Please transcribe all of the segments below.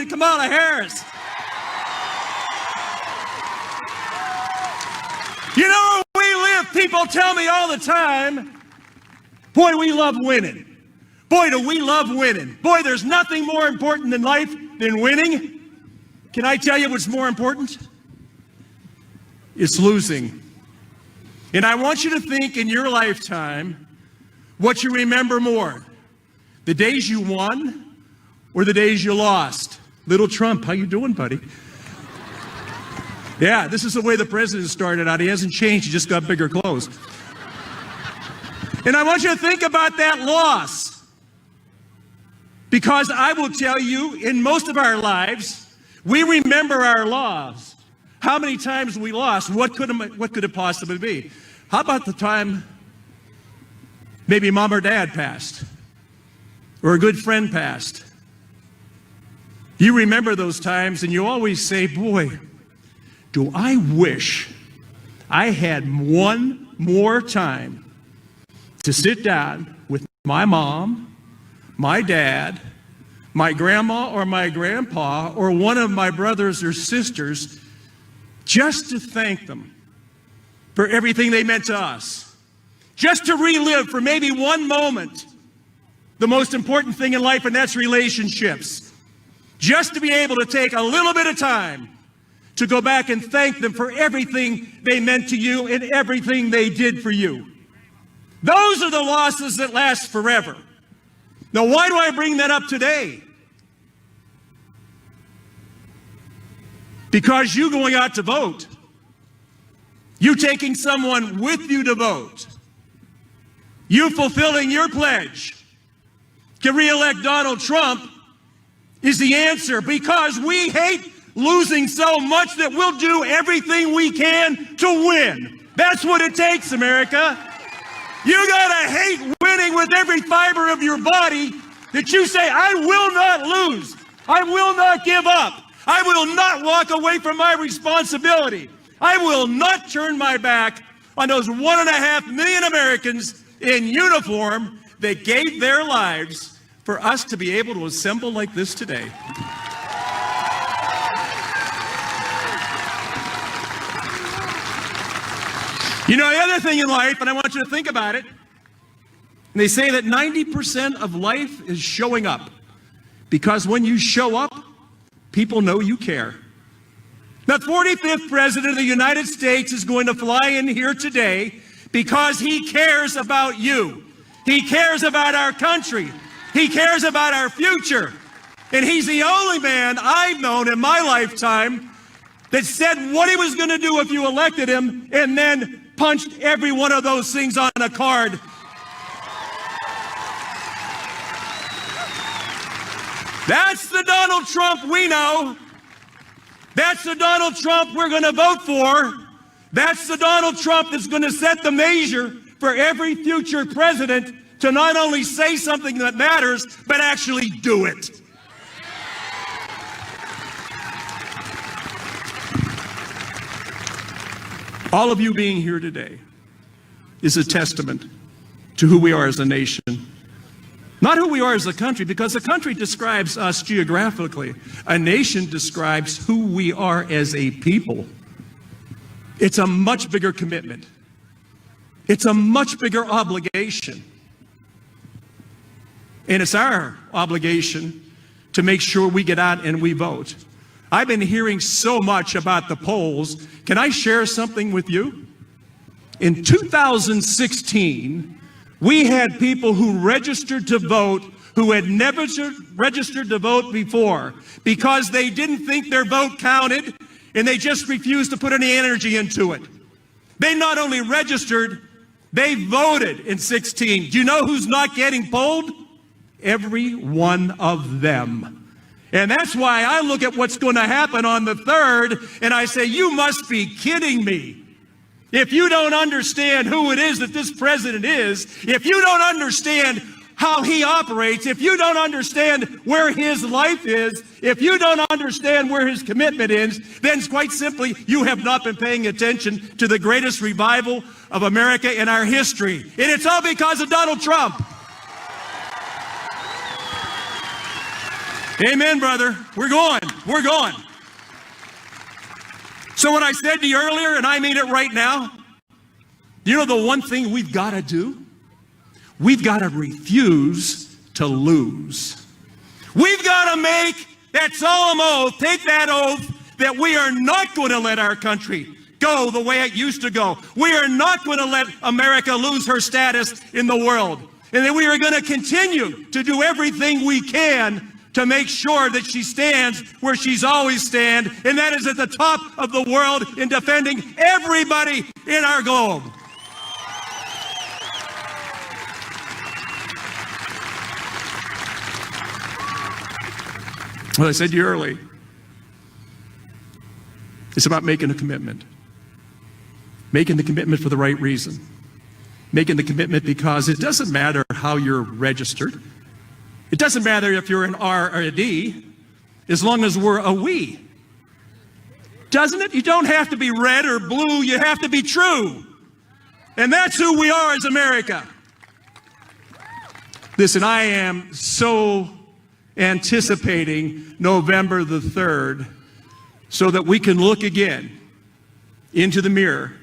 President Kamala Harris. You know, where we live, people tell me all the time, boy, we love winning. Boy, do we love winning. Boy, there's nothing more important in life than winning. Can I tell you what's more important? It's losing. And I want you to think in your lifetime what you remember more. The days you won or the days you lost. Little Trump, how you doing, buddy? Yeah, this is the way the president started out. He hasn't changed, he just got bigger clothes. And I want you to think about that loss. Because I will tell you, in most of our lives, we remember our loss. How many times we lost? What could it possibly be? How about the time maybe mom or dad passed? Or a good friend passed? You remember those times and you always say, boy, do I wish I had one more time to sit down with my mom, my dad, my grandma or my grandpa, or one of my brothers or sisters, just to thank them for everything they meant to us. Just to relive for maybe one moment the most important thing in life, and that's relationships. Just to be able to take a little bit of time to go back and thank them for everything they meant to you and everything they did for you. Those are the losses that last forever. Now, why do I bring that up today? Because you going out to vote, you taking someone with you to vote, you fulfilling your pledge to re-elect Donald Trump is the answer, because we hate losing so much that we'll do everything we can to win. That's what it takes, America. You gotta hate winning with every fiber of your body, that you say, I will not lose. I will not give up. I will not walk away from my responsibility. I will not turn my back on those 1.5 million Americans in uniform that gave their lives for us to be able to assemble like this today. You know, the other thing in life, and I want you to think about it, they say that 90% of life is showing up. Because when you show up, people know you care. The 45th President of the United States is going to fly in here today because he cares about you. He cares about our country. He cares about our future. And he's the only man I've known in my lifetime that said what he was going to do if you elected him and then punched every one of those things on a card. That's the Donald Trump we know. That's the Donald Trump we're going to vote for. That's the Donald Trump that's going to set the measure for every future president to not only say something that matters, but actually do it. All of you being here today is a testament to who we are as a nation. Not who we are as a country, because a country describes us geographically. A nation describes who we are as a people. It's a much bigger commitment. It's a much bigger obligation. And it's our obligation to make sure we get out and we vote. I've been hearing so much about the polls. Can I share something with you? In 2016, we had people who registered to vote who had never registered to vote before because they didn't think their vote counted and they just refused to put any energy into it. They not only registered, they voted in 16. Do you know who's not getting polled? Every one of them. And that's why I look at what's going to happen on the 3rd and I say, you must be kidding me. If you don't understand who it is that this president is, if you don't understand how he operates, if you don't understand where his life is, if you don't understand where his commitment is, then quite simply, you have not been paying attention to the greatest revival of America in our history. And it's all because of Donald Trump. Amen, brother. We're going. We're going. So what I said to you earlier, and I mean it right now, you know the one thing we've got to do? We've got to refuse to lose. We've got to make that solemn oath, take that oath that we are not going to let our country go the way it used to go. We are not going to let America lose her status in the world. And that we are going to continue to do everything we can to make sure that she stands where she's always stand, and that is at the top of the world in defending everybody in our globe. Well, I said to you early, it's about making a commitment. Making the commitment for the right reason. Making the commitment because it doesn't matter how you're registered. It doesn't matter if you're an R or a D, as long as we're a we. Doesn't it? You don't have to be red or blue, you have to be true. And that's who we are as America. Listen, I am so anticipating November the 3rd so that we can look again into the mirror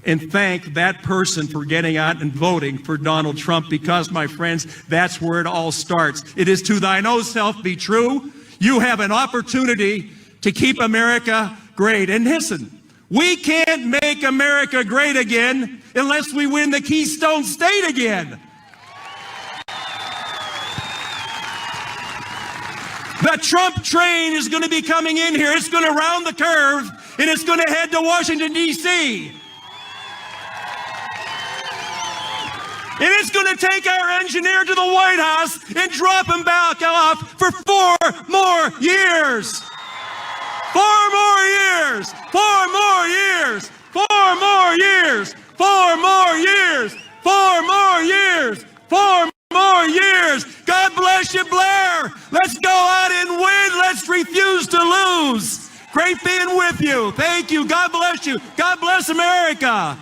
and thank that person for getting out and voting for Donald Trump, because, my friends, that's where it all starts. It is to thine own self be true. You have an opportunity to keep America great. And listen, we can't make America great again unless we win the Keystone State again. The Trump train is going to be coming in here. It's going to round the curve, and it's going to head to Washington, D.C. And it's going to take our engineer to the White House and drop him back off for 4 more years. 4 more years. 4 more years. 4 more years. 4 more years. 4 more years. 4 more years. God bless you, Blair. Let's go out and win. Let's refuse to lose. Great being with you. Thank you. God bless you. God bless America.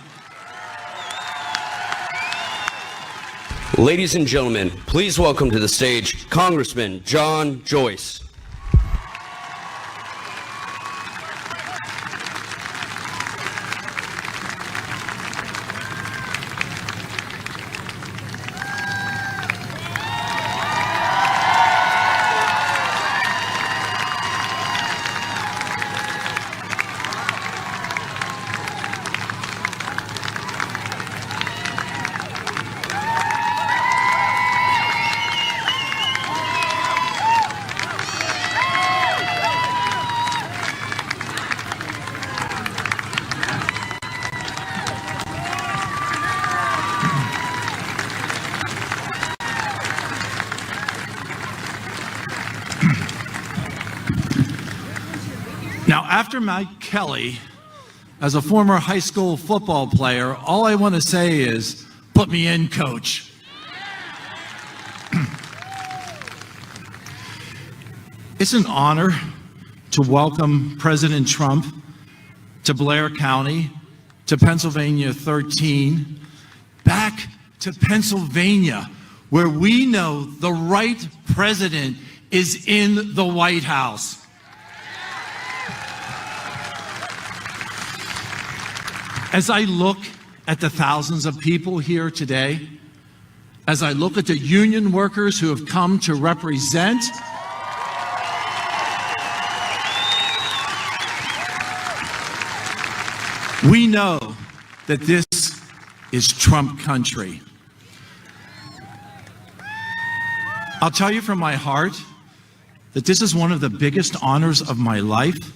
Ladies and gentlemen, please welcome to the stage Congressman John Joyce. Now, after Mike Kelly, as a former high school football player, all I want to say is, put me in, coach. It's an honor to welcome President Trump to Blair County, to Pennsylvania 13, back to Pennsylvania, where we know the right president is in the White House. As I look at the thousands of people here today, as I look at the union workers who have come to represent, we know that this is Trump country. I'll tell you from my heart that this is one of the biggest honors of my life.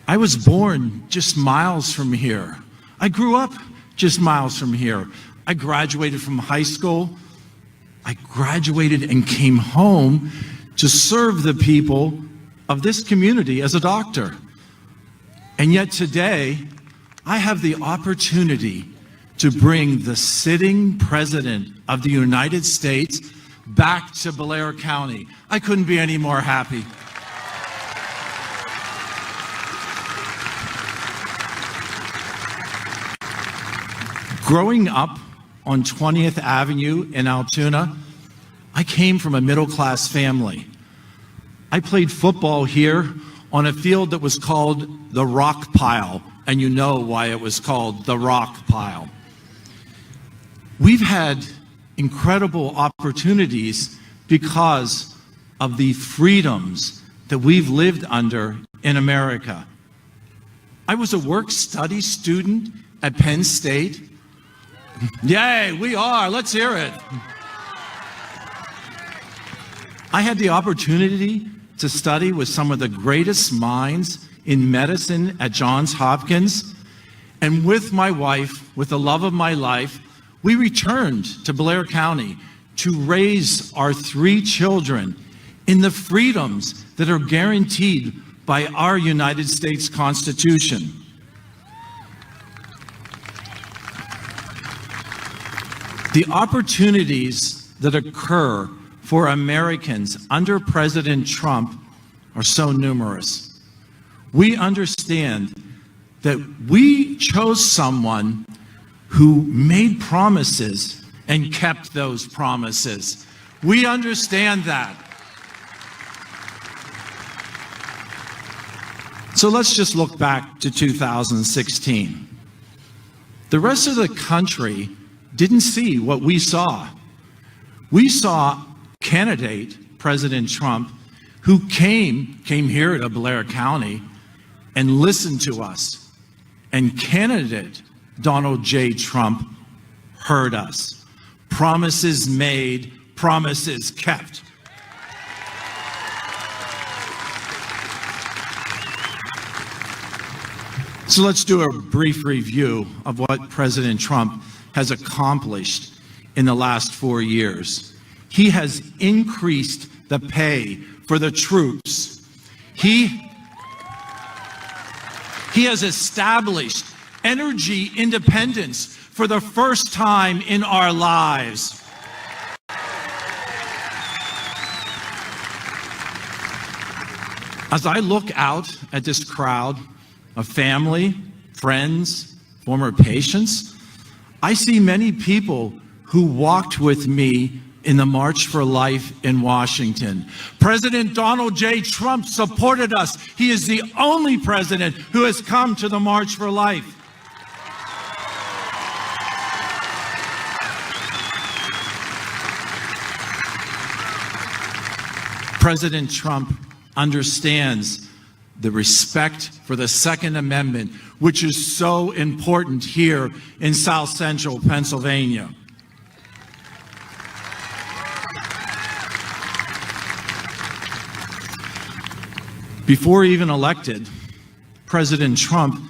I was born just miles from here. I grew up just miles from here. I graduated from high school. I graduated and came home to serve the people of this community as a doctor. And yet today, I have the opportunity to bring the sitting president of the United States back to Blair County. I couldn't be any more happy. Growing up on 20th Avenue in Altoona, I came from a middle-class family. I played football here on a field that was called the Rock Pile, and you know why it was called the Rock Pile. We've had incredible opportunities because of the freedoms that we've lived under in America. I was a work-study student at Penn State. Yay, we are. Let's hear it. I had the opportunity to study with some of the greatest minds in medicine at Johns Hopkins. And with my wife, with the love of my life, we returned to Blair County to raise our 3 children in the freedoms that are guaranteed by our United States Constitution. The opportunities that occur for Americans under President Trump are so numerous. We understand that we chose someone who made promises and kept those promises. We understand that. So let's just look back to 2016. The rest of the country didn't see what we saw. We saw candidate President Trump who came here to Blair County and listened to us. And candidate Donald J. Trump heard us. Promises made, promises kept. So let's do a brief review of what President Trump has accomplished in the last 4 years. He has increased the pay for the troops. He has established energy independence for the first time in our lives. As I look out at this crowd of family, friends, former patients, I see many people who walked with me in the March for Life in Washington. President Donald J. Trump supported us. He is the only president who has come to the March for Life. President Trump understands the respect for the Second Amendment, which is so important here in South Central Pennsylvania. Before even elected, President Trump,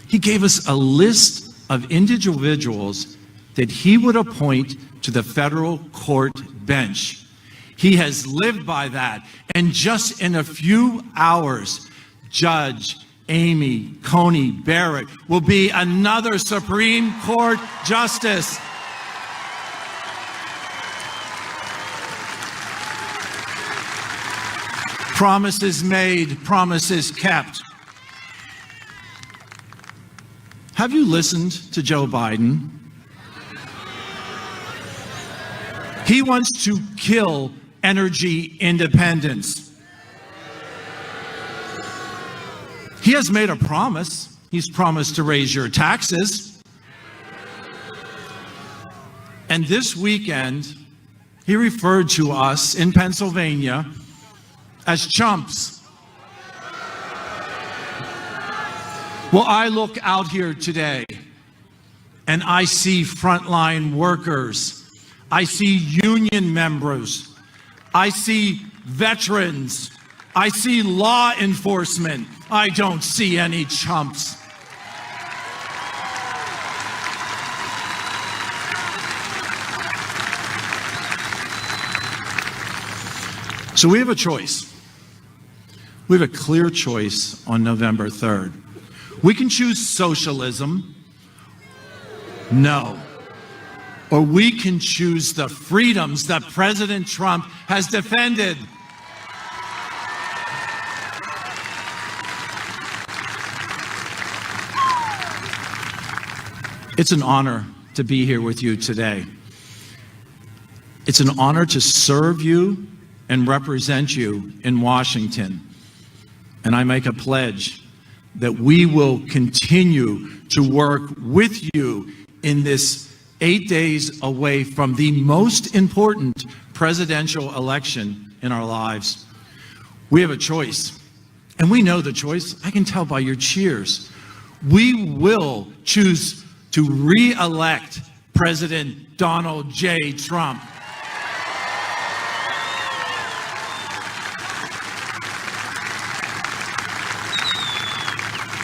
he gave us a list of individuals that he would appoint to the federal court bench. He has lived by that, and just in a few hours, Judge Amy Coney Barrett will be another Supreme Court justice. Promises made, promises kept. Have you listened to Joe Biden? He wants to kill energy independence. He has made a promise. He's promised to raise your taxes. And this weekend, he referred to us in Pennsylvania as chumps. Well, I look out here today and I see frontline workers. I see union members. I see veterans. I see law enforcement. I don't see any chumps. So we have a choice. We have a clear choice on November 3rd. We can choose socialism, no. Or we can choose the freedoms that President Trump has defended. It's an honor to be here with you today. It's an honor to serve you and represent you in Washington. And I make a pledge that we will continue to work with you in this 8 days away from the most important presidential election in our lives. We have a choice, and we know the choice. I can tell by your cheers. We will choose to re-elect President Donald J. Trump.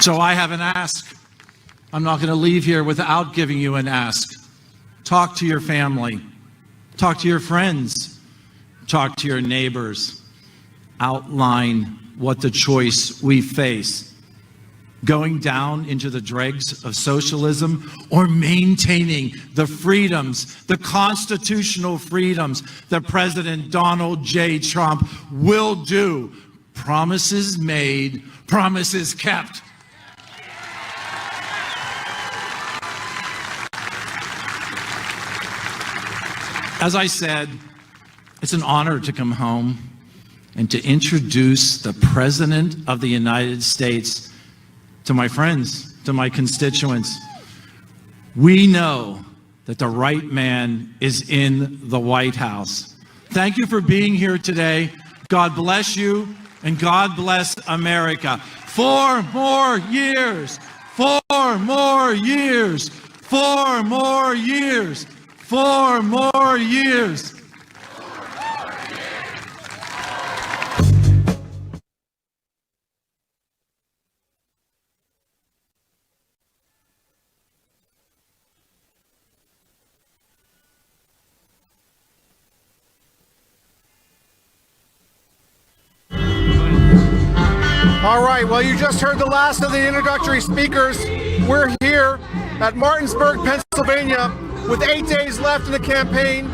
So I have an ask. I'm not going to leave here without giving you an ask. Talk to your family. Talk to your friends. Talk to your neighbors. Outline what the choice we face. Going down into the dregs of socialism or maintaining the freedoms, the constitutional freedoms that President Donald J. Trump will do. Promises made, promises kept. As I said, it's an honor to come home and to introduce the President of the United States to my friends, to my constituents. We know that the right man is in the White House. Thank you for being here today. God bless you, and God bless America. 4 more years, 4 more years, 4 more years. 4 more years. All right, well, you just heard the last of the introductory speakers. We're here at Martinsburg, Pennsylvania, with 8 days left in the campaign.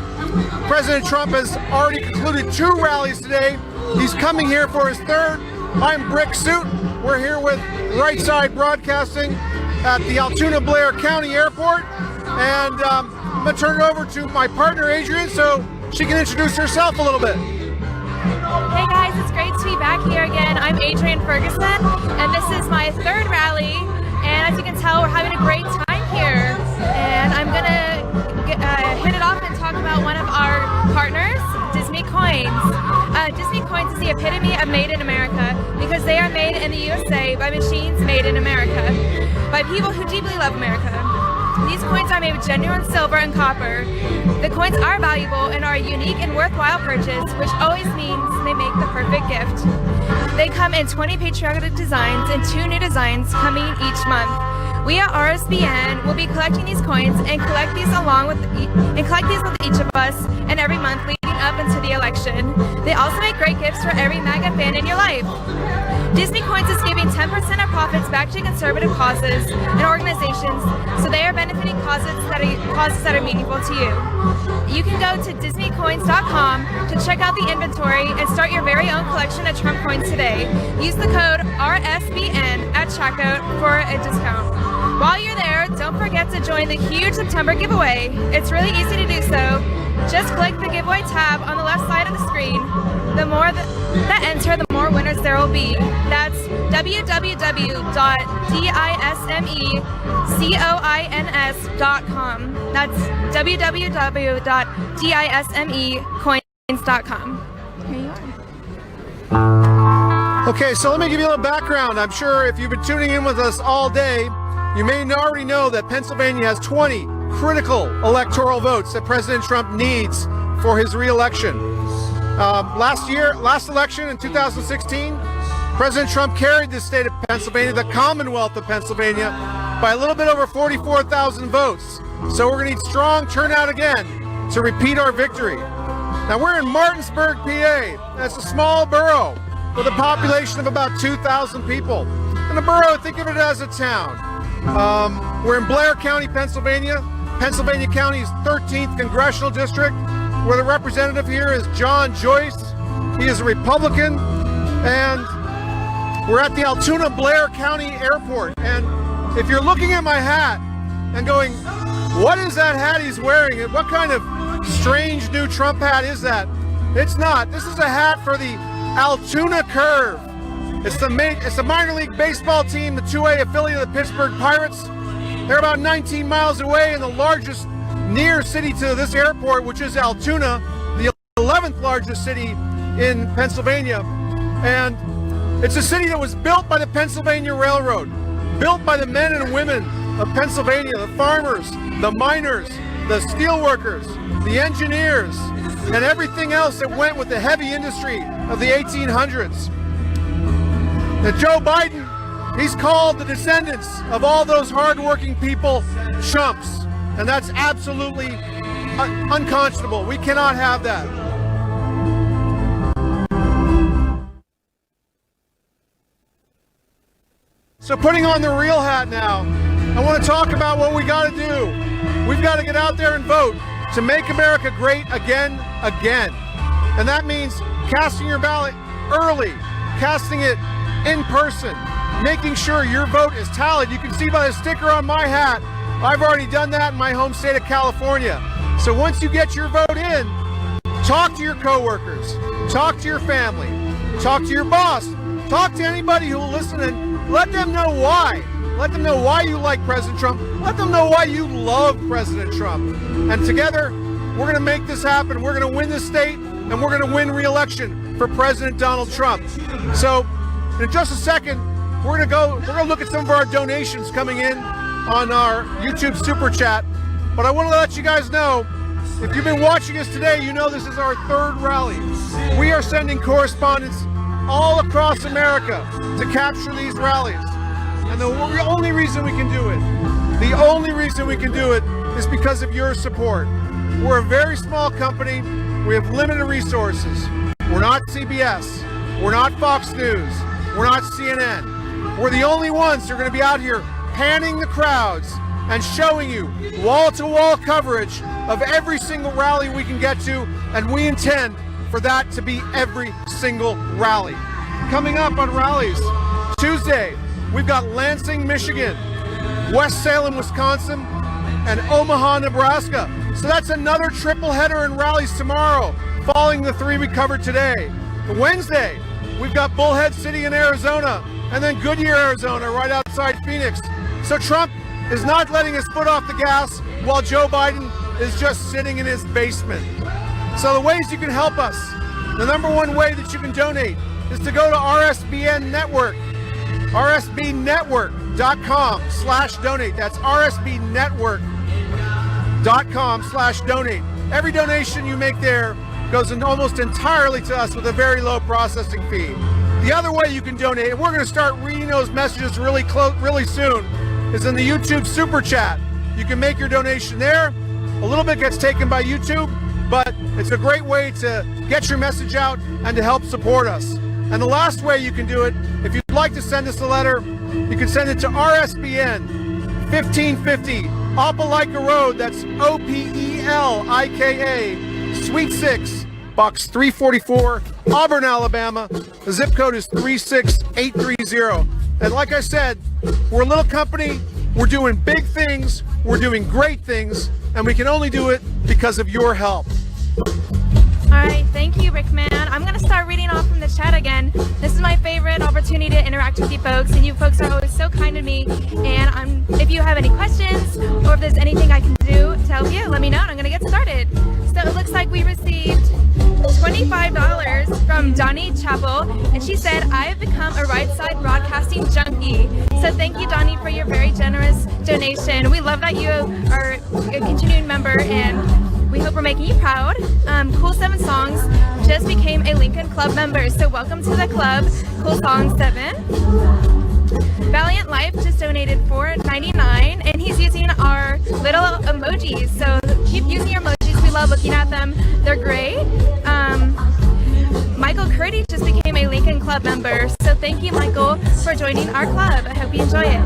President Trump has already concluded 2 rallies today. He's coming here for his 3rd. I'm Brick Suit. We're here with Right Side Broadcasting at the Altoona Blair County Airport. And I'm going to turn it over to my partner, Adrian, so she can introduce herself a little bit. Hey guys, it's great to be back here again. I'm Adrian Ferguson, and this is my 3rd rally. And as you can tell, we're having a great time here. And I'm gonna hit it off and talk about one of our partners, Disney Coins. Disney Coins is the epitome of made in America because they are made in the USA by machines made in America, by people who deeply love America. These coins are made with genuine silver and copper. The coins are valuable and are a unique and worthwhile purchase, which always means they make the perfect gift. They come in 20 patriotic designs and 2 new designs coming each month. We at RSBN will be collecting these coins and collect these with each of us and every month leading up into the election. They also make great gifts for every MAGA fan in your life. Disney Coins is giving 10% of profits back to conservative causes and organizations, so they are benefiting causes that are meaningful to you. You can go to DisneyCoins.com to check out the inventory and start your very own collection of Trump coins today. Use the code RSBN at checkout for a discount. While you're there, don't forget to join the huge September giveaway. It's really easy to do so. Just click the giveaway tab on the left side of the screen. The more that enter, the more winners there will be. That's www.dismecoins.com. That's www.dismecoins.com. Here you are. Okay, so let me give you a little background. I'm sure if you've been tuning in with us all day, you may already know that Pennsylvania has 20 critical electoral votes that President Trump needs for his re-election. Last election in 2016, President Trump carried the state of Pennsylvania, the Commonwealth of Pennsylvania, by a little bit over 44,000 votes. So we're going to need strong turnout again to repeat our victory. Now we're in Martinsburg, PA. That's a small borough with a population of about 2,000 people. And a borough, think of it as a town. We're in Blair County, Pennsylvania. Pennsylvania County's 13th congressional district, where the representative here is John Joyce. He is a Republican, and we're at the Altoona Blair County Airport. And if you're looking at my hat and going, what is that hat he's wearing? And what kind of strange new Trump hat is that? It's not. This is a hat for the Altoona Curve. It's the minor league baseball team, the 2A affiliate of the Pittsburgh Pirates. They're about 19 miles away in the largest near city to this airport, which is Altoona, the 11th largest city in Pennsylvania. And it's a city that was built by the Pennsylvania Railroad, built by the men and women of Pennsylvania, the farmers, the miners, the steel workers, the engineers, and everything else that went with the heavy industry of the 1800s. Now, Joe Biden, he's called the descendants of all those hardworking people chumps, and that's absolutely unconscionable. We cannot have that. So putting on the real hat now, I want to talk about what we got to do. We've got to get out there and vote to make America great again. And that means casting your ballot early, casting it in person, making sure your vote is tallied. You can see by the sticker on my hat, I've already done that in my home state of California. So once you get your vote in, talk to your coworkers, talk to your family, talk to your boss, talk to anybody who will listen, and let them know why. Let them know why you like President Trump. Let them know why you love President Trump. And together, we're going to make this happen. We're going to win this state, and we're going to win re-election for President Donald Trump. So, in just a second, we're going to look at some of our donations coming in on our YouTube Super Chat. But I want to let you guys know, if you've been watching us today, you know this is our third rally. We are sending correspondents all across America to capture these rallies. And the only reason we can do it, is because of your support. We're a very small company. We have limited resources. We're not CBS. We're not Fox News. We're not CNN. We're the only ones who are going to be out here panning the crowds and showing you wall-to-wall coverage of every single rally we can get to, and we intend for that to be every single rally. Coming up on Rallies, Tuesday, we've got Lansing, Michigan, West Salem, Wisconsin, and Omaha, Nebraska. So that's another triple header in rallies tomorrow, following the three we covered today. Wednesday, we've got Bullhead City in Arizona, and then Goodyear, Arizona, right outside Phoenix. So Trump is not letting his foot off the gas while Joe Biden is just sitting in his basement. So the ways you can help us, the number one way that you can donate is to go to RSBN Network, rsbnetwork.com/donate. That's rsbnetwork.com/donate. Every donation you make there goes in almost entirely to us with a very low processing fee. The other way you can donate, and we're going to start reading those messages really soon, is in the YouTube Super Chat. You can make your donation there. A little bit gets taken by YouTube, but it's a great way to get your message out and to help support us. And the last way you can do it, if you'd like to send us a letter, you can send it to RSBN 1550 Opelika Road, that's Opelika, Suite 6, Box 344, Auburn, Alabama. The zip code is 36830. And like I said, we're a little company, we're doing big things, we're doing great things, and we can only do it because of your help. All right, thank you, Rickman. I'm going to start reading off from the chat again. This is my favorite opportunity to interact with you folks, and you folks are always so kind to me. And if you have any questions, or if there's anything I can do to help you, let me know, and I'm going to get started. So it looks like we received $25 from Donnie Chappell, and she said, I have become a right-side broadcasting junkie. So thank you, Donnie, for your very generous donation. We love that you are a continuing member, and we hope we're making you proud. Cool 7 Songs just became a Lincoln Club member, so welcome to the club, Cool Song 7. Valiant Life just donated $4.99, and he's using our little emojis, so keep using your emojis. We love looking at them. They're great. Michael Curdy just became a Lincoln Club member, so thank you, Michael, for joining our club. I hope you enjoy it.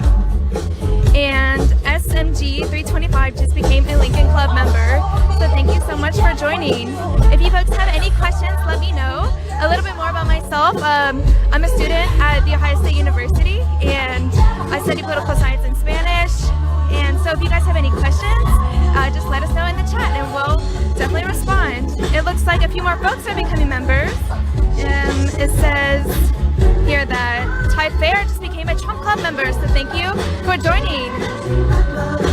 And SMG 325 just became a Lincoln Club member, so thank you so much for joining. If you folks have any questions, let me know. A little bit more about myself. I'm a student at The Ohio State University, and I study political science and Spanish. And so if you guys have any questions, just let us know in the chat, and we'll definitely respond. It looks like like a few more folks are becoming members. It says here that Ty Fair just became a Trump Club member, so thank you for joining.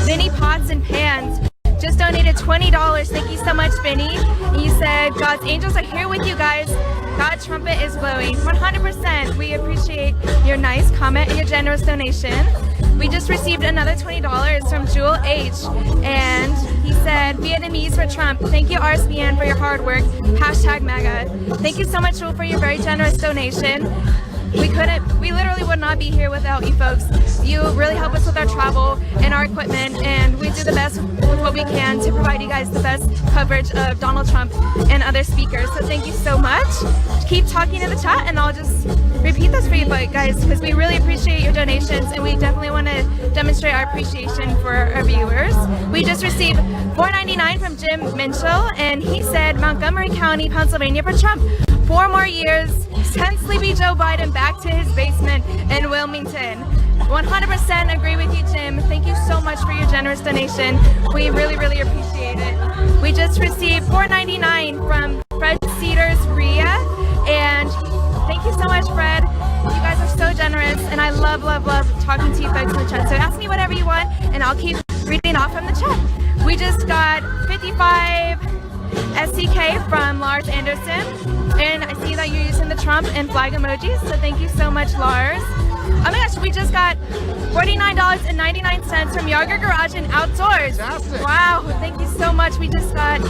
Vinny Pots and Pans just donated $20. Thank you so much, Vinny. And you said, God's angels are here with you guys. God's trumpet is blowing. 100%. We appreciate your nice comment and your generous donation. We just received another $20 from Jewel H. And he said, Vietnamese for Trump. Thank you, RSBN, for your hard work. Hashtag MAGA. Thank you so much, Jewel, for your very generous donation. We literally would not be here without you folks. You really help us with our travel and our equipment, and we do the best with what we can to provide you guys the best coverage of Donald Trump and other speakers. So thank you so much. Keep talking in the chat, and I'll just repeat this for you guys, because we really appreciate your donations, and we definitely want to demonstrate our appreciation for our viewers. We just received $4.99 from Jim Minchell, and he said, Montgomery County, Pennsylvania for Trump. 4 more years, send Sleepy Joe Biden back to his basement in Wilmington. 100% agree with you, Jim. Thank you so much for your generous donation. We really, really appreciate it. We just received $4.99 from Fred Cedars Rhea, and thank you so much, Fred. You guys are so generous, and I love, love, love talking to you folks in the chat. So ask me whatever you want, and I'll keep reading off from the chat. We just got 55 SCK from Lars Anderson, and I see that you're using the Trump and flag emojis, so thank you so much, Lars. Oh my gosh, we just got $49.99 from Yarger Garage and Outdoors. Fantastic. Wow, thank you so much. We just got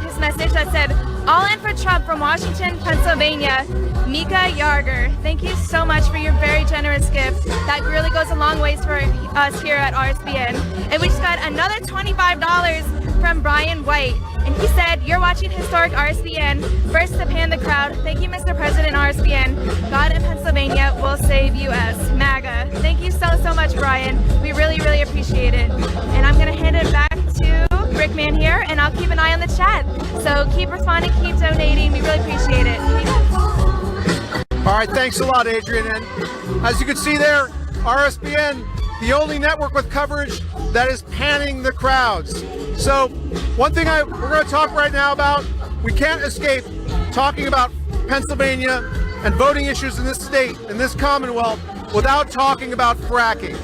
his message that said, all in for Trump from Washington, Pennsylvania, Mika Yarger. Thank you so much for your very generous gift. That really goes a long ways for us here at RSBN. And we just got another $25 from Brian White. And he said, you're watching Historic RSBN, first to pan the crowd. Thank you, Mr. President RSBN. God in Pennsylvania will save U.S. MAGA. Thank you so, so much, Brian. We really, really appreciate it. And I'm going to hand it back to Rickman here, and I'll keep an eye on the chat. So keep responding, keep donating. We really appreciate it. All right, thanks a lot, Adrian. And as you can see there, RSBN, the only network with coverage that is panning the crowds. So one thing we're going to talk right now about, we can't escape talking about Pennsylvania and voting issues in this state, in this Commonwealth, without talking about fracking.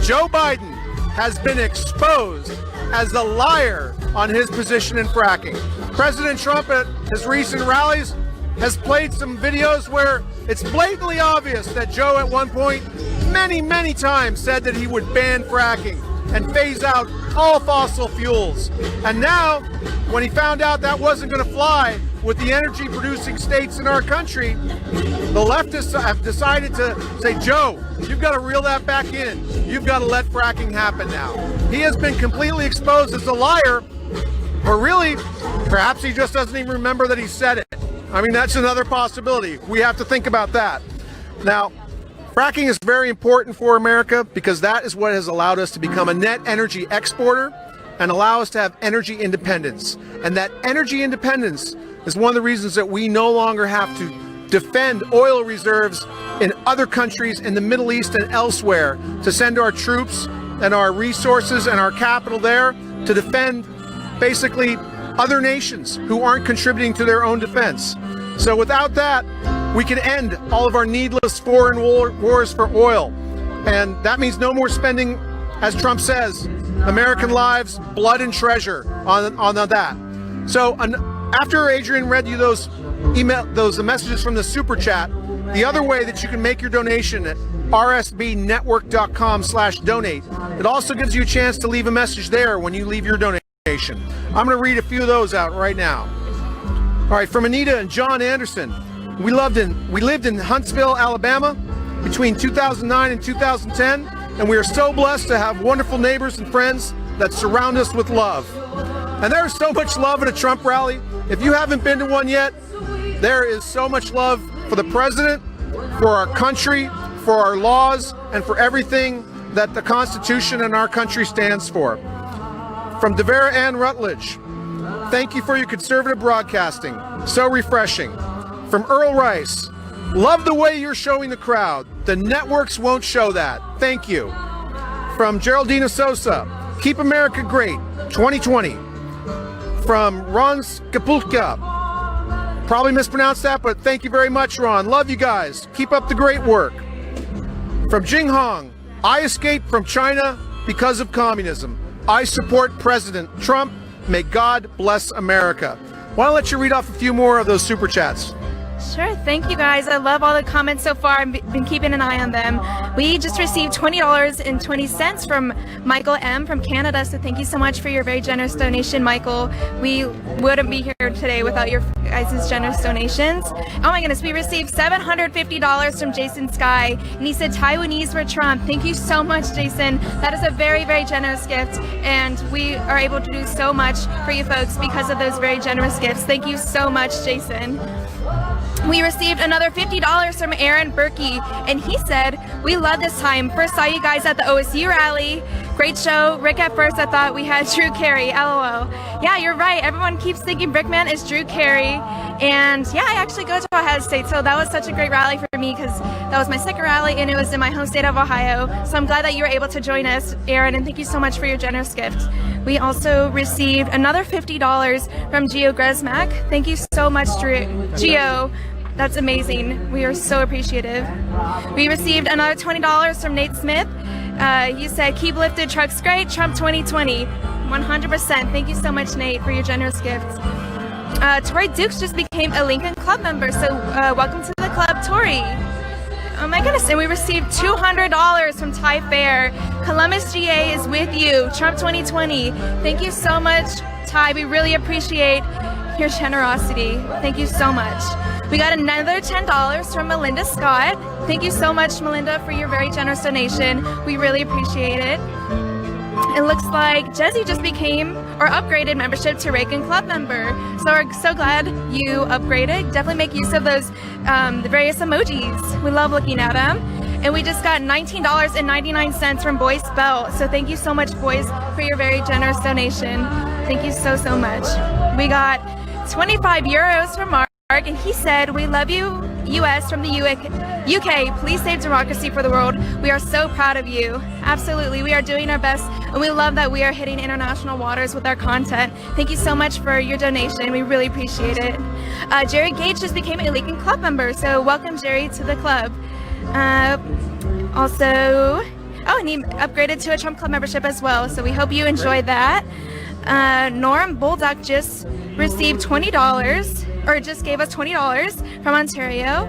Joe Biden has been exposed as the liar on his position in fracking. President Trump at his recent rallies has played some videos where it's blatantly obvious that Joe at one point, many, many times said that he would ban fracking and phase out all fossil fuels. And now, when he found out that wasn't going to fly with the energy producing states in our country, the leftists have decided to say, Joe, you've got to reel that back in. You've got to let fracking happen now. He has been completely exposed as a liar, or really, perhaps he just doesn't even remember that he said it. I mean, that's another possibility. We have to think about that. Now, fracking is very important for America because that is what has allowed us to become a net energy exporter and allow us to have energy independence. And that energy independence is one of the reasons that we no longer have to defend oil reserves in other countries in the Middle East and elsewhere, to send our troops and our resources and our capital there to defend basically other nations who aren't contributing to their own defense. So without that, we can end all of our needless foreign wars for oil. And that means no more spending, as Trump says, American lives, blood and treasure on that. So after Adrian read you those messages from the super chat, the other way that you can make your donation at rsbnetwork.com/donate, it also gives you a chance to leave a message there when you leave your donation. I'm going to read a few of those out right now. All right, from Anita and John Anderson. We lived in Huntsville, Alabama between 2009 and 2010, and we are so blessed to have wonderful neighbors and friends that surround us with love. And there is so much love at a Trump rally. If you haven't been to one yet, there is so much love for the president, for our country, for our laws, and for everything that the Constitution and our country stands for. From Devera Ann Rutledge, thank you for your conservative broadcasting. So refreshing. From Earl Rice, love the way you're showing the crowd. The networks won't show that. Thank you. From Geraldina Sosa, keep America great, 2020. From Ron Skapulka, probably mispronounced that, but thank you very much, Ron. Love you guys. Keep up the great work. From Jing Hong, I escaped from China because of communism. I support President Trump. May God bless America. Why don't I let you read off a few more of those super chats? Sure, thank you guys. I love all the comments so far. I've been keeping an eye on them. We just received $20.20 from Michael M. from Canada, so thank you so much for your very generous donation, Michael. We wouldn't be here today without your guys' generous donations. Oh my goodness, we received $750 from Jason Sky, and he said Taiwanese for Trump. Thank you so much, Jason. That is a very, very generous gift, and we are able to do so much for you folks because of those very generous gifts. Thank you so much, Jason. We received another $50 from Aaron Berkey, and he said, we love this time. First saw you guys at the OSU rally. Great show. Rick, at first I thought we had Drew Carey, LOL. Yeah, you're right. Everyone keeps thinking Brickman is Drew Carey. And yeah, I actually go to Ohio State, so that was such a great rally for me because that was my second rally and it was in my home state of Ohio. So I'm glad that you were able to join us, Aaron, and thank you so much for your generous gift. We also received another $50 from Gio Gresmack. Thank you so much, Gio. That's amazing. We are so appreciative. We received another $20 from Nate Smith. You said, keep lifted, trucks great, Trump 2020. 100%. Thank you so much, Nate, for your generous gifts. Tori Dukes just became a Lincoln Club member, so welcome to the club, Tori. Oh my goodness, and we received $200 from Ty Fair. Columbus GA is with you, Trump 2020. Thank you so much, Ty. We really appreciate your generosity. Thank you so much. We got another $10 from Melinda Scott. Thank you so much, Melinda, for your very generous donation. We really appreciate it. It looks like Jesse just became or upgraded membership to Reagan Club member. So we're so glad you upgraded. Definitely make use of those the various emojis. We love looking at them. And we just got $19.99 from Boyce Bell. So thank you so much, Boyce, for your very generous donation. Thank you so, so much. We got 25 euros from Mark, and he said, we love you, US from the UK. Please save democracy for the world. We are so proud of you. Absolutely. We are doing our best, and we love that we are hitting international waters with our content. Thank you so much for your donation. We really appreciate it. Jerry Gage just became a Lincoln Club member, so welcome, Jerry, to the club. Also, and he upgraded to a Trump Club membership as well, so we hope you enjoyed that. Norm Bulldog just received $20, or just gave us $20 from Ontario.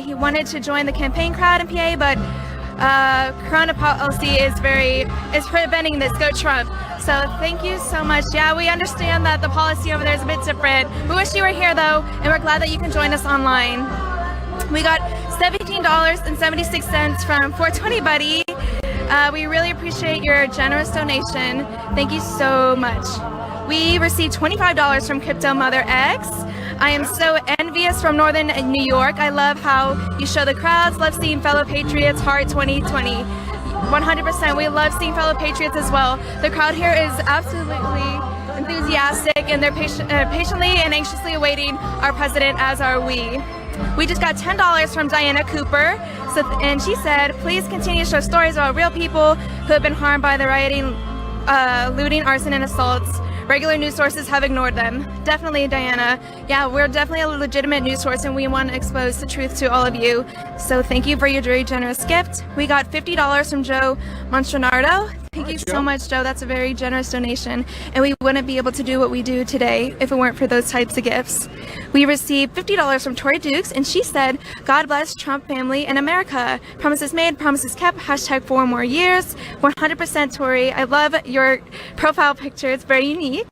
He wanted to join the campaign crowd in PA, but Corona policy is preventing this. Go Trump. So thank you so much. Yeah, we understand that the policy over there is a bit different. We wish you were here though, and we're glad that you can join us online. We got $17.76 from 420 Buddy. We really appreciate your generous donation. Thank you so much. We received $25 from Crypto Mother X. I am so envious from Northern New York. I love how you show the crowds. Love seeing fellow patriots. Heart 2020. 100%. We love seeing fellow patriots as well. The crowd here is absolutely enthusiastic, and they're patiently and anxiously awaiting our president, as are we. We just got $10 from Diana Cooper, and she said, please continue to show stories about real people who have been harmed by the rioting, looting, arson, and assaults. Regular news sources have ignored them. Definitely, Diana. Yeah, we're definitely a legitimate news source, and we want to expose the truth to all of you. So thank you for your very generous gift. We got $50 from Joe Monstronardo. Thank you so much, Joe. That's a very generous donation, and we wouldn't be able to do what we do today if it weren't for those types of gifts. We received $50 from Tori Dukes, and she said, God bless Trump family and America. Promises made, promises kept, hashtag 4 more years. 100% Tori. I love your profile picture. It's very unique.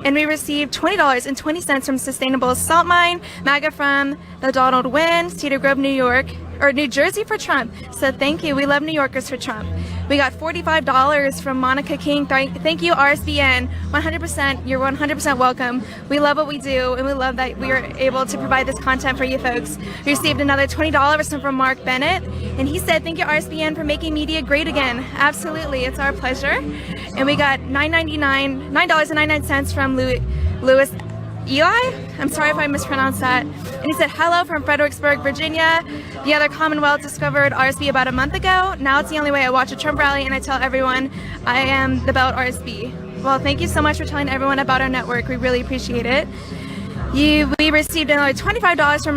And we received $20.20 from Sustainable Salt Mine, MAGA from the Donald Wynn, Cedar Grove, New Jersey for Trump. So thank you. We love New Yorkers for Trump. We got $45 from Monica King. Thank you, RSBN. 100%. You're 100% welcome. We love what we do, and we love that we are able to provide this content for you folks. We received another $20 from Mark Bennett, and he said, thank you, RSBN, for making media great again. Absolutely. It's our pleasure. And we got $9.99 from Louis Eli? I'm sorry if I mispronounced that. And he said, hello from Fredericksburg, Virginia. The other Commonwealth discovered RSB about a month ago. Now it's the only way I watch a Trump rally, and I tell everyone I am about RSB. Well, thank you so much for telling everyone about our network. We really appreciate it. We received another $25 from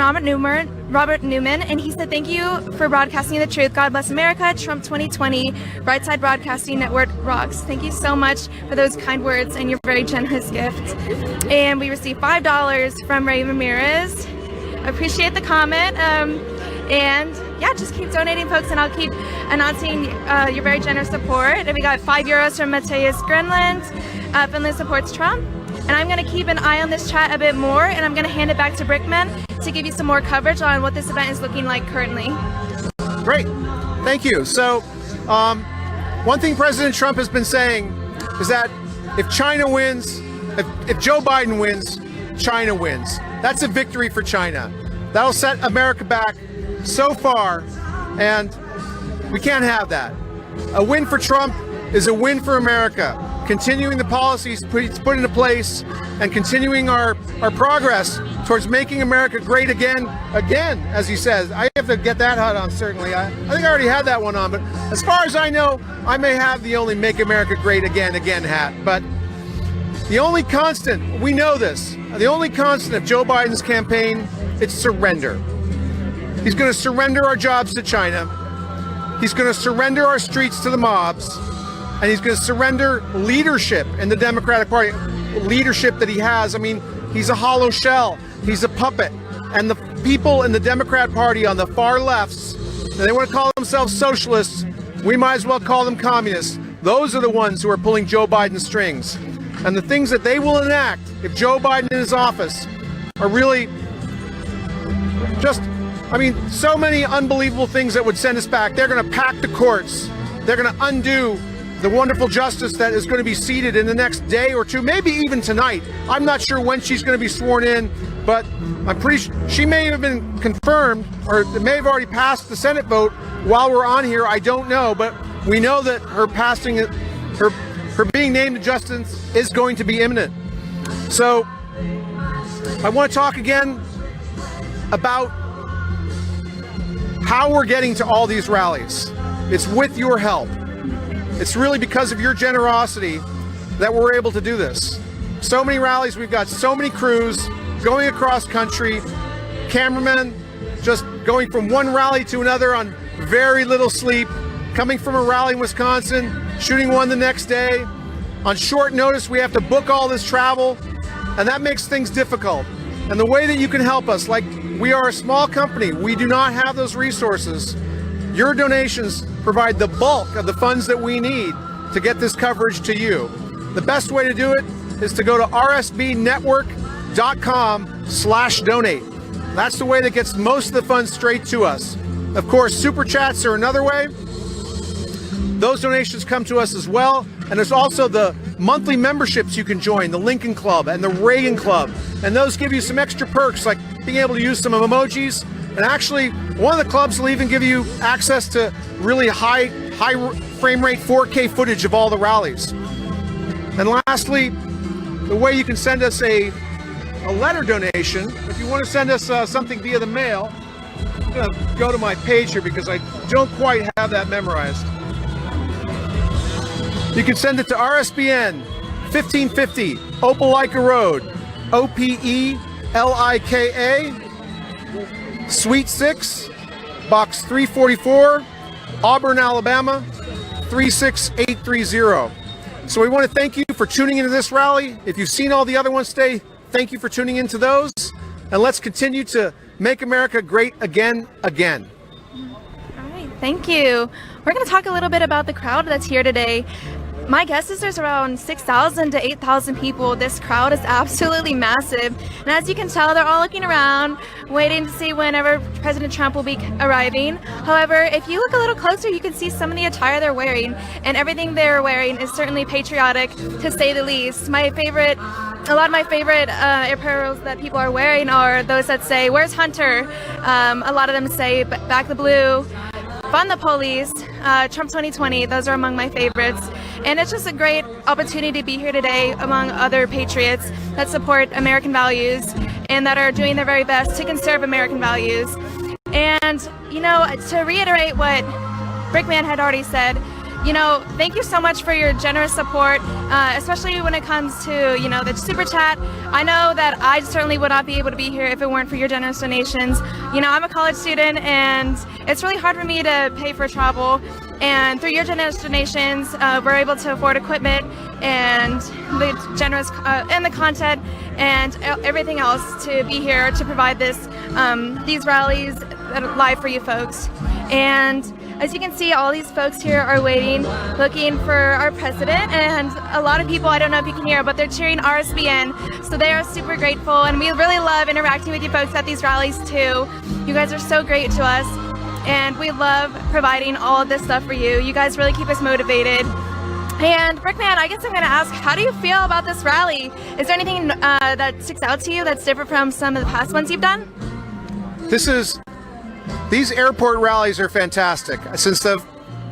Robert Newman, and he said, "Thank you for broadcasting the truth. God bless America. Trump 2020. Right Side Broadcasting Network rocks." Thank you so much for those kind words and your very generous gift. And we received $5 from Ray Ramirez. Appreciate the comment. And yeah, just keep donating, folks, and I'll keep announcing your very generous support. And we got €5 from Matthias Grenland. Finland supports Trump. And I'm going to keep an eye on this chat a bit more, and I'm going to hand it back to Brickman to give you some more coverage on what this event is looking like currently. Great. Thank you. So, one thing President Trump has been saying is that if China wins, if Joe Biden wins, China wins. That's a victory for China. That'll set America back so far, and we can't have that. A win for Trump is a win for America. Continuing the policies he's put into place and continuing our progress towards making America great again, as he says. I have to get that hat on, certainly. I think I already had that one on, but as far as I know, I may have the only Make America Great Again hat. But the only constant, we know this, the only constant of Joe Biden's campaign, it's surrender. He's going to surrender our jobs to China. He's going to surrender our streets to the mobs. And he's going to surrender leadership in the Democratic Party, leadership that he has. I mean, he's a hollow shell. He's a puppet. And the people in the Democrat Party on the far lefts, they want to call themselves socialists. We might as well call them communists. Those are the ones who are pulling Joe Biden's strings. And the things that they will enact if Joe Biden in his office are really just, I mean, so many unbelievable things that would send us back. They're going to pack the courts. They're going to undo the wonderful justice that is going to be seated in the next day or two, maybe even tonight. I'm not sure when she's going to be sworn in, but I'm pretty sure she may have been confirmed, or it may have already passed the Senate vote while we're on here. I don't know, but we know that her passing, her being named a justice is going to be imminent. So I want to talk again about how we're getting to all these rallies. It's with your help. It's really because of your generosity that we're able to do this. So many rallies, we've got so many crews going across country, cameramen just going from one rally to another on very little sleep, coming from a rally in Wisconsin, shooting one the next day. On short notice, we have to book all this travel, and that makes things difficult. And the way that you can help us, like we are a small company, we do not have those resources. Your donations provide the bulk of the funds that we need to get this coverage to you. The best way to do it is to go to rsbnetwork.com/donate. That's the way that gets most of the funds straight to us. Of course, super chats are another way. Those donations come to us as well. And there's also the monthly memberships you can join, the Lincoln Club and the Reagan Club. And those give you some extra perks, like being able to use some emojis. And actually, one of the clubs will even give you access to really high frame rate 4K footage of all the rallies. And lastly, the way you can send us a letter donation, if you want to send us something via the mail, I'm going to go to my page here because I don't quite have that memorized. You can send it to RSBN 1550 Opelika Road, Opelika, Suite 6, Box 344, Auburn, Alabama, 36830. So we want to thank you for tuning into this rally. If you've seen all the other ones today, thank you for tuning into those. And let's continue to make America great again. All right, thank you. We're going to talk a little bit about the crowd that's here today. My guess is there's around 6,000 to 8,000 people. This crowd is absolutely massive. And as you can tell, they're all looking around, waiting to see whenever President Trump will be arriving. However, if you look a little closer, you can see some of the attire they're wearing. And everything they're wearing is certainly patriotic, to say the least. A lot of my favorite apparels that people are wearing are those that say, "Where's Hunter?" A lot of them say, "Back the blue," "Fund the police," Trump 2020. Those are among my favorites. And it's just a great opportunity to be here today among other patriots that support American values and that are doing their very best to conserve American values. And, you know, to reiterate what Brickman had already said, thank you so much for your generous support, especially when it comes to, the super chat. I know that I certainly would not be able to be here if it weren't for your generous donations. I'm a college student, and it's really hard for me to pay for travel. And through your generous donations, we're able to afford equipment and the generous and the content and everything else to be here to provide these rallies live for you folks. And as you can see, all these folks here are waiting, looking for our president, and a lot of people, I don't know if you can hear, but they're cheering RSBN, so they are super grateful, and we really love interacting with you folks at these rallies too. You guys are so great to us, and we love providing all of this stuff for you. You guys really keep us motivated. And Brickman, I guess I'm going to ask, how do you feel about this rally? Is there anything that sticks out to you that's different from some of the past ones you've done? These airport rallies are fantastic.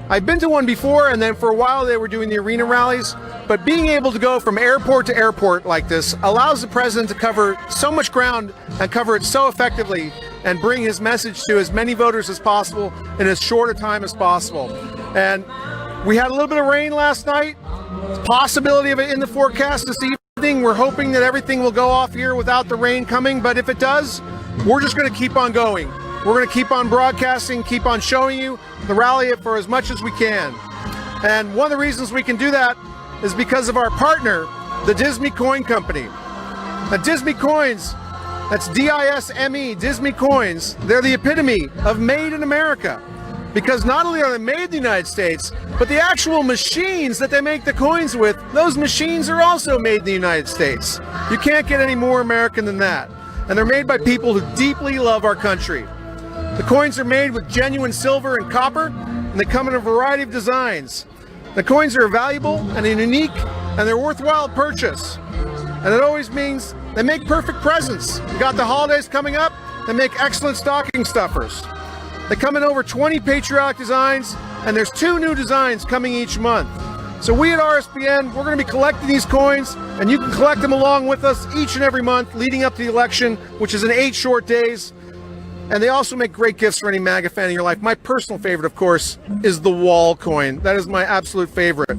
I've been to one before, and then for a while they were doing the arena rallies, but being able to go from airport to airport like this allows the president to cover so much ground and cover it so effectively and bring his message to as many voters as possible in as short a time as possible. And we had a little bit of rain last night, possibility of it in the forecast this evening. We're hoping that everything will go off here without the rain coming, but if it does, we're just going to keep on going. We're going to keep on broadcasting, keep on showing you the rally for as much as we can. And one of the reasons we can do that is because of our partner, the Disney Coin Company. Now, Disney Coins, that's D-I-S-M-E, Disney Coins, they're the epitome of made in America. Because not only are they made in the United States, but the actual machines that they make the coins with, those machines are also made in the United States. You can't get any more American than that. And they're made by people who deeply love our country. The coins are made with genuine silver and copper, and they come in a variety of designs. The coins are valuable and unique, and they're worthwhile purchase. And it always means they make perfect presents. You got the holidays coming up, they make excellent stocking stuffers. They come in over 20 patriotic designs, and there's 2 new designs coming each month. So we at RSBN, we're going to be collecting these coins, and you can collect them along with us each and every month leading up to the election, which is in 8 short days. And they also make great gifts for any MAGA fan in your life. My personal favorite, of course, is the wall coin. That is my absolute favorite.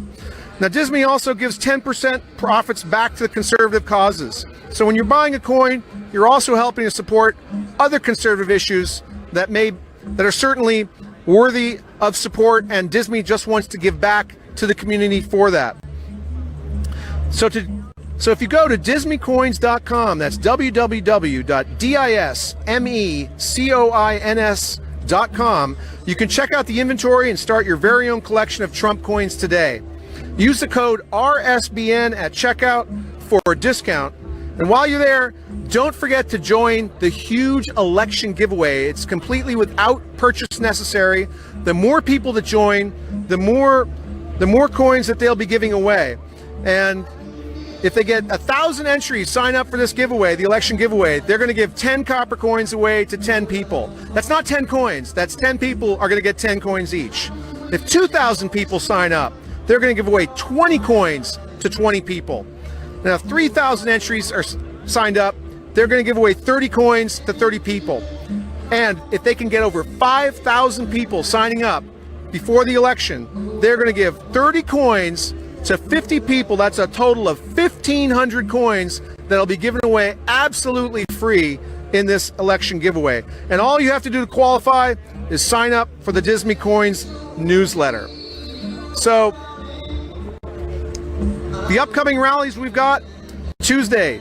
Now, Disney also gives 10% profits back to the conservative causes. So when you're buying a coin, you're also helping to support other conservative issues that are certainly worthy of support, and Disney just wants to give back to the community for that. So if you go to dismeycoins.com, that's www.dismeycoins.com, you can check out the inventory and start your very own collection of Trump coins today. Use the code RSBN at checkout for a discount. And while you're there, don't forget to join the huge election giveaway. It's completely without purchase necessary. The more people that join, the more coins that they'll be giving away. And if they get 1,000 entries sign up for this giveaway, the election giveaway, they're going to give 10 copper coins away to 10 people. That's not 10 coins. That's 10 people are going to get 10 coins each. If 2,000 people sign up, they're going to give away 20 coins to 20 people. Now, if 3,000 entries are signed up, they're going to give away 30 coins to 30 people. And if they can get over 5,000 people signing up before the election, they're going to give 30 coins to 50 people. That's a total of 1,500 coins that'll be given away absolutely free in this election giveaway. And all you have to do to qualify is sign up for the Disney Coins newsletter. So the upcoming rallies we've got: Tuesday,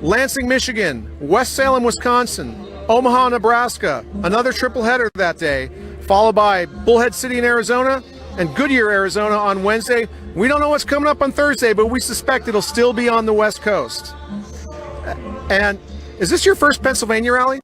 Lansing, Michigan; West Salem, Wisconsin; Omaha, Nebraska, another triple header that day, followed by Bullhead City in Arizona and Goodyear, Arizona on Wednesday. We don't know what's coming up on Thursday, but we suspect it'll still be on the West Coast. And is this your first Pennsylvania rally?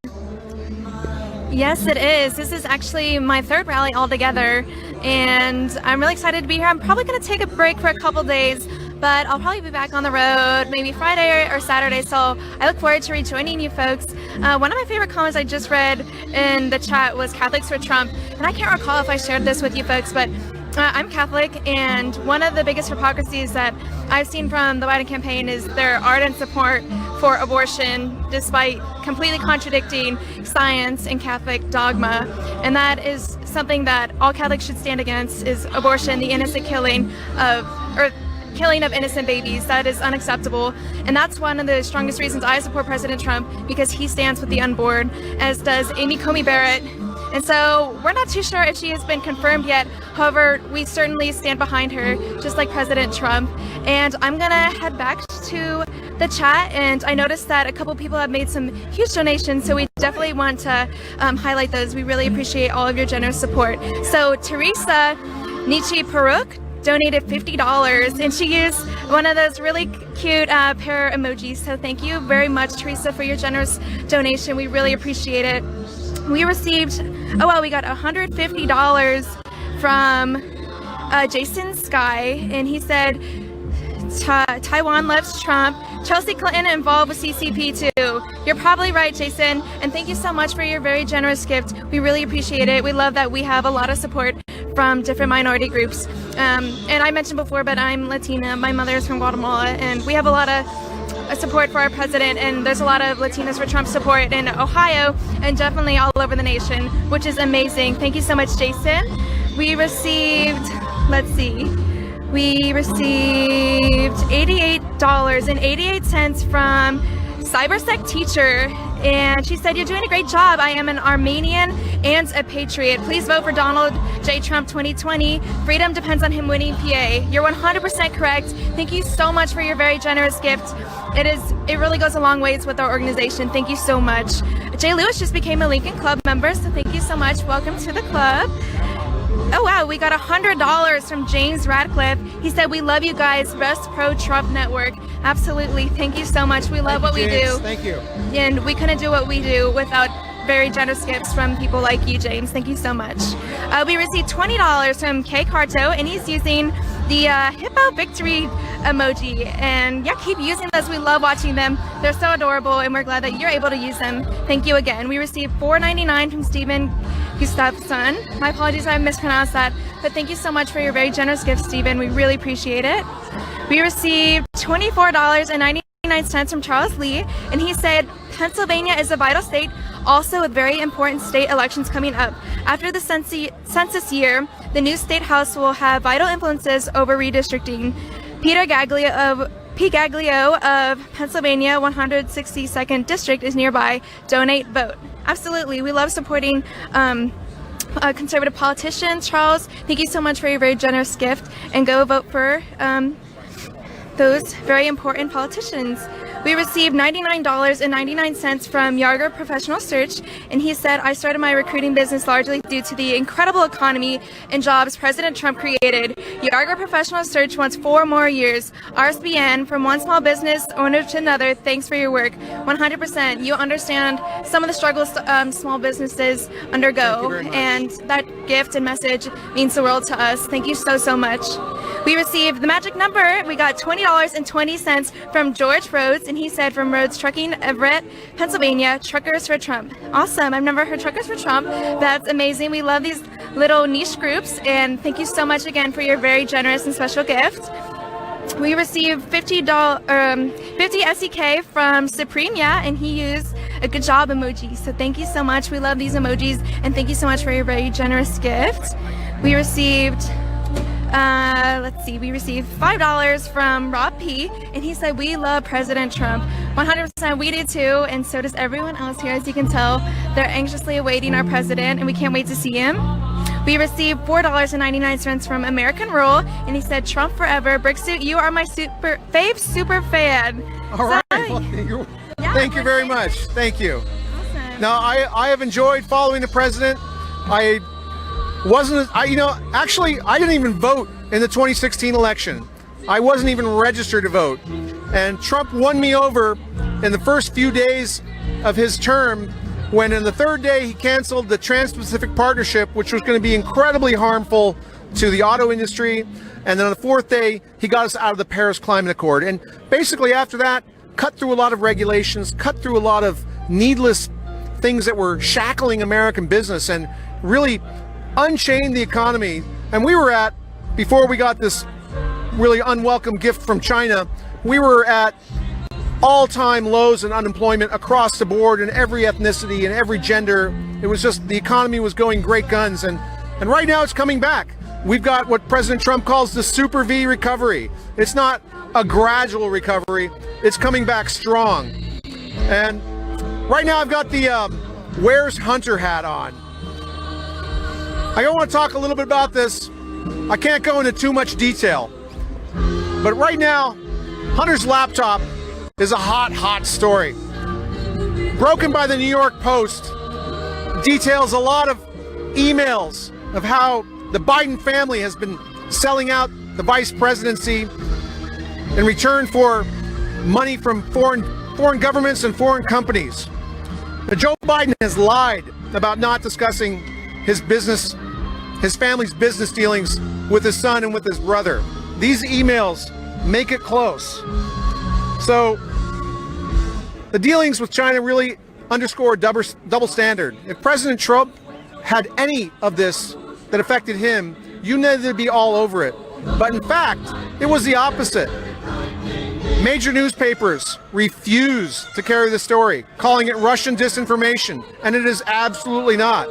Yes, it is. This is actually my 3rd rally altogether, and I'm really excited to be here. I'm probably going to take a break for a couple days, but I'll probably be back on the road maybe Friday or Saturday, so I look forward to rejoining you folks. One of my favorite comments I just read in the chat was Catholics for Trump, and I can't recall if I shared this with you folks, but I'm Catholic, and one of the biggest hypocrisies that I've seen from the Biden campaign is their ardent support for abortion, despite completely contradicting science and Catholic dogma. And that is something that all Catholics should stand against is abortion, the innocent killing of innocent babies. That is unacceptable. And that's one of the strongest reasons I support President Trump, because he stands with the unborn, as does Coney Barrett. And so we're not too sure if she has been confirmed yet. However, we certainly stand behind her, just like President Trump. And I'm gonna head back to the chat, and I noticed that a couple people have made some huge donations, so we definitely want to highlight those. We really appreciate all of your generous support. So Teresa Nietzsche Peruk donated $50, and she used one of those really cute pair emojis. So thank you very much, Teresa, for your generous donation. We really appreciate it. We received, we got $150 from Jason Sky, and he said, Taiwan loves Trump. Chelsea Clinton involved with CCP too. You're probably right, Jason, and thank you so much for your very generous gift. We really appreciate it. We love that we have a lot of support from different minority groups. And I mentioned before, but I'm Latina. My mother is from Guatemala, and we have a lot of support for our president, and there's a lot of Latinos for Trump support in Ohio and definitely all over the nation, which is amazing. Thank you so much, Jason. We received, $88.88 from Cybersec Teacher, and she said, you're doing a great job. I am an Armenian and a patriot. Please vote for Donald J. Trump 2020. Freedom depends on him winning PA. You're 100% correct. Thank you so much for your very generous gift. It really goes a long ways with our organization. Thank you so much. Jay Lewis just became a Lincoln Club member, so thank you so much. Welcome to the club. Oh wow, we got $100 from James Radcliffe. He said, we love you guys, best pro-Trump network. Absolutely, thank you so much. We love what we do. Thank you. And we couldn't do what we do without very generous gifts from people like you, James. Thank you so much. We received $20 from Kay Carto, and he's using the hippo victory emoji. And yeah, keep using those. We love watching them. They're so adorable, and we're glad that you're able to use them. Thank you again. We received $4.99 from Stephen Gustafson. My apologies if I mispronounced that, but thank you so much for your very generous gift, Stephen. We really appreciate it. We received $24.99 from Charles Lee, and he said, Pennsylvania is a vital state, also with very important state elections coming up. After the census year, the new state house will have vital influences over redistricting. Peter Gaglio of Pennsylvania 162nd District is nearby. Donate, vote. Absolutely, we love supporting conservative politicians. Charles, thank you so much for your very generous gift, and go vote for those very important politicians. We received $99.99 from Yarger Professional Search, and he said, I started my recruiting business largely due to the incredible economy and jobs President Trump created. Yarger Professional Search wants 4 more years. RSBN, from one small business owner to another, thanks for your work. 100%. You understand some of the struggles small businesses undergo, and that gift and message means the world to us. Thank you so, so much. We received the magic number. We got $20.20 from George Rhodes, and he said, from Rhodes Trucking, Everett, Pennsylvania, Truckers for Trump. Awesome. I've never heard Truckers for Trump. That's amazing. We love these little niche groups, and thank you so much again for your very generous and special gift. We received 50 SEK from Supremia, and he used a good job emoji. So thank you so much. We love these emojis, and thank you so much for your very generous gift. We received we received $5 from Rob P, and he said, we love President Trump. 100% we do too, and so does everyone else here. As you can tell, they're anxiously awaiting our president, and we can't wait to see him. We received $4.99 from American Rule, and he said, Trump forever. Bricksuit, you are my super fan. All right, well, thank you very much. Thank you. Awesome. Now, I have enjoyed following the president. I didn't even vote in the 2016 election. I wasn't even registered to vote. And Trump won me over in the first few days of his term, when in the third day he canceled the Trans-Pacific Partnership, which was going to be incredibly harmful to the auto industry. And then on the fourth day, he got us out of the Paris Climate Accord. And basically after that, cut through a lot of regulations, cut through a lot of needless things that were shackling American business, and really unchained the economy. And we were at, before we got this really unwelcome gift from China, we were at all-time lows in unemployment across the board in every ethnicity and every gender. It was just, the economy was going great guns, and And right now it's coming back. We've got what President Trump calls the Super V recovery. It's not a gradual recovery, it's coming back strong. And right now I've got the Where's Hunter hat on. I want to talk a little bit about this. I can't go into too much detail. But right now, Hunter's laptop is a hot story. Broken by the New York Post details a lot of emails of how the Biden family has been selling out the vice presidency in return for money from foreign governments and foreign companies. Now, Joe Biden has lied about not discussing his family's business dealings with his son and with his brother. These emails make it close. So the dealings with China really underscore a double standard. If President Trump had any of this that affected him, you know they'd be all over it. But in fact, it was the opposite. Major newspapers refuse to carry the story, calling it Russian disinformation, and it is absolutely not.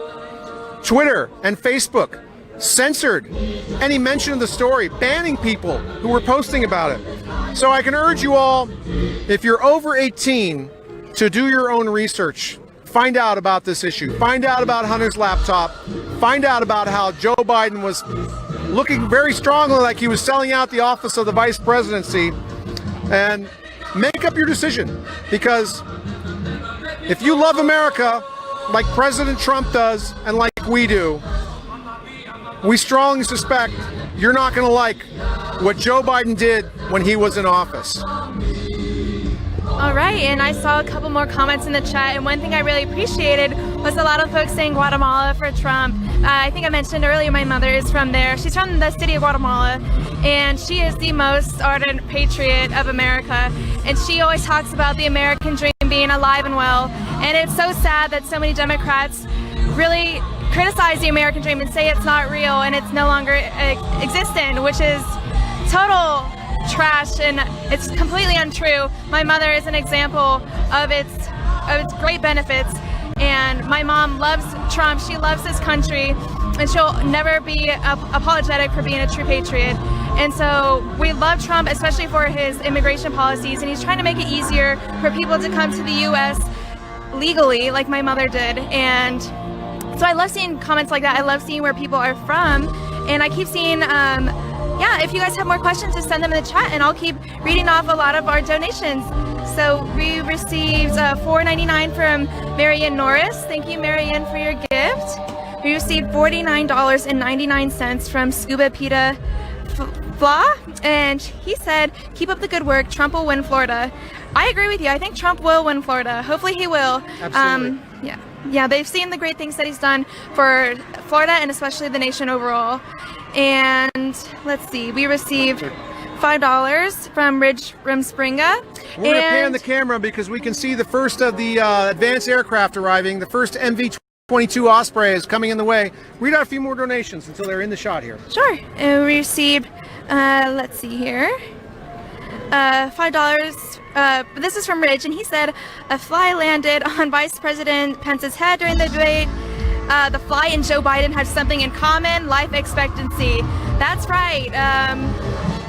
Twitter and Facebook censored any mention of the story, banning people who were posting about it. So I can urge you all, if you're over 18, to do your own research. Find out about this issue. Find out about Hunter's laptop. Find out about how Joe Biden was looking very strongly like he was selling out the office of the vice presidency. And make up your decision. Because if you love America like President Trump does and like we do, we strongly suspect you're not going to like what Joe Biden did when he was in office. All right, and I saw a couple more comments in the chat, and one thing I really appreciated was a lot of folks saying Guatemala for Trump. I think I mentioned earlier my mother is from there. She's from the city of Guatemala, and she is the most ardent patriot of America, and she always talks about the American dream being alive and well, and it's so sad that so many Democrats really criticize the American dream and say it's not real and it's no longer existent, which is total trash and it's completely untrue. My mother is an example of its great benefits, and my mom loves Trump. She loves this country, and she'll never be apologetic for being a true patriot. And so we love Trump, especially for his immigration policies, and he's trying to make it easier for people to come to the U.S. legally, like my mother did. And so I love seeing comments like that. I love seeing where people are from, and I keep seeing if you guys have more questions, just send them in the chat and I'll keep reading off a lot of our donations. So we received $4.99 from Marianne Norris. Thank you, Marianne, for your gift. We received $49.99 from Scuba Pita Fla, and he said, keep up the good work. Trump will win Florida. I agree with you. I think Trump will win Florida. Hopefully he will. Absolutely. Yeah, they've seen the great things that he's done for Florida and especially the nation overall. And let's see, we received $5 from Ridge Rumspringa. We're going to pan the camera because we can see the first of the advanced aircraft arriving. The first MV-22 Osprey is coming in the way. Read out a few more donations until they're in the shot here. Sure. And we received, let's see here, $5. This is from Ridge, and he said, a fly landed on Vice President Pence's head during the debate. The fly and Joe Biden have something in common, life expectancy. That's right.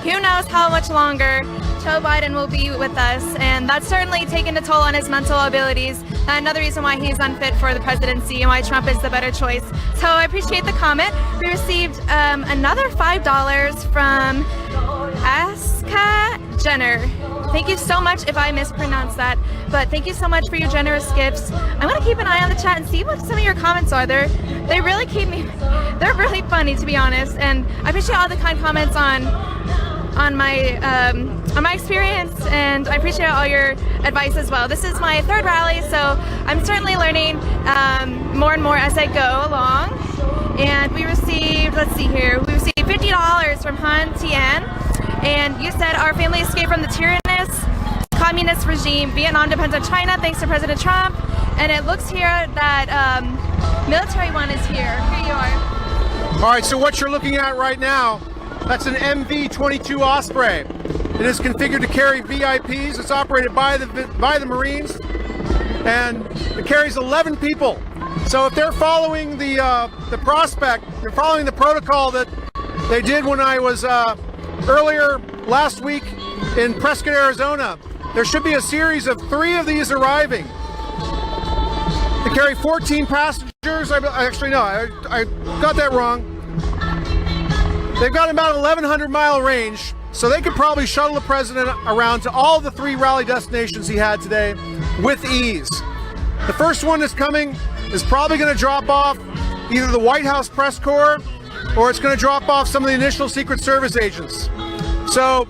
Who knows how much longer Joe Biden will be with us, and that's certainly taken a toll on his mental abilities. Another reason why he's unfit for the presidency and why Trump is the better choice. So I appreciate the comment. We received another $5 from Aska Jenner. Thank you so much if I mispronounced that, but thank you so much for your generous gifts. I'm going to keep an eye on the chat and see what some of your comments are. They really keep me, they're really funny, to be honest, and I appreciate all the kind comments on my experience, and I appreciate all your advice as well. This is my third rally, so I'm certainly learning more and more as I go along. And we received, let's see here, we received $50 from Han Tian, and you said our family escaped from the tyrannous communist regime. Vietnam depends on China thanks to President Trump, and it looks here that military one is here. Here you are. All right, so what you're looking at right now, that's an MV-22 Osprey. It is configured to carry VIPs. It's operated by the Marines, and it carries 11 people. So if they're following the prospect, they're following the protocol that they did when I was earlier last week in Prescott, Arizona, there should be a series of 3 of these arriving. They carry 14 passengers. I got that wrong. They've got about 1,100 mile range, so they could probably shuttle the president around to all the 3 rally destinations he had today with ease. The first one that's coming is probably going to drop off either the White House press corps or it's going to drop off some of the initial Secret Service agents. So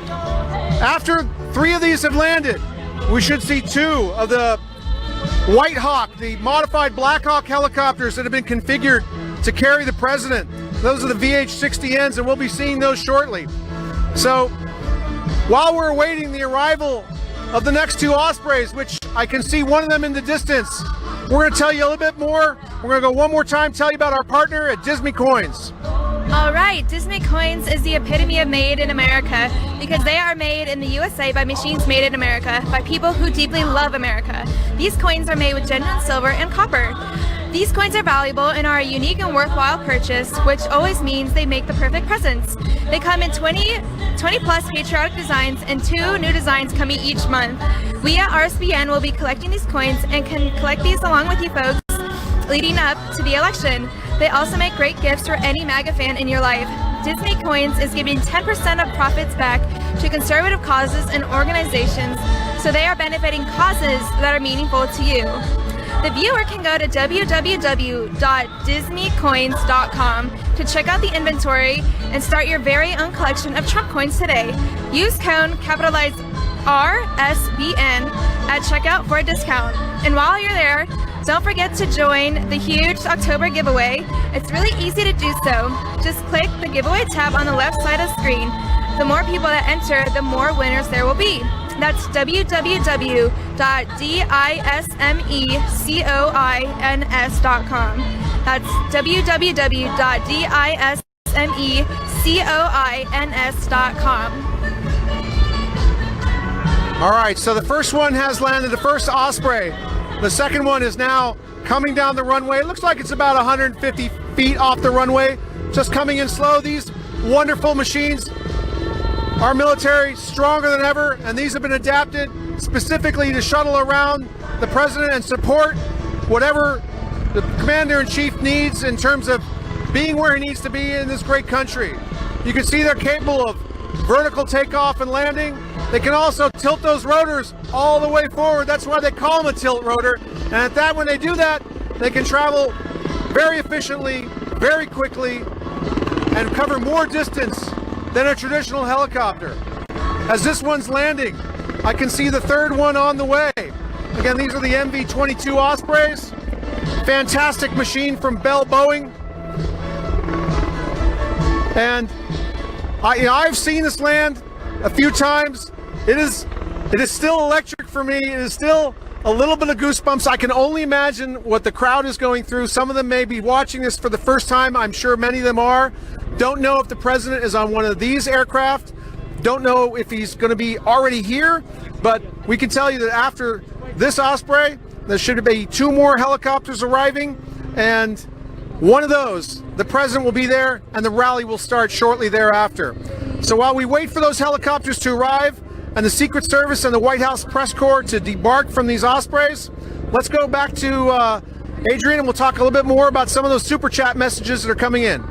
after 3 of these have landed, we should see 2 of the White Hawk, the modified Black Hawk helicopters that have been configured to carry the president. Those are the VH-60Ns, and we'll be seeing those shortly. So while we're awaiting the arrival of the next 2 Ospreys, which I can see one of them in the distance, we're going to tell you a little bit more. We're going to go one more time, tell you about our partner at Disney Coins. All right, Disney Coins is the epitome of made in America because they are made in the USA by machines made in America by people who deeply love America. These coins are made with genuine silver and copper. These coins are valuable and are a unique and worthwhile purchase, which always means they make the perfect presents. They come in 20 plus patriotic designs and 2 new designs coming each month. We at RSBN will be collecting these coins and can collect these along with you folks leading up to the election. They also make great gifts for any MAGA fan in your life. Disney Coins is giving 10% of profits back to conservative causes and organizations, so they are benefiting causes that are meaningful to you. The viewer can go to www.disneycoins.com to check out the inventory and start your very own collection of Trump coins today. Use code capitalized RSBN at checkout for a discount. And while you're there, don't forget to join the huge October giveaway. It's really easy to do so. Just click the giveaway tab on the left side of the screen. The more people that enter, the more winners there will be. That's www.dismecoins.com. That's www.dismecoins.com. All right, so the first one has landed, the first Osprey. The second one is now coming down the runway. It looks like it's about 150 feet off the runway, just coming in slow. These wonderful machines, our military, stronger than ever, and these have been adapted specifically to shuttle around the president and support whatever the commander-in-chief needs in terms of being where he needs to be in this great country. You can see they're capable of vertical takeoff and landing. They can also tilt those rotors all the way forward. That's why they call them a tilt rotor. And at that, when they do that, they can travel very efficiently, very quickly, and cover more distance than a traditional helicopter. As this one's landing, I can see the third one on the way. Again, these are the MV-22 Ospreys. Fantastic machine from Bell Boeing. And I've seen this land a few times. It is still electric for me. It is still a little bit of goosebumps. I can only imagine what the crowd is going through. Some of them may be watching this for the first time. I'm sure many of them are. Don't know if the president is on one of these aircraft. Don't know if he's going to be already here. But we can tell you that after this Osprey, there should be 2 more helicopters arriving. And one of those, the president will be there, and the rally will start shortly thereafter. So while we wait for those helicopters to arrive and the Secret Service and the White House press corps to debark from these Ospreys, let's go back to Adrian, and we'll talk a little bit more about some of those super chat messages that are coming in.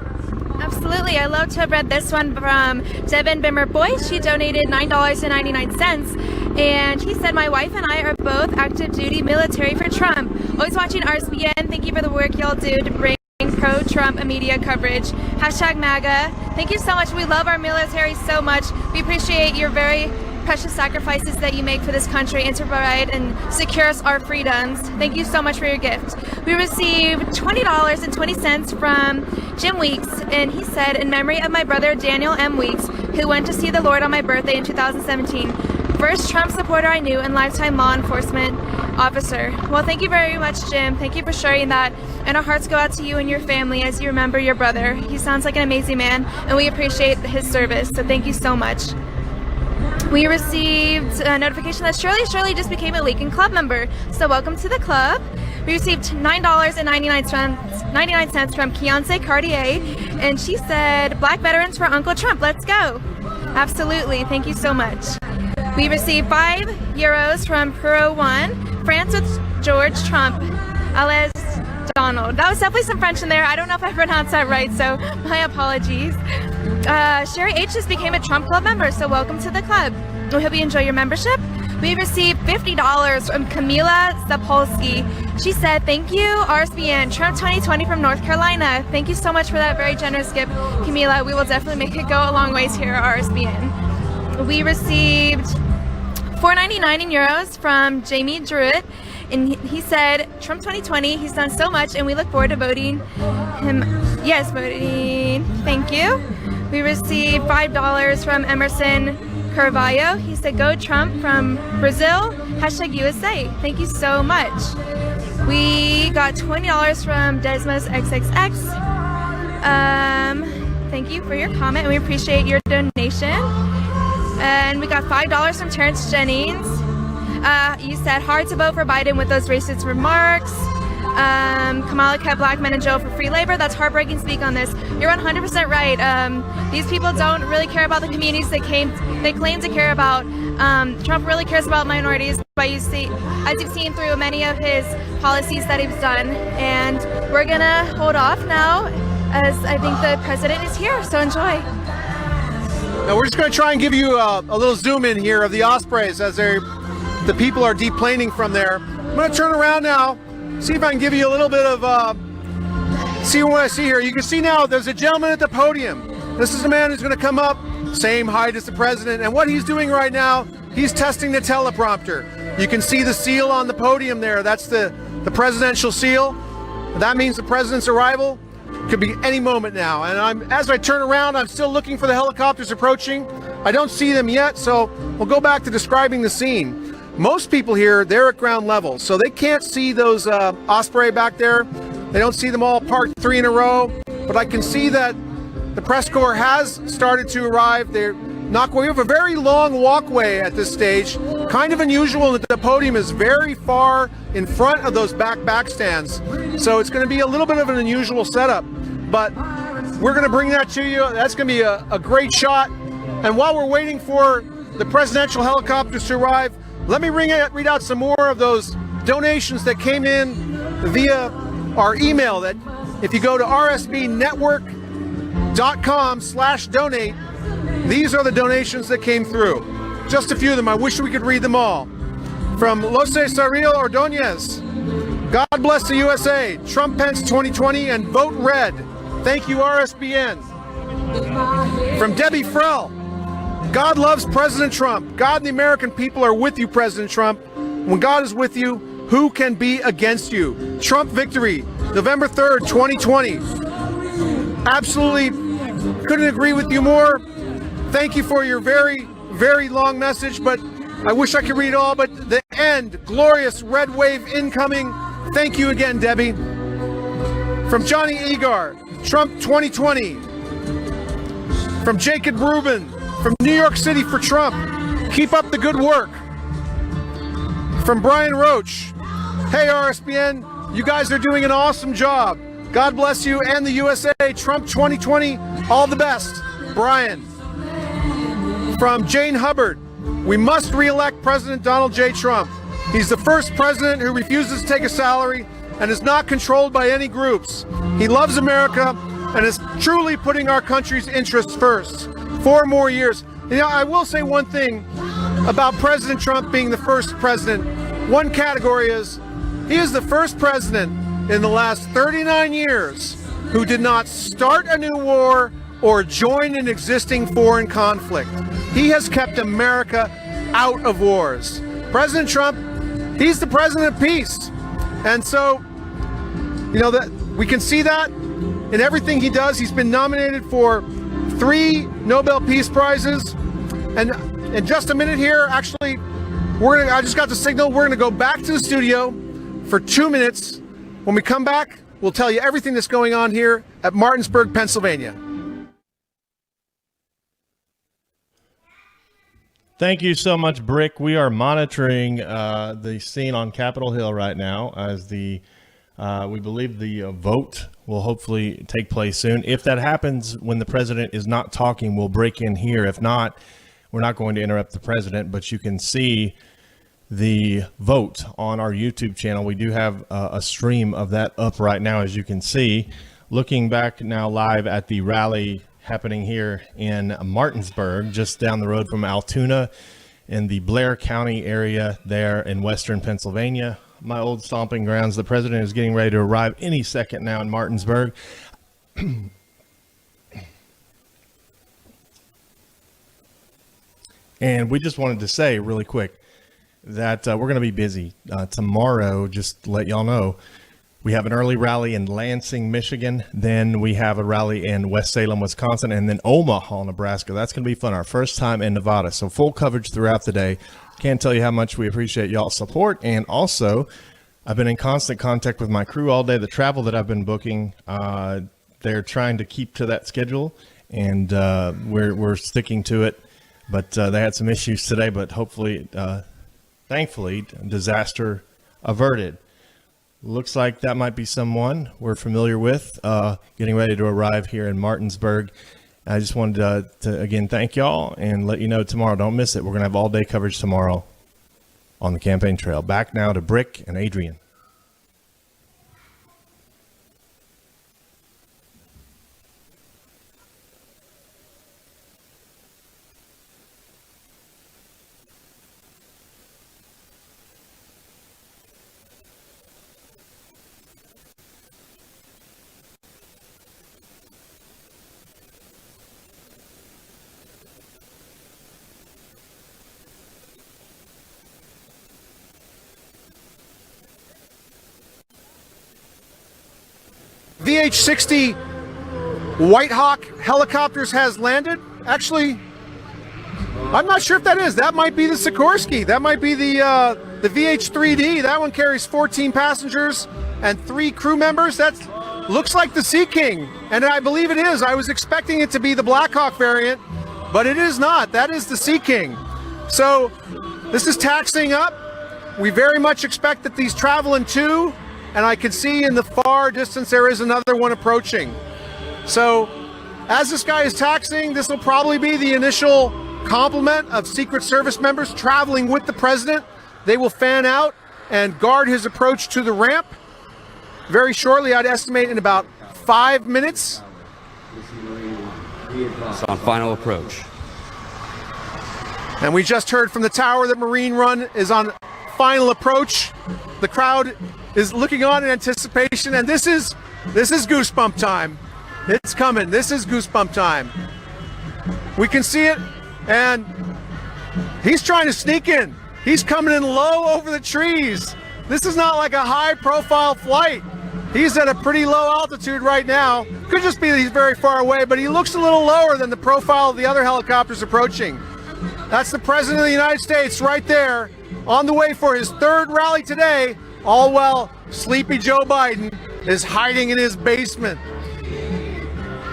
Absolutely. I love to have read this one from Devin Bimmer Boy. She donated $9.99. And he said, my wife and I are both active duty military for Trump. Always watching RSBN. Thank you for the work y'all do to bring pro-Trump media coverage. Hashtag MAGA. Thank you so much. We love our military so much. We appreciate your very precious sacrifices that you make for this country and to provide and secure us our freedoms. Thank you so much for your gift. We received $20.20 from Jim Weeks, and he said, in memory of my brother Daniel M. Weeks, who went to see the Lord on my birthday in 2017. First Trump supporter I knew and lifetime law enforcement officer. Well, thank you very much, Jim. Thank you for sharing that. And our hearts go out to you and your family as you remember your brother. He sounds like an amazing man, and we appreciate his service. So thank you so much. We received a notification that Shirley just became a Leakin Club member. So welcome to the club. We We received $9.99 from Keonce Cartier, and she said, Black veterans for Uncle Trump, let's go. Absolutely, thank you so much. We received €5 from Puro One, France with George Trump, Alice Donald. That was definitely some French in there. I don't know if I pronounced that right, so my apologies. Sherry H just became a Trump Club member, so welcome to the club. We hope you enjoy your membership. We received $50 from Camila Zapolsky. She said, thank you, RSBN, Trump 2020 from North Carolina. Thank you so much for that very generous gift, Camila. We will definitely make it go a long ways here at RSBN. We received €4.99 in euros from Jamie Druitt. And he said, Trump 2020, he's done so much, and we look forward to voting him. Yes, voting. Thank you. We received $5 from Emerson Carvalho. He said, go Trump from Brazil, #USA. Thank you so much. We got $20 from Desmos XXX. Thank you for your comment, and we appreciate your donation. And we got $5 from Terrence Jennings. You said hard to vote for Biden with those racist remarks. Kamala kept black men in jail for free labor. That's heartbreaking to speak on this. You're 100% right. These people don't really care about the communities they claim to care about. Trump really cares about minorities, but as you've seen through many of his policies that he's done. And we're gonna hold off now, as I think the president is here. So enjoy. Now we're just going to try and give you a little zoom in here of the Ospreys as the people are deplaning from there. I'm going to turn around now, see if I can give you a little bit of, see what I see here. You can see now there's a gentleman at the podium. This is a man who's going to come up, same height as the president, and what he's doing right now, he's testing the teleprompter. You can see the seal on the podium there. That's the presidential seal. That means the president's arrival could be any moment now. And as I turn around, I'm still looking for the helicopters approaching. I don't see them yet, so we'll go back to describing the scene. Most people here, they're at ground level, so they can't see those Osprey back there. They don't see them all parked 3 in a row, but I can see that the press corps has started to arrive. We have a very long walkway at this stage, kind of unusual that the podium is very far in front of those back stands. So it's going to be a little bit of an unusual setup, but we're going to bring that to you. That's going to be a great shot. And while we're waiting for the presidential helicopters to arrive, let me read out some more of those donations that came in via our email. That if you go to rsbnetwork.com/donate, these are the donations that came through. Just a few of them. I wish we could read them all. From Jose Saril Ordonez, God bless the USA, Trump Pence 2020, and vote red. Thank you, RSBN. From Debbie Frell, God loves President Trump. God and the American people are with you, President Trump. When God is with you, who can be against you? Trump victory, November 3rd, 2020. Absolutely couldn't agree with you more. Thank you for your very, very long message, but I wish I could read it all, but the end, glorious red wave incoming. Thank you again, Debbie. From Johnny Egar, Trump 2020. From Jacob Rubin, from New York City for Trump, keep up the good work. From Brian Roach, hey RSBN, you guys are doing an awesome job. God bless you and the USA, Trump 2020, all the best. Brian. From Jane Hubbard, we must re-elect President Donald J. Trump. He's the first president who refuses to take a salary and is not controlled by any groups. He loves America and is truly putting our country's interests first. 4 more years. You know, I will say one thing about President Trump being the first president. One category is, he is the first president in the last 39 years who did not start a new war or join an existing foreign conflict. He has kept America out of wars. President Trump, he's the president of peace. And so, you know, that we can see that in everything he does. He's been nominated for 3 Nobel Peace Prizes. And in just a minute here, actually, I just got the signal, we're gonna go back to the studio for 2 minutes. When we come back, we'll tell you everything that's going on here at Martinsburg, Pennsylvania. Thank you so much, Brick. We are monitoring the scene on Capitol Hill right now as the We believe the vote will hopefully take place soon. If that happens when the president is not talking, we'll break in here. If not, we're not going to interrupt the president, but you can see the vote on our YouTube channel. We do have a stream of that up right now, as you can see. Looking back now live at the rally happening here in Martinsburg, just down the road from Altoona in the Blair County area there in western Pennsylvania, my old stomping grounds. The president is getting ready to arrive any second now in Martinsburg. And we just wanted to say really quick that we're going to be busy tomorrow. Just to let y'all know, we have an early rally in Lansing, Michigan. Then we have a rally in West Salem, Wisconsin, and then Omaha, Nebraska. That's going to be fun. Our first time in Nevada. So full coverage throughout the day. Can't tell you how much we appreciate y'all's support. And also, I've been in constant contact with my crew all day. The travel that I've been booking, they're trying to keep to that schedule, and we're sticking to it. But they had some issues today, but hopefully, thankfully, disaster averted. Looks like that might be someone we're familiar with getting ready to arrive here in Martinsburg. I just wanted to again, thank y'all and let you know tomorrow, don't miss it. We're going to have all day coverage tomorrow on the campaign trail. Back now to Brick and Adrian. VH-60 White Hawk helicopters has landed. Actually, I'm not sure if that is. That might be the Sikorsky. That might be the VH-3D. That one carries 14 passengers and 3 crew members. That looks like the Sea King, and I believe it is. I was expecting it to be the Black Hawk variant, but it is not. That is the Sea King. So this is taxiing up. We very much expect that these travel in 2. And I can see in the far distance there is another one approaching. So as this guy is taxiing, this will probably be the initial complement of Secret Service members traveling with the president. They will fan out and guard his approach to the ramp. Very shortly, I'd estimate in about 5 minutes. It's on final approach. And we just heard from the tower that Marine Run is on final approach. The crowd is looking on in anticipation, and this is goosebump time. It's coming. This is goosebump time. We can see it, and he's trying to sneak in. He's coming in low over the trees. This is not like a high-profile flight. He's at a pretty low altitude right now. Could just be that he's very far away, but he looks a little lower than the profile of the other helicopters approaching. That's the President of the United States right there, on the way for his 3rd rally today, all while sleepy Joe Biden is hiding in his basement.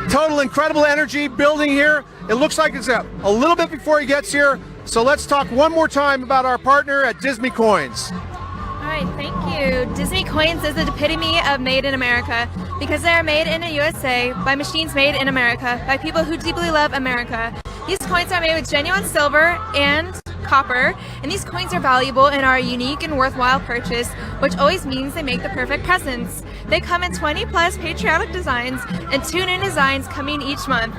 Total incredible energy building here. It looks like it's a little bit before he gets here. So let's talk one more time about our partner at Disney Coins. All right, thank you. Disney Coins is the epitome of made in America because they are made in the USA by machines made in America by people who deeply love America. These coins are made with genuine silver and copper, and these coins are valuable and are a unique and worthwhile purchase, which always means they make the perfect presents. They come in 20 plus patriotic designs and 2 new designs coming each month.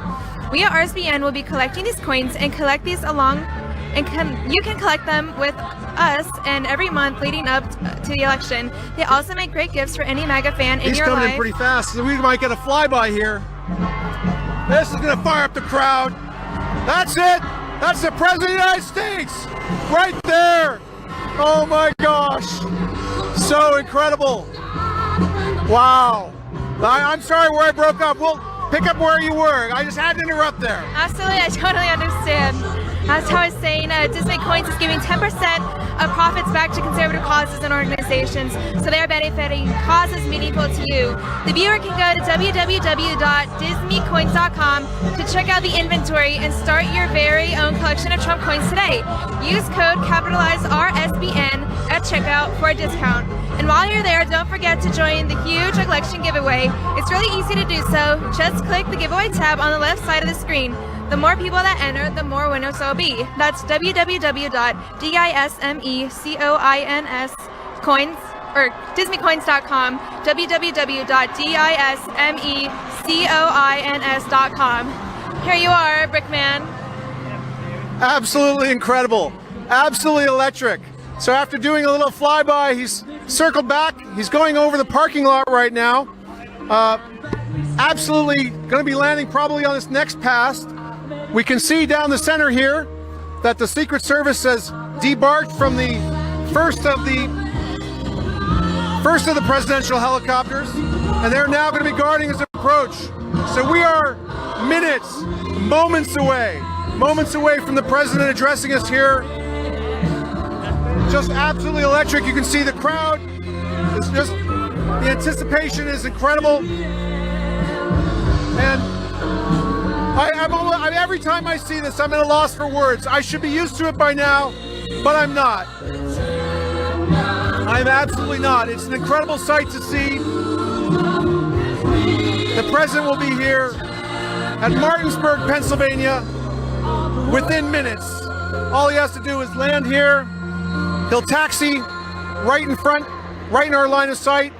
We at RSBN will be collecting these coins and collect these along, and you can collect them with us and every month leading up to the election. They also make great gifts for any MAGA fan in your life. He's coming in pretty fast, so we might get a flyby here. This is going to fire up the crowd. That's it. That's the President of the United States right there. Oh my gosh. So incredible. Wow. I'm sorry where I broke up. We'll pick up where you were. I just had to interrupt there. Absolutely, I totally understand. As I was saying, Disney Coins is giving 10% of profits back to conservative causes and organizations, so they are benefiting causes meaningful to you. The viewer can go to www.disneycoins.com to check out the inventory and start your very own collection of Trump coins today. Use code capitalized RSBN at checkout for a discount. And while you're there, don't forget to join the huge election giveaway. It's really easy to do so. Just click the giveaway tab on the left side of the screen. The more people that enter, the more winners there will be. That's disneycoins.com, www.disneycoins.com. Here you are, Brickman. Absolutely incredible. Absolutely electric. So after doing a little flyby, he's circled back. He's going over the parking lot right now. Absolutely going to be landing probably on this next pass. We can see down the center here that the Secret Service has debarked from the first of the presidential helicopters, and they're now going to be guarding his approach. So we are moments away from the president addressing us here. Just absolutely electric. You can see the crowd. It's just, the anticipation is incredible. And every time I see this, I'm at a loss for words. I should be used to it by now, but I'm not. I'm absolutely not. It's an incredible sight to see. The president will be here at Martinsburg, Pennsylvania, within minutes. All he has to do is land here. He'll taxi right in front, right in our line of sight.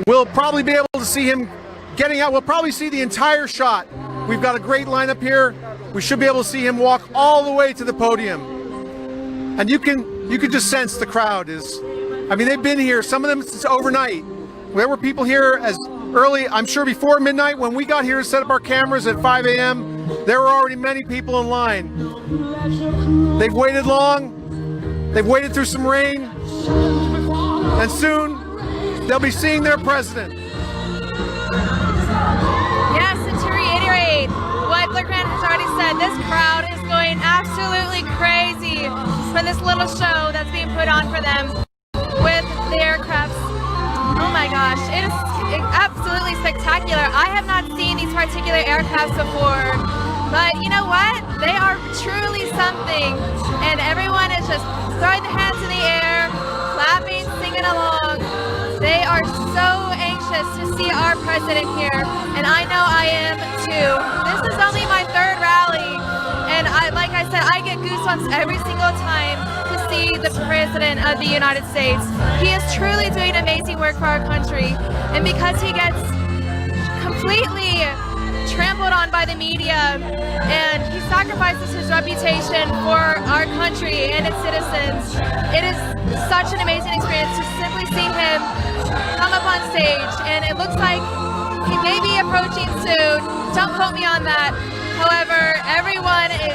We'll probably be able to see him getting out. We'll probably see the entire shot. We've got a great lineup here. We should be able to see him walk all the way to the podium. And you can just sense the crowd is, I mean, they've been here, some of them since overnight. There were people here as early, I'm sure before midnight. When we got here to set up our cameras at 5 a.m., there were already many people in line. They've waited long. They've waited through some rain. And soon, they'll be seeing their president. Yes, and to reiterate what Brickman has already said, this crowd is going absolutely crazy for this little show that's being put on for them with the aircrafts. Oh my gosh, it is absolutely spectacular. I have not seen these particular aircrafts before, but you know what? They are truly something, and everyone is just throwing their hands in the air, clapping, singing along. They are so anxious to see our president here, and I know I am too. This is only my third rally, and like I said, I get goosebumps every single time to see the president of the United States. He is truly doing amazing work for our country, and because he gets completely trampled on by the media, and he sacrifices his reputation for our country and its citizens, it is such an amazing experience to simply see him come up on stage, and it looks like he may be approaching soon. Don't quote me on that. However, everyone is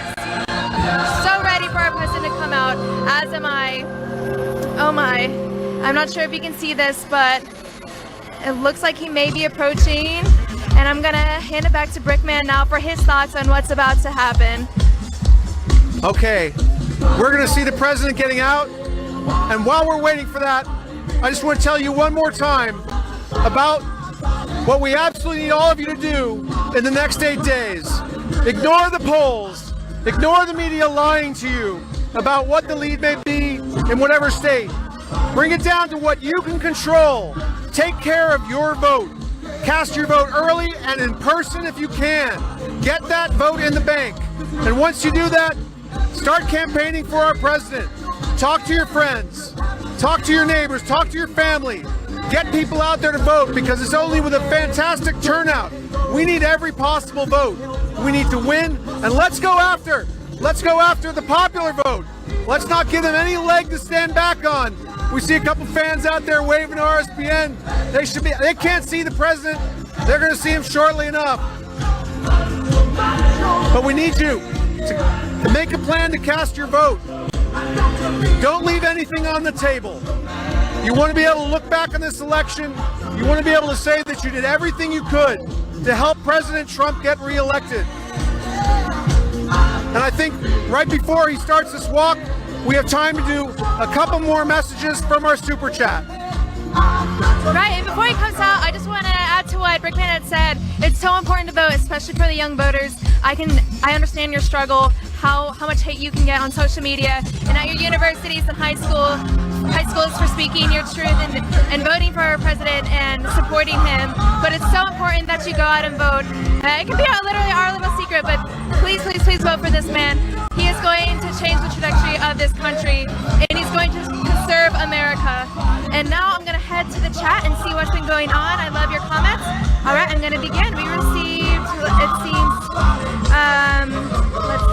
so ready for our president to come out, as am I. Oh my, I'm not sure if you can see this, but it looks like he may be approaching, and I'm gonna hand it back to Brickman now for his thoughts on what's about to happen. Okay, we're gonna see the president getting out, and while we're waiting for that, I just want to tell you one more time about what we absolutely need all of you to do in the next 8 days. Ignore the polls, ignore the media lying to you about what the lead may be in whatever state. Bring it down to what you can control. Take care of your vote. Cast your vote early and in person if you can. Get that vote in the bank. And once you do that, start campaigning for our president. Talk to your friends. Talk to your neighbors. Talk to your family. Get people out there to vote, because it's only with a fantastic turnout. We need every possible vote. We need to win, and let's go after the popular vote. Let's not give them any leg to stand back on. We see a couple fans out there waving to RSBN. They can't see the president. They're going to see him shortly enough. But we need you to make a plan to cast your vote. Don't leave anything on the table. You want to be able to look back on this election. You want to be able to say that you did everything you could to help President Trump get reelected. And I think right before he starts this walk, we have time to do a couple more messages from our super chat. Right, and before he comes out, I just want to add to what Brickman had said. It's so important to vote, especially for the young voters. I understand your struggle, how much hate you can get on social media and at your universities and high schools for speaking your truth and voting for our president and supporting him. But it's so important that you go out and vote. It can be literally our little secret, but please, please, please vote for this man. He is going to change the trajectory of this country, and he's going to conserve America. And now I'm going to head to the chat and see what's been going on. I love your comments. All right, I'm going to begin. We received, it seems, let's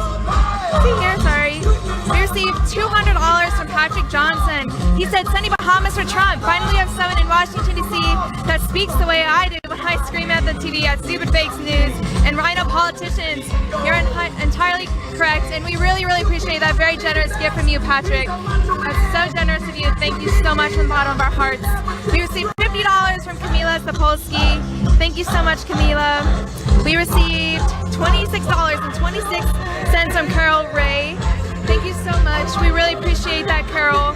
see here, sorry. We received $200 from Patrick Johnson. He said, sending Bahamas for Trump. Finally, we have someone in Washington, D.C. that speaks the way I do when I scream at the TV at stupid fake news and rhino politicians. You're entirely correct, and we really, really appreciate that very generous gift from you, Patrick. That's so generous of you. Thank you so much from the bottom of our hearts. We received $50 from Kamila Sapolsky. Thank you so much, Kamila. We received $26.26 from Carol Ray. Thank you so much. We really appreciate that, Carol.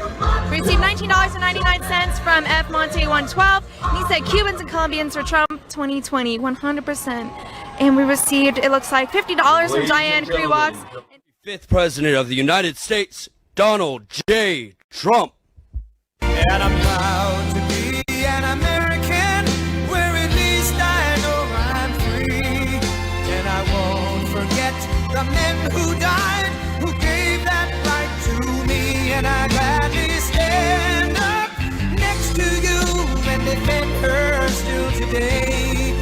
We received $19.99 from F. Monte 112. He said Cubans and Colombians for Trump 2020, 100%. And we received, it looks like, $50 from Diane Krewalks. Fifth President of the United States, Donald J. Trump. And I'm proud to be an American, where at least I know I'm free. And I won't forget the men who died, who gave that right to me. And I gladly stand up next to you and defend her still today.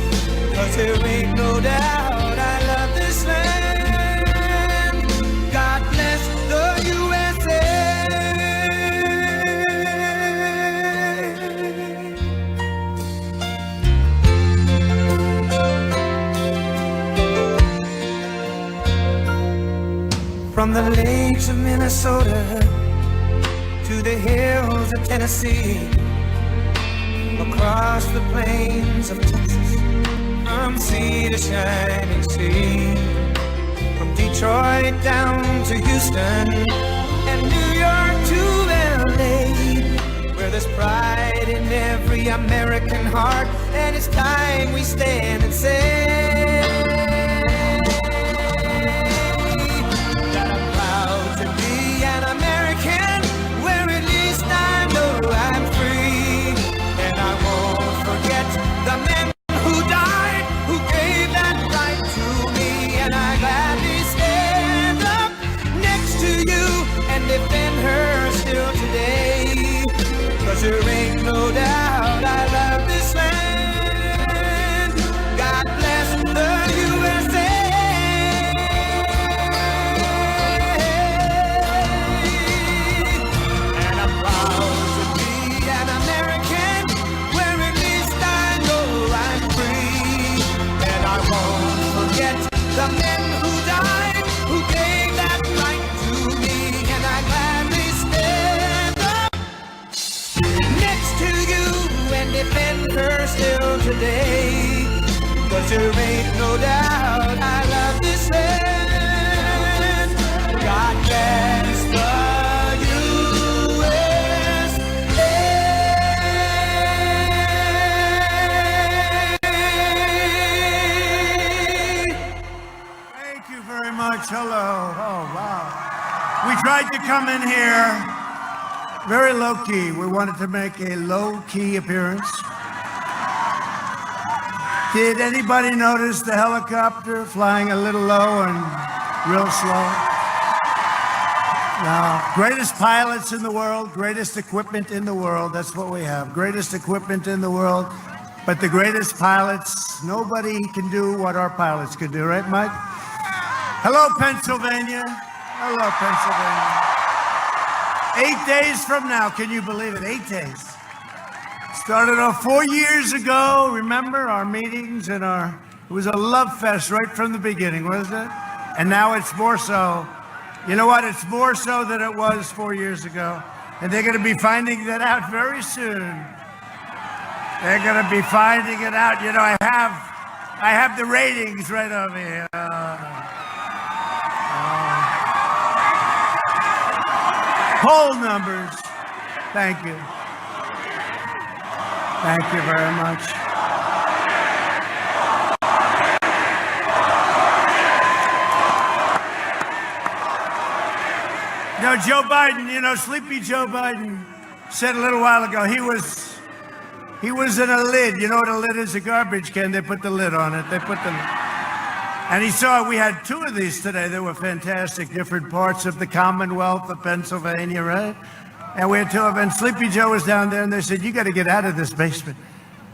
'Cause there ain't no doubt I love this land. God bless the USA. From the lakes of Minnesota to the hills of Tennessee, across the plains of Texas, from sea to shining sea, from Detroit down to Houston and New York to LA, where there's pride in every American heart, and it's time we stand and say that I'm proud to be an American, where at least I know I'm free, and I won't forget the men who died, who gave that right to me. And I gladly stand up next to you and defend her still today. 'Cause there ain't no doubt I love this land. God bless the USA. And I'm proud to be an American, where at least I know I'm free. And I won't forget the men who died, who gave that right to me. And I gladly stand up next to you and defend her still today. 'Cause there ain't no doubt I love this land. God bless the Hello. Oh, wow. We tried to come in here very low-key. We wanted to make a low-key appearance. Did anybody notice the helicopter flying a little low and real slow? No. Greatest pilots in the world, greatest equipment in the world. That's what we have. Greatest equipment in the world. But the greatest pilots, nobody can do what our pilots can do, right, Mike? Hello, Pennsylvania. Hello, Pennsylvania. 8 days from now, can you believe it? 8 days. Started off 4 years ago. Remember our meetings and it was a love fest right from the beginning, wasn't it? And now it's more so. You know what? It's more so than it was 4 years ago. And they're going to be finding that out very soon. They're going to be finding it out. You know, I have the ratings right over here. Poll numbers. Thank you. Thank you very much. Joe Biden, sleepy Joe Biden said a little while ago he was in a lid. You know what a lid is? A garbage can. They put the lid on it. And he saw we had two of these today. They were fantastic, different parts of the Commonwealth of Pennsylvania, right? And we had two of them. And Sleepy Joe was down there, and they said, you got to get out of this basement.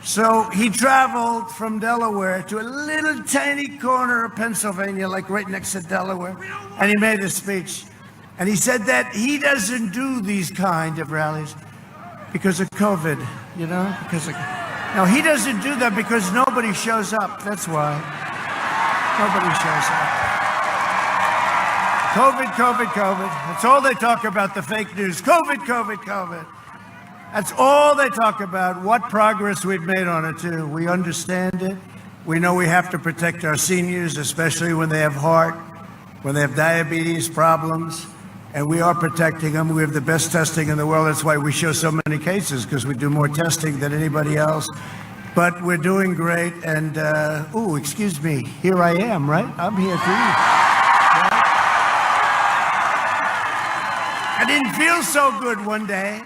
So he traveled from Delaware to a little tiny corner of Pennsylvania, like right next to Delaware, and he made a speech. And he said that he doesn't do these kind of rallies because of COVID, No, he doesn't do that because nobody shows up. That's why. Nobody shows up. COVID. That's all they talk about, the fake news. COVID. That's all they talk about. What progress we've made on it, too. We understand it. We know we have to protect our seniors, especially when they have heart, when they have diabetes problems. And we are protecting them. We have the best testing in the world. That's why we show so many cases, because we do more testing than anybody else. But we're doing great. And, excuse me, here I am, right? I'm here too. Right? I didn't feel so good one day.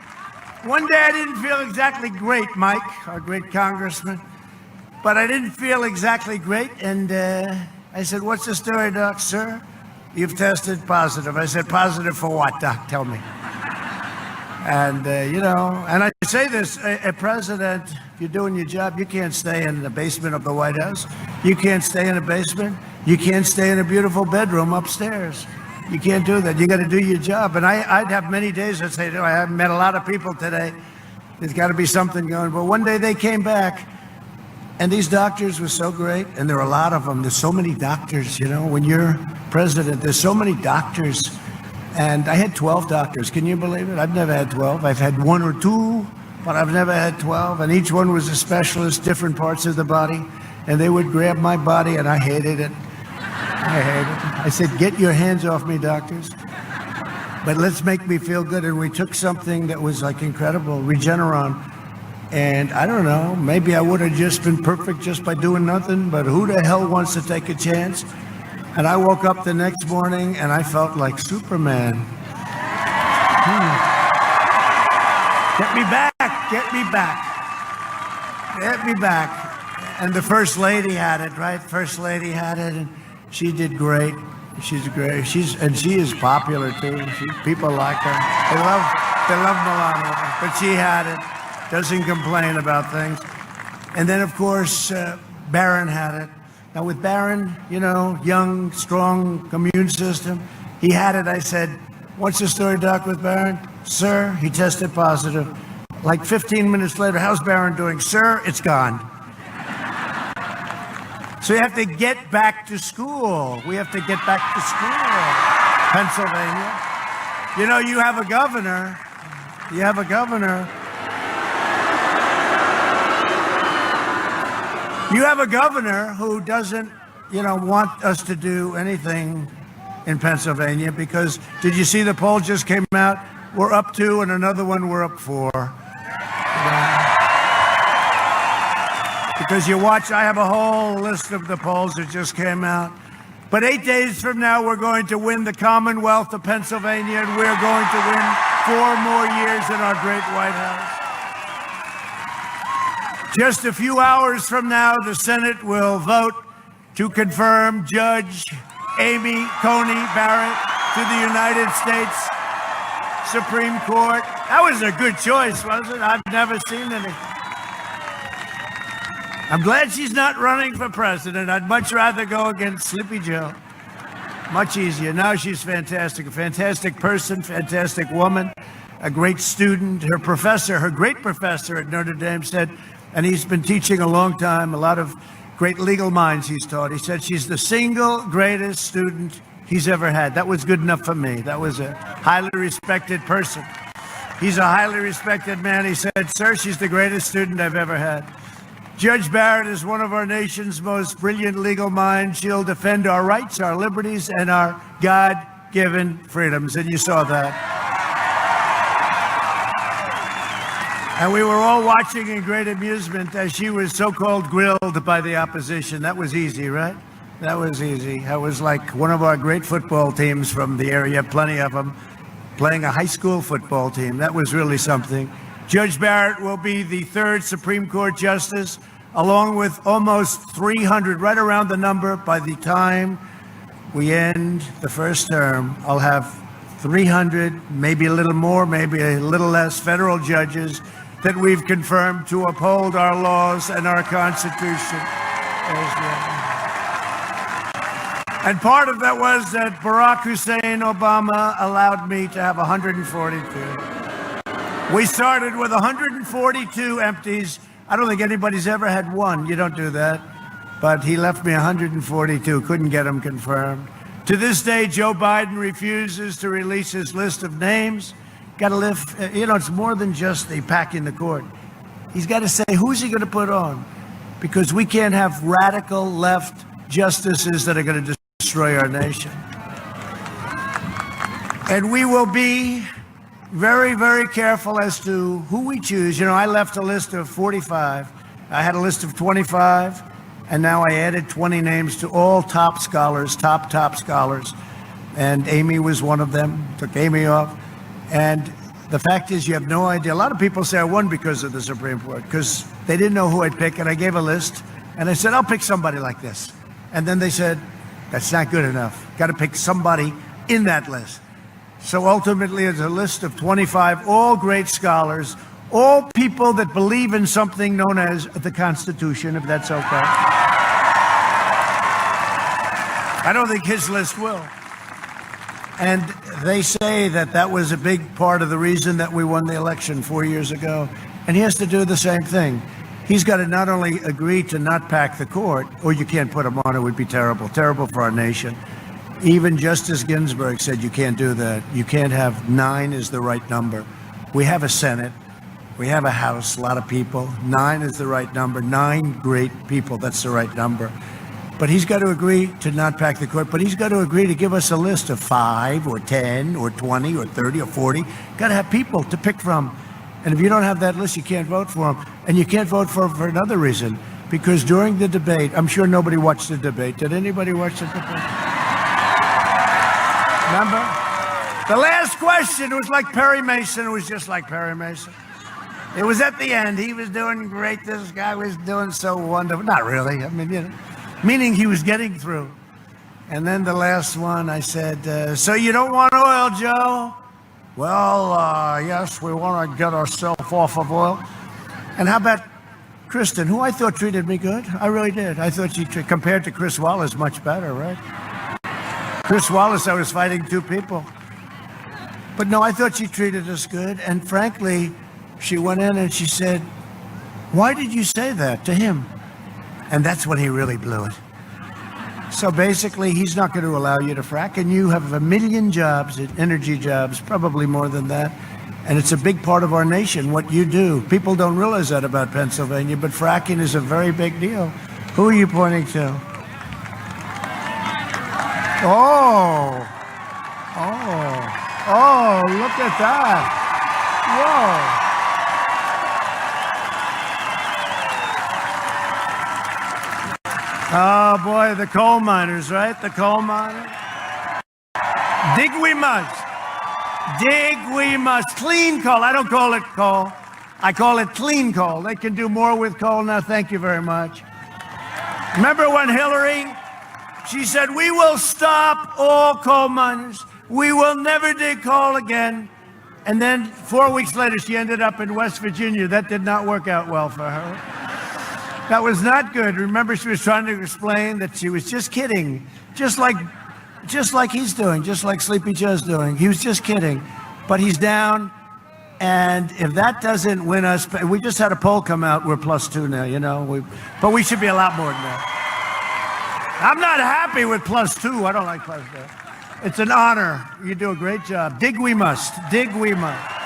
One day I didn't feel exactly great, Mike, our great congressman. But I didn't feel exactly great. And I said, what's the story, Doc, sir? You've tested positive. I said, positive for what, Doc? Tell me. And, and I say this, a president, if you're doing your job, you can't stay in the basement of the White House. You can't stay in a basement. You can't stay in a beautiful bedroom upstairs. You can't do that. You got to do your job. And I'd have many days I'd say, I haven't met a lot of people today. There's got to be something going. But one day they came back. And these doctors were so great, and there are a lot of them. There's so many doctors, when you're president, there's so many doctors. And I had 12 doctors. Can you believe it? I've never had 12. I've had one or two, but I've never had 12. And each one was a specialist, different parts of the body. And they would grab my body, and I hated it. I said, get your hands off me, doctors. But let's make me feel good. And we took something that was like incredible, Regeneron. And I don't know, maybe I would have just been perfect just by doing nothing, but who the hell wants to take a chance? And I woke up the next morning and I felt like Superman. Get me back. And the First Lady had it, right? First Lady had it, and she did great. She's great. She is popular too. People like her. They love Melania, but she had it. Doesn't complain about things. And then, of course, Barrett had it. Now, with Barrett, young, strong immune system, he had it. I said, what's the story, Doc, with Barrett? Sir, he tested positive. Like 15 minutes later, how's Barrett doing? Sir, it's gone. So you have to get back to school. We have to get back to school, Pennsylvania. You have a governor. You have a governor who doesn't, want us to do anything in Pennsylvania because did you see the poll just came out? We're up 2 and another one we're up 4. Because you watch, I have a whole list of the polls that just came out. But 8 days from now, we're going to win the Commonwealth of Pennsylvania, and we're going to win 4 more years in our great White House. Just a few hours from now, the Senate will vote to confirm Judge Amy Coney Barrett to the United States Supreme Court. That was a good choice, wasn't it? I've never seen any. I'm glad she's not running for president. I'd much rather go against Sleepy Joe. Much easier. Now she's fantastic, a fantastic person, fantastic woman, a great student. Her great professor at Notre Dame said, and he's been teaching a long time, a lot of great legal minds he's taught. He said she's the single greatest student he's ever had. That was good enough for me. That was a highly respected person. He's a highly respected man. He said, sir, she's the greatest student I've ever had. Judge Barrett is one of our nation's most brilliant legal minds. She'll defend our rights, our liberties, and our God-given freedoms. And you saw that. And we were all watching in great amusement as she was so-called grilled by the opposition. That was easy, right? That was easy. That was like one of our great football teams from the area, plenty of them, playing a high school football team. That was really something. Judge Barrett will be the third Supreme Court justice, along with almost 300, right around the number. By the time we end the first term, I'll have 300, maybe a little more, maybe a little less, federal judges that we've confirmed to uphold our laws and our Constitution. And part of that was that Barack Hussein Obama allowed me to have 142. We started with 142 empties. I don't think anybody's ever had one. You don't do that. But he left me 142, couldn't get them confirmed. To this day, Joe Biden refuses to release his list of names. Got to live, it's more than just the packing the court. He's got to say, who's he going to put on? Because we can't have radical left justices that are going to destroy our nation. And we will be very, very careful as to who we choose. I left a list of 45. I had a list of 25, and now I added 20 names to all top scholars, top scholars. And Amy was one of them, took Amy off. And the fact is, you have no idea. A lot of people say I won because of the Supreme Court, because they didn't know who I'd pick, and I gave a list, and I said, I'll pick somebody like this. And then they said, that's not good enough. Got to pick somebody in that list. So ultimately, it's a list of 25, all great scholars, all people that believe in something known as the Constitution, if that's okay. I don't think his list will. And they say that that was a big part of the reason that we won the election 4 years ago. And he has to do the same thing. He's got to not only agree to not pack the court, or you can't put him on, it would be terrible for our nation. Even Justice Ginsburg said you can't do that. You can't have 9 is the right number. We have a Senate. We have a House, a lot of people. 9 is the right number. 9 great people, that's the right number. But he's got to agree to not pack the court, but he's got to agree to give us a list of 5 or 10 or 20 or 30 or 40. Got to have people to pick from. And if you don't have that list, you can't vote for him. And you can't vote for him for another reason, because during the debate, I'm sure nobody watched the debate. Did anybody watch the debate? Remember? The last question was like Perry Mason. It was just like Perry Mason. It was at the end. He was doing great. This guy was doing so wonderful. Not really. I mean, meaning he was getting through. And then the last one, I said, so you don't want oil, Joe? Well, yes, we want to get ourselves off of oil. And how about Kristen, who I thought treated me good? I really did. I thought she, compared to Chris Wallace, much better, right? Chris Wallace, I was fighting 2 people. But no, I thought she treated us good. And frankly, she went in and she said, why did you say that to him? And that's when he really blew it. So basically, he's not going to allow you to frack, and you have 1 million jobs, energy jobs, probably more than that. And it's a big part of our nation, what you do. People don't realize that about Pennsylvania, but fracking is a very big deal. Who are you pointing to? Oh, look at that. Whoa. Oh, boy, the coal miners, right? The coal miners. Dig we must. Dig we must. Clean coal. I don't call it coal. I call it clean coal. They can do more with coal now. Thank you very much. Remember when Hillary, she said, we will stop all coal miners. We will never dig coal again. And then 4 weeks later, she ended up in West Virginia. That did not work out well for her. That was not good. Remember, she was trying to explain that she was just kidding, just like he's doing, just like Sleepy Joe's doing. He was just kidding, but he's down. And if that doesn't win us, we just had a poll come out. We're +2 now, but we should be a lot more than that. I'm not happy with +2. I don't like +2. It's an honor. You do a great job. Dig we must. Dig we must.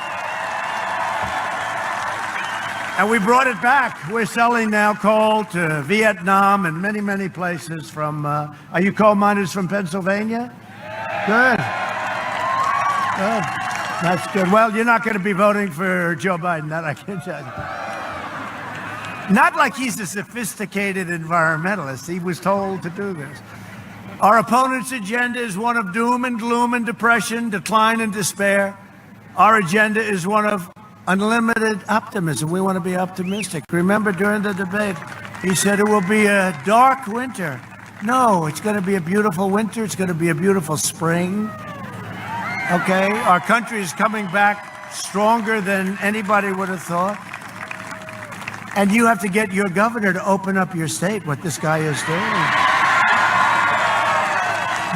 And we brought it back. We're selling now coal to Vietnam and many, many places from, are you coal miners from Pennsylvania? Good. Good. That's good. Well, you're not going to be voting for Joe Biden, that I can tell you. Not like he's a sophisticated environmentalist. He was told to do this. Our opponent's agenda is one of doom and gloom and depression, decline and despair. Our agenda is one of unlimited optimism. We want to be optimistic. Remember, during the debate, he said it will be a dark winter. No, it's going to be a beautiful winter. It's going to be a beautiful spring. Okay, our country is coming back stronger than anybody would have thought. And you have to get your governor to open up your state, what this guy is doing.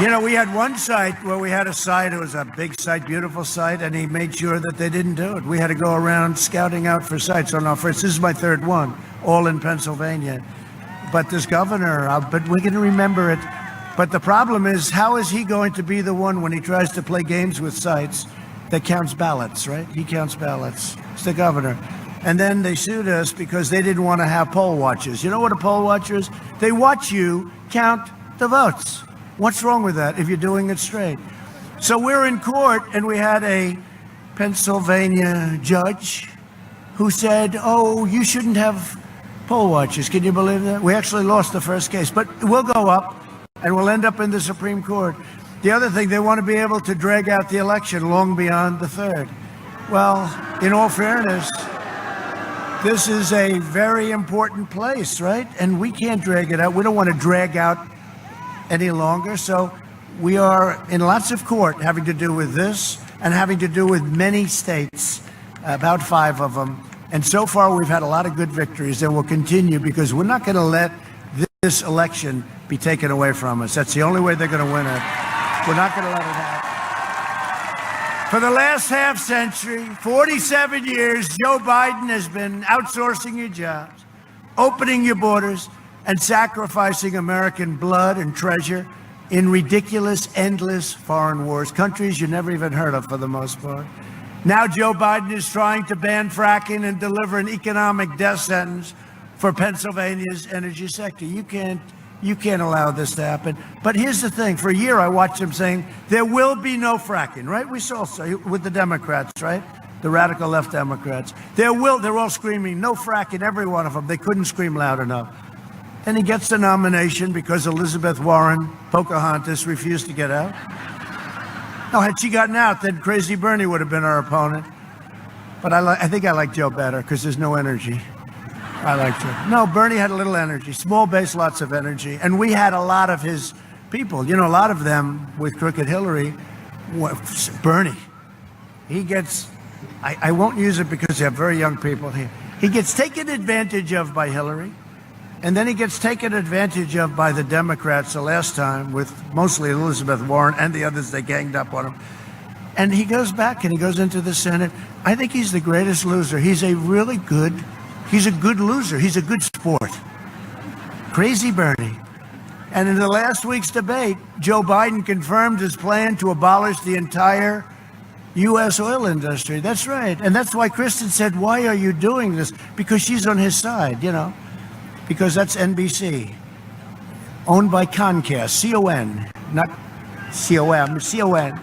You know, we had one site where we had a site, it was a big site, beautiful site, and he made sure that they didn't do it. We had to go around scouting out for sites on our first, this is my third one, all in Pennsylvania. But this governor, but we're going to remember it. But the problem is, how is he going to be the one when he tries to play games with sites that counts ballots, right? He counts ballots. It's the governor. And then they sued us because they didn't want to have poll watchers. You know what a poll watcher is? They watch you count the votes. What's wrong with that if you're doing it straight? So we're in court, and we had a Pennsylvania judge who said, oh, you shouldn't have poll watchers. Can you believe that? We actually lost the first case, but we'll go up, and we'll end up in the Supreme Court. The other thing, they want to be able to drag out the election long beyond the third. Well, in all fairness, this is a very important place, right? And we can't drag it out. We don't want to drag out any longer. So we are in lots of court having to do with this and having to do with many states, about 5 of them. And so far, we've had a lot of good victories, and we'll continue because we're not going to let this election be taken away from us. That's the only way they're going to win it. We're not going to let it happen. For the last half century, 47 years, Joe Biden has been outsourcing your jobs, opening your borders, and sacrificing American blood and treasure in ridiculous, endless foreign wars, countries you never even heard of for the most part. Now Joe Biden is trying to ban fracking and deliver an economic death sentence for Pennsylvania's energy sector. You can't allow this to happen. But here's the thing. For a year, I watched him saying, there will be no fracking, right? We saw with the Democrats, right? The radical left Democrats. They're all screaming, no fracking, every one of them. They couldn't scream loud enough. And he gets the nomination because Elizabeth Warren, Pocahontas, refused to get out. No, had she gotten out, then Crazy Bernie would have been our opponent. But I think I like Joe better because there's no energy. I like Joe. No, Bernie had a little energy, small base, lots of energy. And we had a lot of his people. You know, a lot of them with Crooked Hillary. Bernie, he gets, I won't use it because they have very young people here. He gets taken advantage of by Hillary. And then he gets taken advantage of by the Democrats the last time with mostly Elizabeth Warren and the others. They ganged up on him. And he goes back and he goes into the Senate. I think he's the greatest loser. He's a good loser. He's a good sport. Crazy Bernie. And in the last week's debate, Joe Biden confirmed his plan to abolish the entire U.S. oil industry. That's right. And that's why Kristen said, why are you doing this? Because she's on his side, you know. Because that's NBC, owned by Comcast, C-O-N, not C-O-M, C-O-N.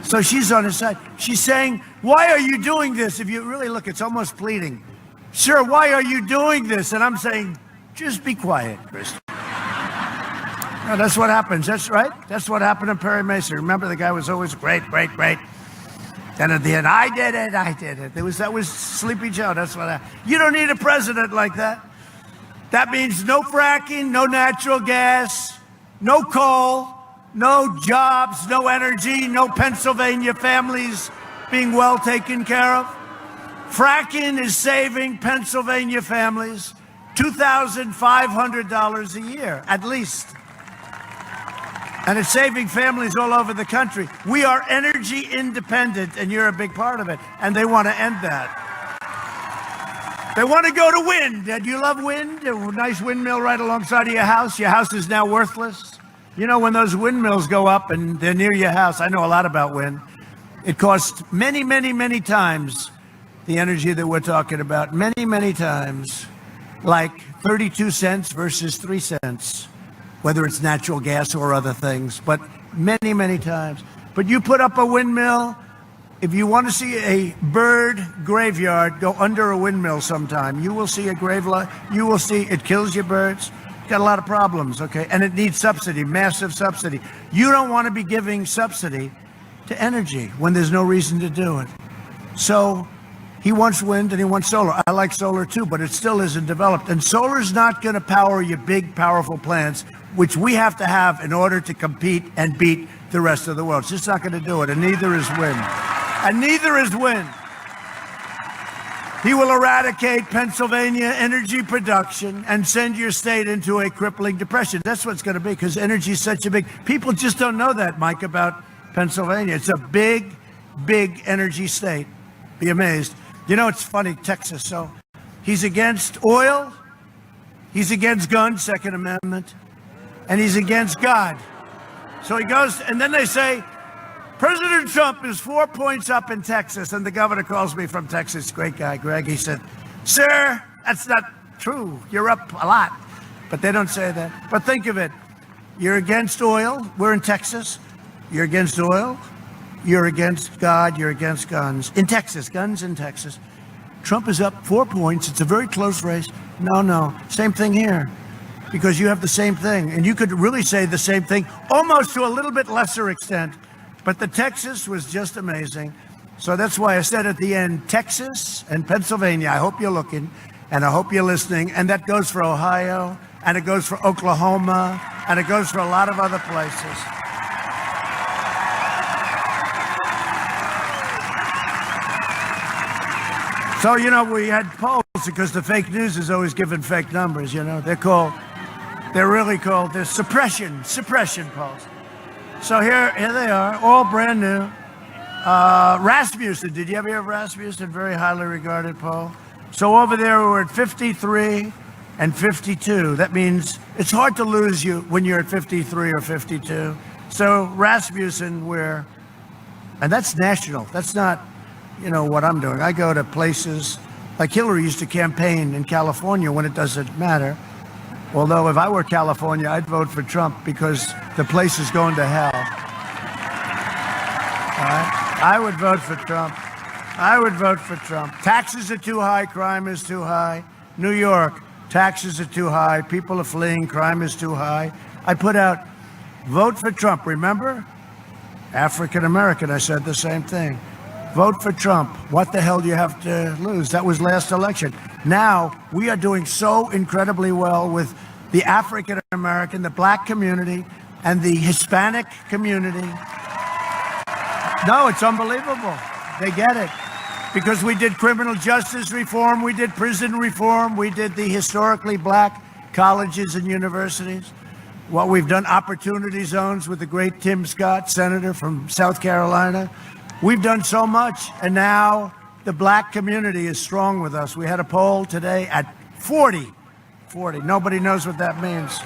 So she's on his side. She's saying, why are you doing this? If you really look, it's almost pleading. Sir, why are you doing this? And I'm saying, just be quiet, Kristen. No, that's what happens. That's right. That's what happened in Perry Mason. Remember, the guy was always great. Then at the end, I did it. That was Sleepy Joe. That's what happened. You don't need a president like that. That means no fracking, no natural gas, no coal, no jobs, no energy, no Pennsylvania families being well taken care of. Fracking is saving Pennsylvania families $2,500 a year, at least. And it's saving families all over the country. We are energy independent, and you're a big part of it. And they want to end that. They want to go to wind. Do you love wind? A nice windmill right alongside of your house. Your house is now worthless. You know, when those windmills go up and they're near your house, I know a lot about wind. It costs many, many, many times the energy that we're talking about. Many, many times. Like 32 cents versus 3 cents. Whether it's natural gas or other things. But many, many times. But you put up a windmill if you want to see a bird graveyard, go under a windmill sometime. You will see a you will see it kills your birds. Got a lot of problems, okay? And it needs subsidy, massive subsidy. You don't want to be giving subsidy to energy when there's no reason to do it. So he wants wind and he wants solar. I like solar too, but it still isn't developed. And solar's not going to power your big, powerful plants, which we have to have in order to compete and beat the rest of the world. It's just not going to do it, and neither is wind. And neither is wind. He will eradicate Pennsylvania energy production and send your state into a crippling depression. That's what it's going to be, because energy is such a big... People just don't know that, Mike, about Pennsylvania. It's a big, big energy state. Be amazed. You know, it's funny, Texas. So he's against oil, he's against guns, Second Amendment, and he's against God. So he goes, and then they say, President Trump is 4 points up in Texas, and the governor calls me from Texas, great guy, Greg. He said, sir, that's not true. You're up a lot. But they don't say that. But think of it. You're against oil. We're in Texas. You're against oil. You're against God. You're against guns. In Texas, guns in Texas. Trump is up 4 points. It's a very close race. No. Same thing here. Because you have the same thing. And you could really say the same thing, almost to a little bit lesser extent. But the Texas was just amazing. So that's why I said at the end, Texas and Pennsylvania, I hope you're looking, and I hope you're listening. And that goes for Ohio, and it goes for Oklahoma, and it goes for a lot of other places. So, you know, we had polls because the fake news is always given fake numbers, you know. They're suppression polls. So here they are, all brand new. Rasmussen, did you ever hear of Rasmussen? Very highly regarded poll. So over there we're at 53 and 52. That means it's hard to lose you when you're at 53 or 52. So Rasmussen, and that's national. That's not, you know, what I'm doing. I go to places like Hillary used to campaign in California when it doesn't matter. Although if I were California, I'd vote for Trump because the place is going to hell. All right? I would vote for Trump. Taxes are too high. Crime is too high. New York, taxes are too high. People are fleeing. Crime is too high. I put out, vote for Trump. Remember? African American, I said the same thing. Vote for Trump. What the hell do you have to lose? That was last election. Now, we are doing so incredibly well with the African American, the black community, and the Hispanic community. No, it's unbelievable. They get it. Because we did criminal justice reform, we did prison reform, we did the historically black colleges and universities. What we've done, opportunity zones with the great Tim Scott, senator from South Carolina. We've done so much, and now the black community is strong with us. We had a poll today at 40. Nobody knows what that means.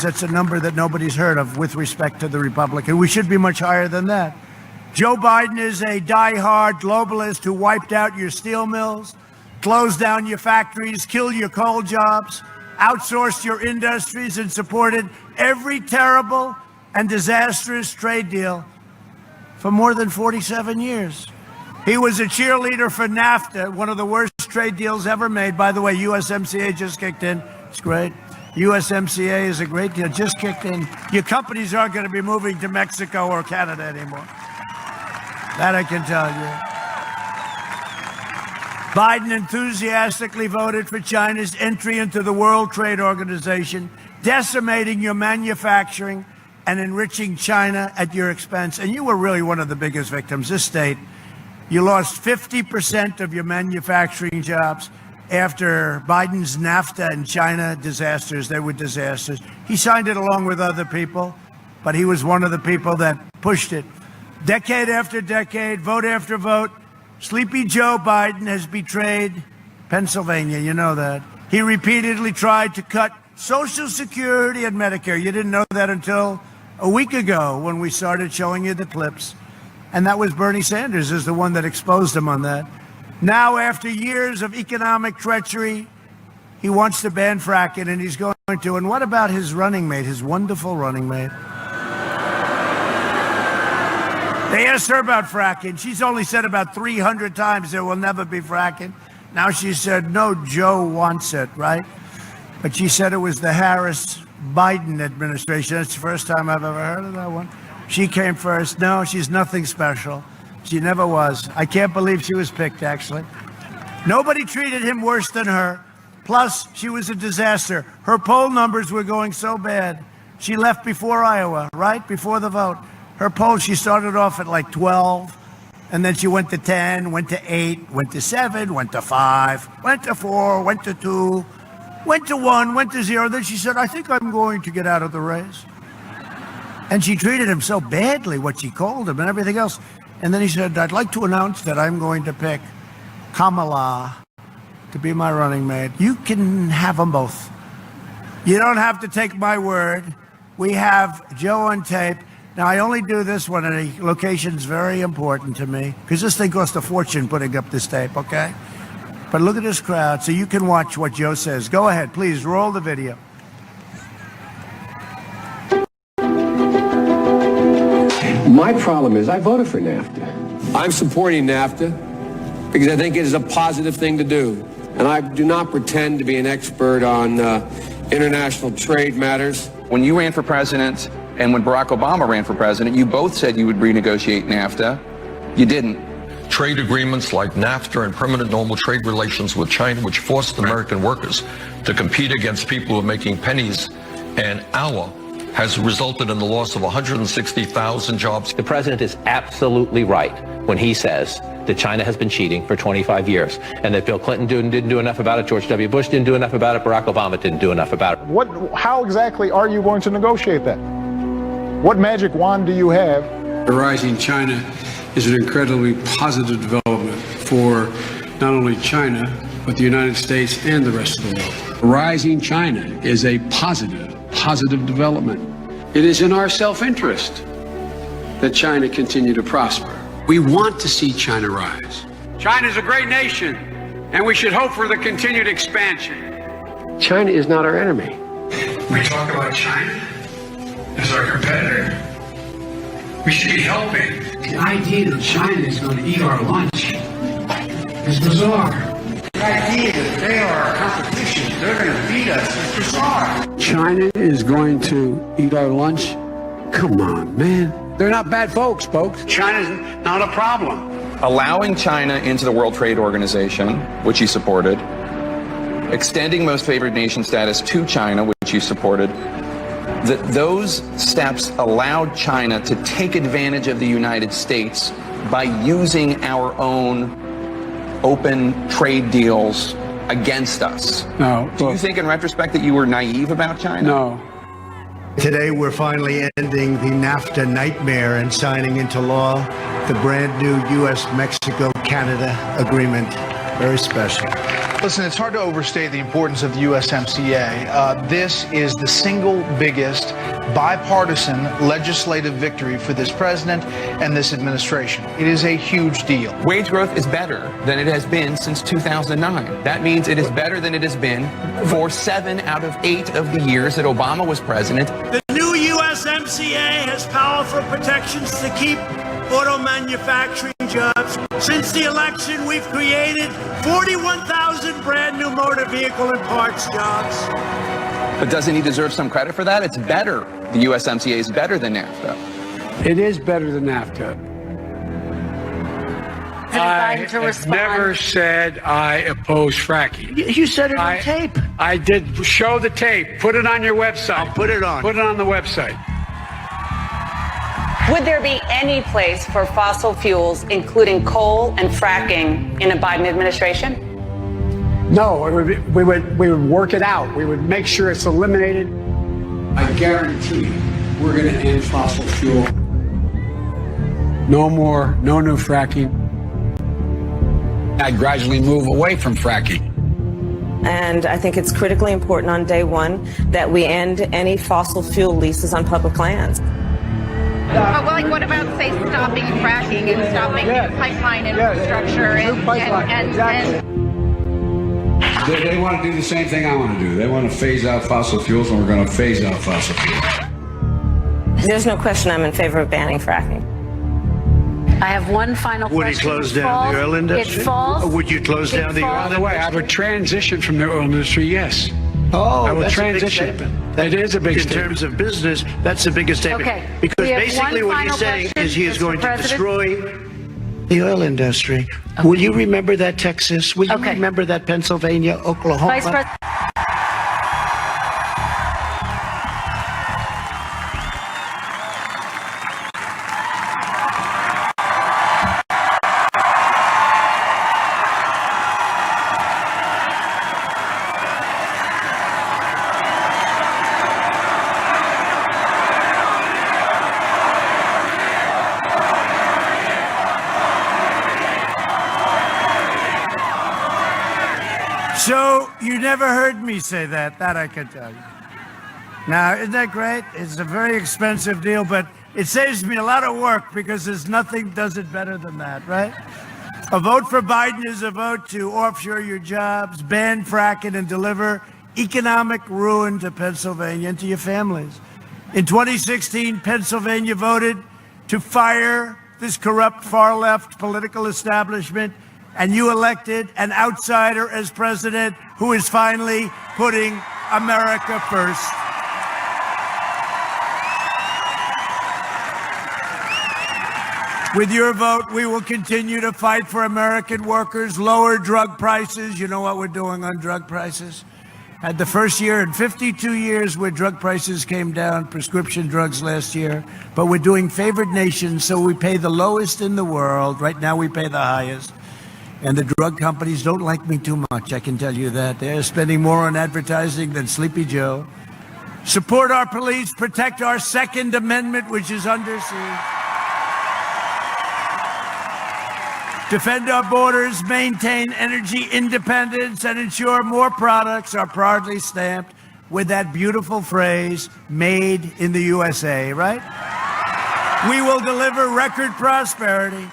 That's a number that nobody's heard of with respect to the Republican. We should be much higher than that. Joe Biden is a die-hard globalist who wiped out your steel mills, closed down your factories, killed your coal jobs, outsourced your industries, and supported every terrible and disastrous trade deal for more than 47 years. He was a cheerleader for NAFTA, one of the worst trade deals ever made. By the way, USMCA just kicked in. It's great. USMCA is a great deal, just kicked in. Your companies aren't going to be moving to Mexico or Canada anymore. That I can tell you. Biden enthusiastically voted for China's entry into the World Trade Organization, decimating your manufacturing and enriching China at your expense. And you were really one of the biggest victims. This state, you lost 50% of your manufacturing jobs after Biden's NAFTA and China disasters. They were disasters. He signed it along with other people, but he was one of the people that pushed it. Decade after decade, vote after vote, Sleepy Joe Biden has betrayed Pennsylvania. You know that. He repeatedly tried to cut Social Security and Medicare. You didn't know that until a week ago when we started showing you the clips. And that was Bernie Sanders is the one that exposed him on that. Now, after years of economic treachery, he wants to ban fracking, and he's going to. And what about his running mate, his wonderful running mate? They asked her about fracking. She's only said about 300 times there will never be fracking. Now she said, no, Joe wants it, right? But she said it was the Harris-Biden administration. That's the first time I've ever heard of that one. She came first. No, she's nothing special. She never was. I can't believe she was picked, actually. Nobody treated him worse than her. Plus, she was a disaster. Her poll numbers were going so bad. She left before Iowa, right? Before the vote. Her poll, she started off at like 12, and then she went to 10, went to 8, went to 7, went to 5, went to 4, went to 2, went to 1, went to 0. Then she said, I think I'm going to get out of the race. And she treated him so badly, what she called him and everything else. And then he said, I'd like to announce that I'm going to pick Kamala to be my running mate. You can have them both. You don't have to take my word. We have Joe on tape. Now, I only do this when a location's very important to me, because this thing cost a fortune putting up this tape, okay? But look at this crowd, so you can watch what Joe says. Go ahead, please, roll the video. My problem is I voted for NAFTA. I'm supporting NAFTA because I think it is a positive thing to do. And I do not pretend to be an expert on international trade matters. When you ran for president and when Barack Obama ran for president, you both said you would renegotiate NAFTA. You didn't. Trade agreements like NAFTA and permanent normal trade relations with China, which forced American workers to compete against people who are making pennies an hour, has resulted in the loss of 160,000 jobs. The president is absolutely right when he says that China has been cheating for 25 years and that Bill Clinton didn't do enough about it, George W. Bush didn't do enough about it, Barack Obama didn't do enough about it. How exactly are you going to negotiate that? What magic wand do you have? The rise in China is an incredibly positive development for not only China, but the United States and the rest of the world. Rising China is a positive development. It is in our self-interest that China continue to prosper. We want to see China rise. China is a great nation, and we should hope for the continued expansion. China is not our enemy. We talk about China as our competitor. We should be helping. The idea that China is going to eat our lunch is bizarre. The idea that they are our competition, they're going to beat us, is bizarre. China is going to eat our lunch? Come on, man. They're not bad folks. China's not a problem. Allowing China into the World Trade Organization, which you supported, extending most favored nation status to China, which you supported, those steps allowed China to take advantage of the United States by using our own open trade deals against us. No. Do you think in retrospect that you were naive about China? No. Today, we're finally ending the NAFTA nightmare and signing into law the brand new U.S.-Mexico-Canada agreement. Very special. Listen, it's hard to overstate the importance of the USMCA. This is the single biggest bipartisan legislative victory for this president and this administration. It is a huge deal. Wage growth is better than it has been since 2009. That means it is better than it has been for 7 out of 8 of the years that Obama was president. The new USMCA has powerful protections to keep auto manufacturing jobs. Since the election, we've created 41,000 brand new motor vehicle and parts jobs. But doesn't he deserve some credit for that? It's better. The USMCA is better than NAFTA. It is better than NAFTA. I have never said I oppose fracking. You said it on tape. I did. Show the tape. Put it on your website. I'll put it on. Put it on the website. Would there be any place for fossil fuels, including coal and fracking, in a Biden administration? No, we would work it out. We would make sure it's eliminated. I guarantee you, we're going to end fossil fuel. No more, no new fracking. I'd gradually move away from fracking. And I think it's critically important on day one that we end any fossil fuel leases on public lands. Well, like, what about, say, stopping fracking and stopping pipeline infrastructure They want to do the same thing I want to do. They want to phase out fossil fuels, and we're going to phase out fossil fuels. There's no question I'm in favor of banning fracking. I have one final Would he question. close down the oil industry? It falls. Or would you close down the oil By the way, I would transition from the oil industry, yes. Oh, I will that's transition. a big statement. It is a big In statement. terms of business, that's the biggest statement. Okay. Because We have basically one what he's final saying question, is he is Mr. going to President. destroy the oil industry. Will you remember that, Texas? Will you remember that, Pennsylvania, Oklahoma? Vice President. So you never heard me say that I can tell you. Now, isn't that great? It's a very expensive deal, but it saves me a lot of work because there's nothing does it better than that, right? A vote for Biden is a vote to offshore your jobs, ban fracking, and deliver economic ruin to Pennsylvania and to your families. In 2016, Pennsylvania voted to fire this corrupt far-left political establishment, and you elected an outsider as president who is finally putting America first. With your vote, we will continue to fight for American workers, lower drug prices. You know what we're doing on drug prices? Had the first year in 52 years where drug prices came down, prescription drugs last year. But we're doing favored nations, so we pay the lowest in the world. Right now, we pay the highest. And the drug companies don't like me too much, I can tell you that. They're spending more on advertising than Sleepy Joe. Support our police, protect our Second Amendment, which is under siege. Defend our borders, maintain energy independence, and ensure more products are proudly stamped with that beautiful phrase, made in the USA, right? We will deliver record prosperity,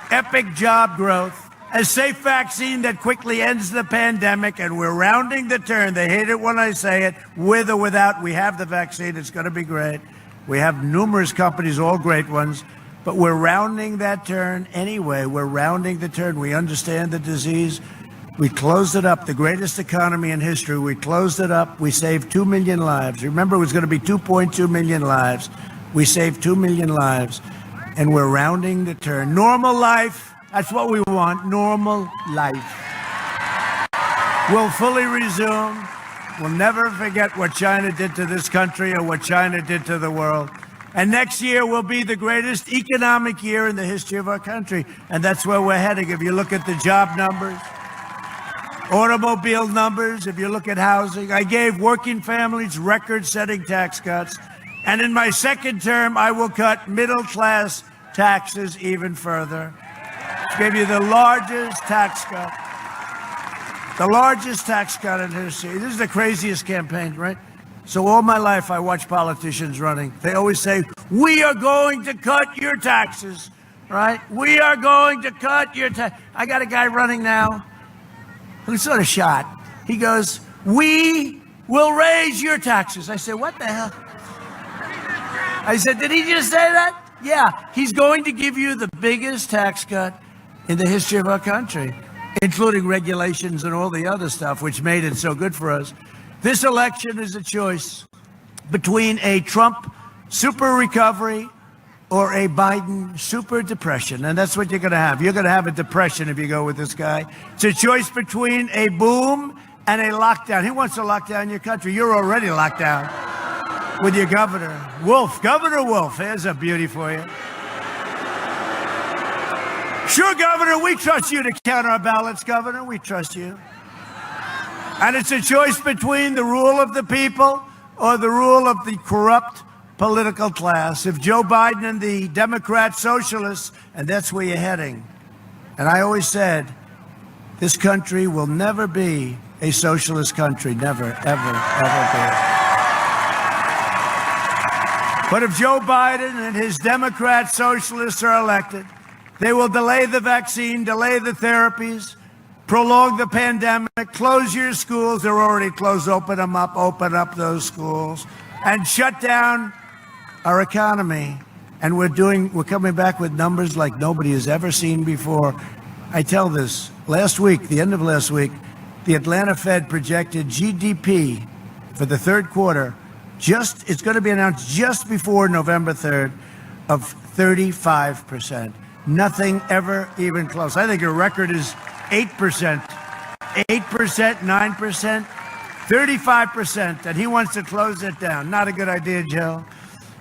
epic job growth, a safe vaccine that quickly ends the pandemic, and we're rounding the turn. They hate it when I say it, with or without. We have the vaccine. It's going to be great. We have numerous companies, all great ones, but we're rounding that turn anyway. We're rounding the turn. We understand the disease. We closed it up, the greatest economy in history. We closed it up. We saved 2 million lives. Remember, it was going to be 2.2 million lives. We saved 2 million lives, and we're rounding the turn. Normal life. That's what we want, normal life. We'll fully resume. We'll never forget what China did to this country or what China did to the world. And next year will be the greatest economic year in the history of our country. And that's where we're heading. If you look at the job numbers, automobile numbers, if you look at housing, I gave working families record-setting tax cuts. And in my second term, I will cut middle-class taxes even further. Gave you the largest tax cut. The largest tax cut in history. This is the craziest campaign, right? So all my life I watch politicians running. They always say, we are going to cut your taxes, right? We are going to cut your tax. I got a guy running now who's sort of shot. He goes, we will raise your taxes. I said, what the hell? I said, did he just say that? Yeah, he's going to give you the biggest tax cut in the history of our country, including regulations and all the other stuff, which made it so good for us. This election is a choice between a Trump super recovery or a Biden super depression. And that's what you're going to have. You're going to have a depression if you go with this guy. It's a choice between a boom and a lockdown. He wants to lock down your country. You're already locked down with your governor. Wolf, Governor Wolf, here's a beauty for you. Sure, Governor, we trust you to count our ballots, Governor. We trust you. And it's a choice between the rule of the people or the rule of the corrupt political class. If Joe Biden and the Democrat socialists, and that's where you're heading. And I always said, this country will never be a socialist country. Never, ever, ever be. But if Joe Biden and his Democrat socialists are elected, they will delay the vaccine, delay the therapies, prolong the pandemic, close your schools. They're already closed. Open up those schools, and shut down our economy. And we're coming back with numbers like nobody has ever seen before. I tell this, last week, the end of last week, the Atlanta Fed projected GDP for the third quarter, it's going to be announced just before November 3rd, of 35%. Nothing ever even close. I think a record is 8%. 8%, 9%, 35%, and he wants to close it down. Not a good idea, Joe.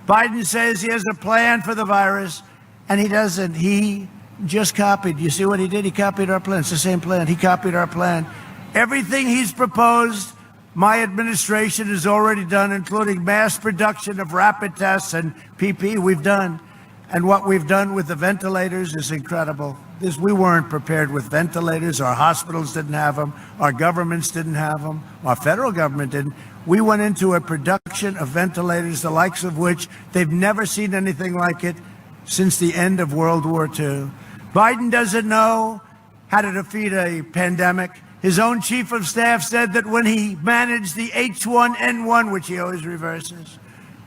Biden says he has a plan for the virus, and he doesn't. He just copied. You see what he did? He copied our plan. It's the same plan. He copied our plan. Everything he's proposed, my administration has already done, including mass production of rapid tests and PPE, we've done. And what we've done with the ventilators is incredible. We weren't prepared with ventilators. Our hospitals didn't have them. Our governments didn't have them. Our federal government didn't. We went into a production of ventilators, the likes of which they've never seen anything like it since the end of World War II. Biden doesn't know how to defeat a pandemic. His own chief of staff said that when he managed the H1N1, which he always reverses,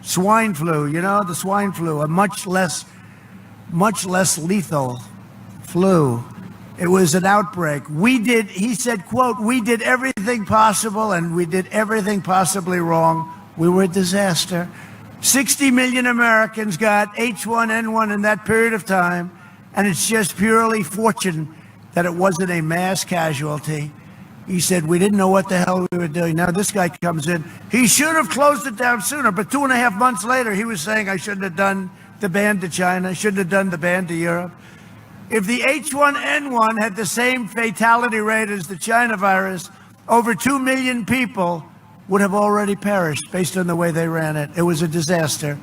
swine flu, the swine flu, a much less lethal flu. It was an outbreak. He said, quote, we did everything possible and we did everything possibly wrong. We were a disaster. 60 million Americans got H1N1 in that period of time, and it's just purely fortune that it wasn't a mass casualty. He said, we didn't know what the hell we were doing. Now this guy comes in. He should have closed it down sooner, but 2.5 months later, he was saying I shouldn't have done the ban to China, shouldn't have done the ban to Europe. If the H1N1 had the same fatality rate as the China virus, over 2 million people would have already perished based on the way they ran it. It was a disaster.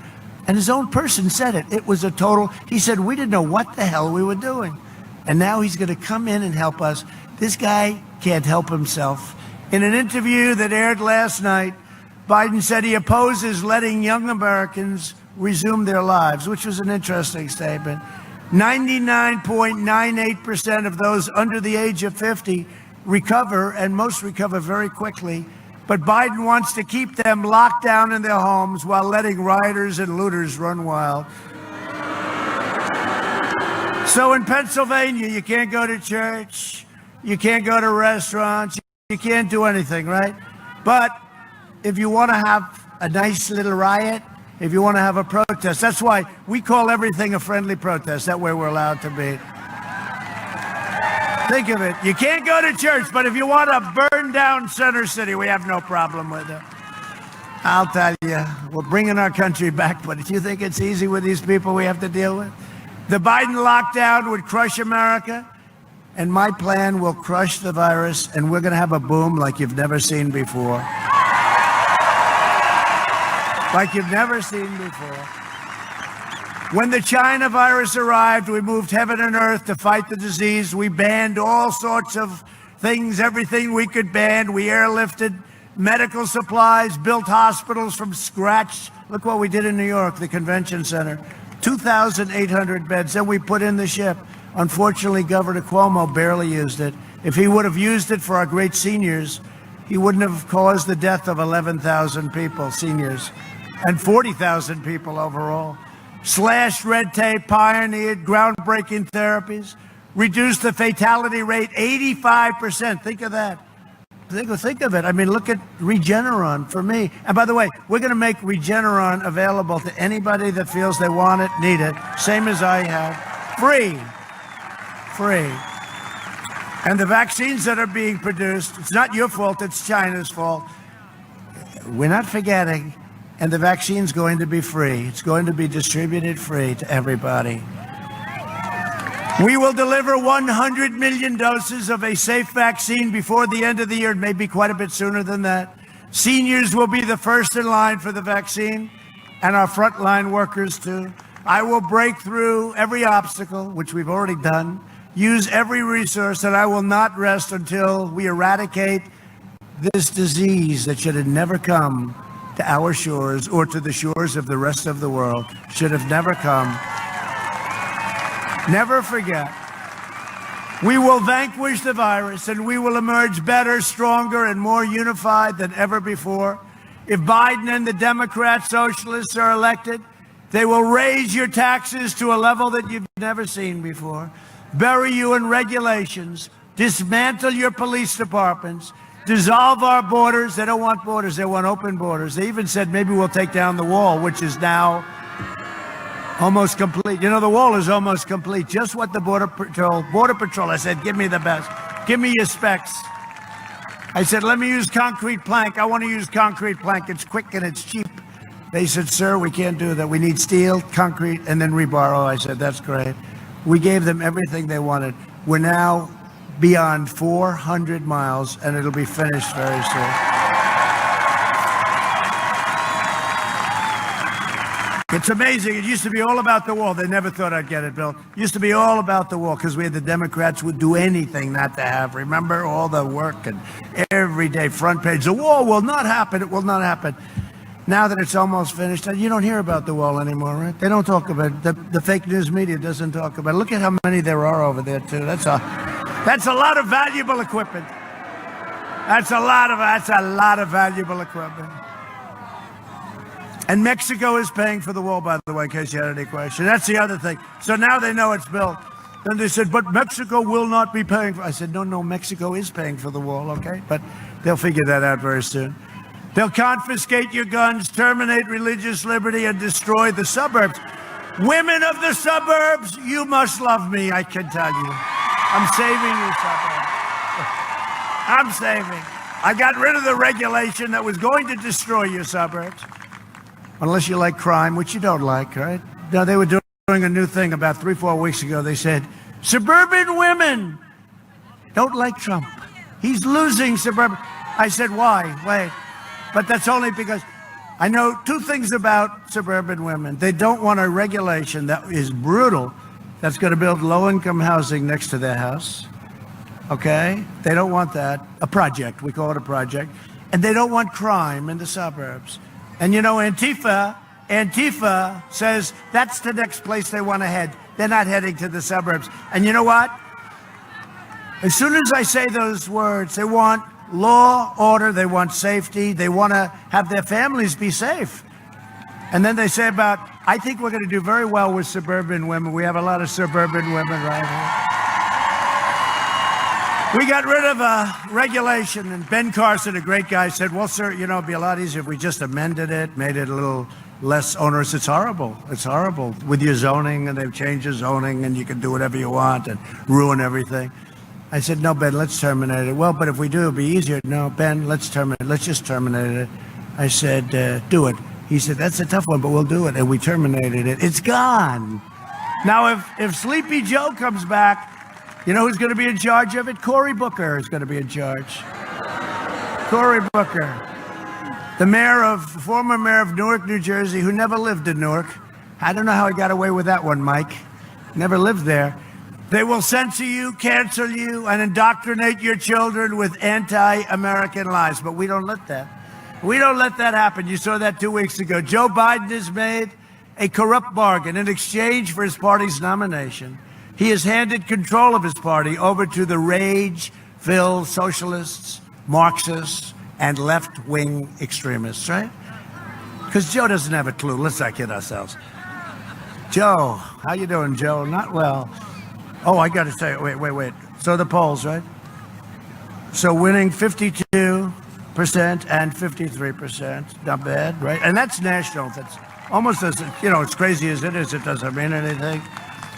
And his own person said it. It was a total, he said, we didn't know what the hell we were doing. And now he's going to come in and help us. This guy can't help himself. In an interview that aired last night, Biden said he opposes letting young Americans resume their lives, which was an interesting statement. 99.98% of those under the age of 50 recover, and most recover very quickly. But Biden wants to keep them locked down in their homes while letting rioters and looters run wild. So in Pennsylvania, you can't go to church, you can't go to restaurants, you can't do anything, right? But if you want to have a nice little riot, if you want to have a protest, that's why we call everything a friendly protest. That way we're allowed to be. Think of it. You can't go to church, but if you want to burn down Center City, we have no problem with it. I'll tell you, we're bringing our country back, but do you think it's easy with these people we have to deal with? The Biden lockdown would crush America, and my plan will crush the virus, and we're going to have a boom like you've never seen before. Like you've never seen before. When the China virus arrived, we moved heaven and earth to fight the disease. We banned all sorts of things, everything we could ban. We airlifted medical supplies, built hospitals from scratch. Look what we did in New York, the convention center. 2,800 beds. Then we put in the ship. Unfortunately, Governor Cuomo barely used it. If he would have used it for our great seniors, he wouldn't have caused the death of 11,000 people, seniors, and 40,000 people overall. Slashed red tape, pioneered groundbreaking therapies, reduced the fatality rate 85%. Think of that. Think of it. I mean, look at Regeneron for me. And by the way, we're going to make Regeneron available to anybody that feels they want it, need it, same as I have. Free. And the vaccines that are being produced, it's not your fault, it's China's fault. We're not forgetting. And the vaccine's going to be free. It's going to be distributed free to everybody. We will deliver 100 million doses of a safe vaccine before the end of the year, maybe quite a bit sooner than that. Seniors will be the first in line for the vaccine, and our frontline workers too. I will break through every obstacle, which we've already done, use every resource, and I will not rest until we eradicate this disease that should have never come to our shores or to the shores of the rest of the world. Should have never come. Never forget. We will vanquish the virus, and we will emerge better, stronger, and more unified than ever before. If Biden and the Democrat socialists are elected, They will raise your taxes to a level that you've never seen before, bury you in regulations, dismantle your police departments, dissolve our borders. They don't want borders. They want open borders. They even said maybe we'll take down the wall, which is now almost complete. You know, the wall is almost complete. Just what the Border Patrol, I said, give me the best. Give me your specs. I said, let me use concrete plank. I want to use concrete plank. It's quick and it's cheap. They said, sir, we can't do that. We need steel, concrete, and then rebar. Oh, I said, that's great. We gave them everything they wanted. We're now beyond 400 miles, and it'll be finished very soon. It's amazing. It used to be all about the wall. They never thought I'd get it built. It used to be all about the wall because we had the Democrats would do anything not to have. Remember all the work and every day front page. The wall will not happen. It will not happen. Now that it's almost finished, you don't hear about the wall anymore, right? They don't talk about it. The fake news media doesn't talk about it. Look at how many there are over there, too. That's a lot of valuable equipment. That's a lot of valuable equipment. And Mexico is paying for the wall, by the way, in case you had any question. That's the other thing. So now they know it's built. Then they said, but Mexico will not be paying for it. I said, no, Mexico is paying for the wall, okay? But they'll figure that out very soon. They'll confiscate your guns, terminate religious liberty, and destroy the suburbs. Women of the suburbs, you must love me, I can tell you. I'm saving you suburbs. I'm saving. I got rid of the regulation that was going to destroy your suburbs. Unless you like crime, which you don't like, right? No, they were doing a new thing about 3-4 weeks ago. They said, suburban women don't like Trump. He's losing suburban. I said, why? Wait. But that's only because I know two things about suburban women. They don't want a regulation that is brutal, that's going to build low-income housing next to their house. Okay? They don't want that. A project. We call it a project. And they don't want crime in the suburbs. And you know, Antifa says that's the next place they want to head. They're not heading to the suburbs. And you know what? As soon as I say those words, they want law, order, they want safety, they want to have their families be safe. And then they say about, I think we're going to do very well with suburban women. We have a lot of suburban women right here. We got rid of a regulation, and Ben Carson, a great guy, said, well, sir, you know, it'd be a lot easier if we just amended it, made it a little less onerous. It's horrible. It's horrible with your zoning, and they've changed your zoning, and you can do whatever you want and ruin everything. I said, no, Ben, let's terminate it. Well, but if we do, it'll be easier. No, Ben, let's terminate it. Let's just terminate it. I said, do it. He said, that's a tough one, but we'll do it. And we terminated it. It's gone. Now, if Sleepy Joe comes back, you know who's going to be in charge of it? Cory Booker is going to be in charge. Cory Booker, the former mayor of Newark, New Jersey, who never lived in Newark. I don't know how he got away with that one, Mike. Never lived there. They will censor you, cancel you, and indoctrinate your children with anti-American lies. But we don't let that. We don't let that happen. You saw that 2 weeks ago. Joe Biden has made a corrupt bargain in exchange for his party's nomination. He has handed control of his party over to the rage-filled socialists, Marxists, and left-wing extremists, right? Because Joe doesn't have a clue. Let's not kid ourselves. Joe, how you doing, Joe? Not well. Oh, I got to say, wait. So the polls, right? So winning 52% and 53%. Not bad, right? And that's national. That's almost as, you know, as crazy as it is, it doesn't mean anything.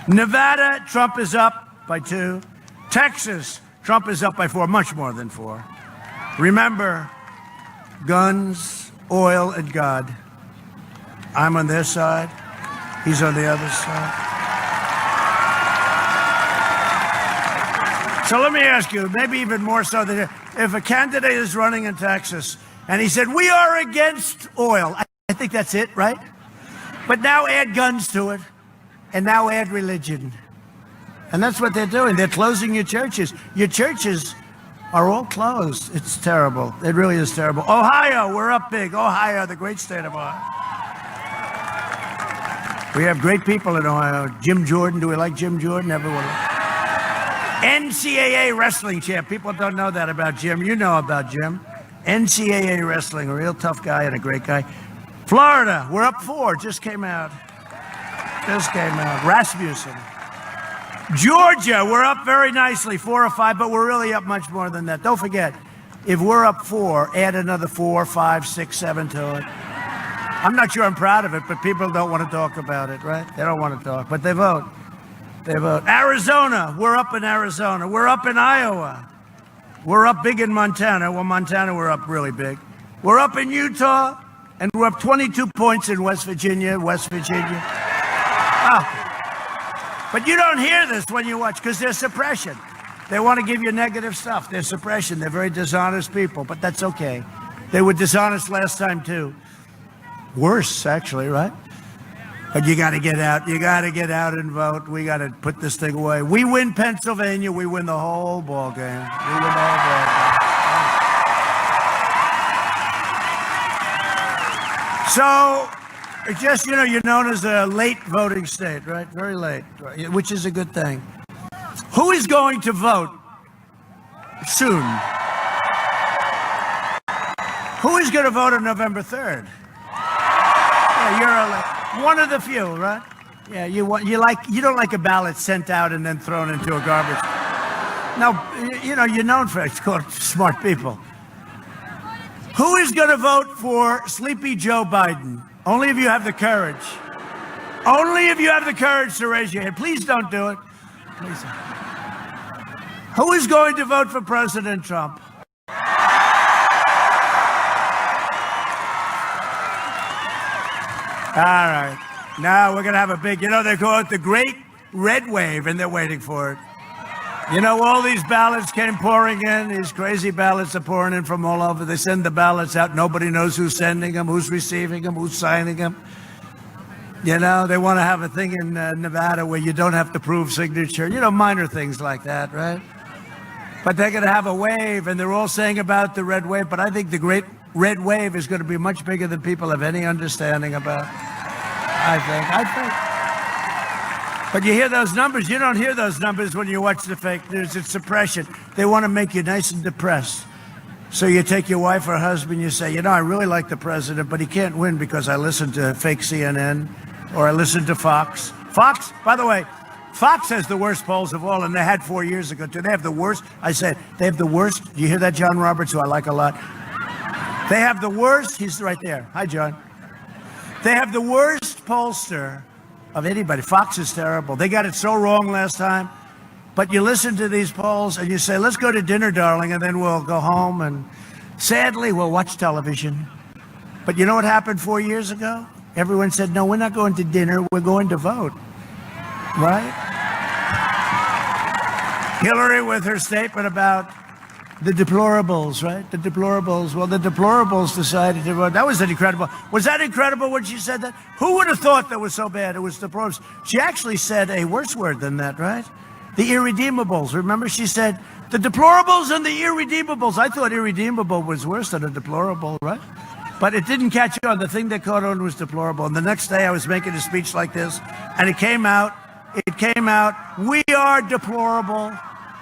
Nevada, Trump is up by 2. Texas, Trump is up by 4, much more than 4. Remember, guns, oil, and God. I'm on their side. He's on the other side. So let me ask you, maybe even more so than if a candidate is running in Texas and he said, we are against oil. I think that's it, right? But now add guns to it, and now add religion. And that's what they're doing. They're closing your churches. Your churches are all closed. It's terrible. It really is terrible. Ohio, we're up big. Ohio, the great state of Ohio. We have great people in Ohio. Jim Jordan, do we like Jim Jordan? Everyone. NCAA wrestling champ. People don't know that about Jim. You know about Jim. NCAA wrestling, a real tough guy and a great guy. Florida, we're up 4, just came out. Just came out. Rasmussen. Georgia, we're up very nicely, 4 or 5, but we're really up much more than that. Don't forget, if we're up 4, add another 4, 5, 6, 7 to it. I'm not sure I'm proud of it, but people don't want to talk about it, right? They don't want to talk, but they vote. They vote. Arizona, we're up in Arizona. We're up in Iowa. We're up big in Montana. Well, Montana, we're up really big. We're up in Utah, and we're up 22 points in West Virginia. But you don't hear this when you watch, because there's suppression. They want to give you negative stuff. There's suppression. They're very dishonest people, but that's okay. They were dishonest last time, too. Worse, actually, right? But you got to get out. You got to get out and vote. We got to put this thing away. We win Pennsylvania. We win the whole ball game. We win the whole ball game. So, it's just, you're known as a late voting state, right? Very late, right? Which is a good thing. Who is going to vote soon? Who is going to vote on November 3rd? Yeah, you're one of the few, right? Yeah, you don't like a ballot sent out and then thrown into a garbage. No, you're known for it. It's called smart people. Who is going to vote for Sleepy Joe Biden? Only if you have the courage. Only if you have the courage to raise your hand. Please don't do it. Please don't. Who is going to vote for President Trump? All right. Now we're going to have a big, they call it the Great Red Wave, and they're waiting for it. All these ballots came pouring in. These crazy ballots are pouring in from all over. They send the ballots out. Nobody knows who's sending them, who's receiving them, who's signing them. They want to have a thing in Nevada where you don't have to prove signature. Minor things like that, right? But they're going to have a wave, and they're all saying about the red wave. But I think the Great Red Wave is going to be much bigger than people have any understanding about. I think. But you hear those numbers. You don't hear those numbers when you watch the fake news. It's suppression. They want to make you nice and depressed. So you take your wife or husband, you say, I really like the president, but he can't win because I listened to fake CNN or I listened to Fox. Fox, by the way, Fox has the worst polls of all, and they had 4 years ago, too. They have the worst. I said, they have the worst. You hear that, John Roberts, who I like a lot? They have the worst. He's right there. Hi, John. They have the worst pollster of anybody. Fox is terrible. They got it so wrong last time. But you listen to these polls and you say, let's go to dinner, darling, and then we'll go home. And sadly, we'll watch television. But you know what happened 4 years ago? Everyone said, no, we're not going to dinner. We're going to vote. Right? Hillary with her statement about the deplorables, right? The deplorables. Well, the deplorables decided to vote. That was incredible. Was that incredible when she said that? Who would have thought that was so bad? It was deplorables. She actually said a worse word than that, right? The irredeemables. Remember, she said, the deplorables and the irredeemables. I thought irredeemable was worse than a deplorable, right? But it didn't catch on. The thing that caught on was deplorable. And the next day I was making a speech like this, and it came out, we are deplorable.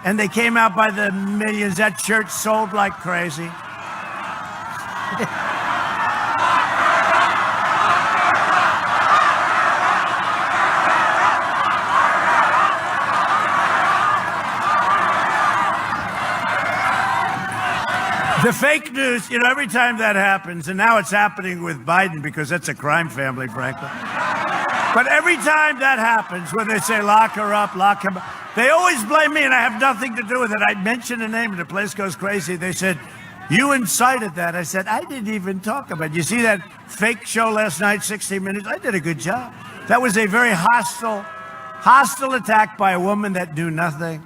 And they came out by the millions. That shirt sold like crazy. The fake news, every time that happens, and now it's happening with Biden because that's a crime family, frankly. But every time that happens, when they say lock her up, lock him up, they always blame me, and I have nothing to do with it. I mention a name, and the place goes crazy. They said, you incited that. I said, I didn't even talk about it. You see that fake show last night, 60 Minutes? I did a good job. That was a very hostile attack by a woman that knew nothing.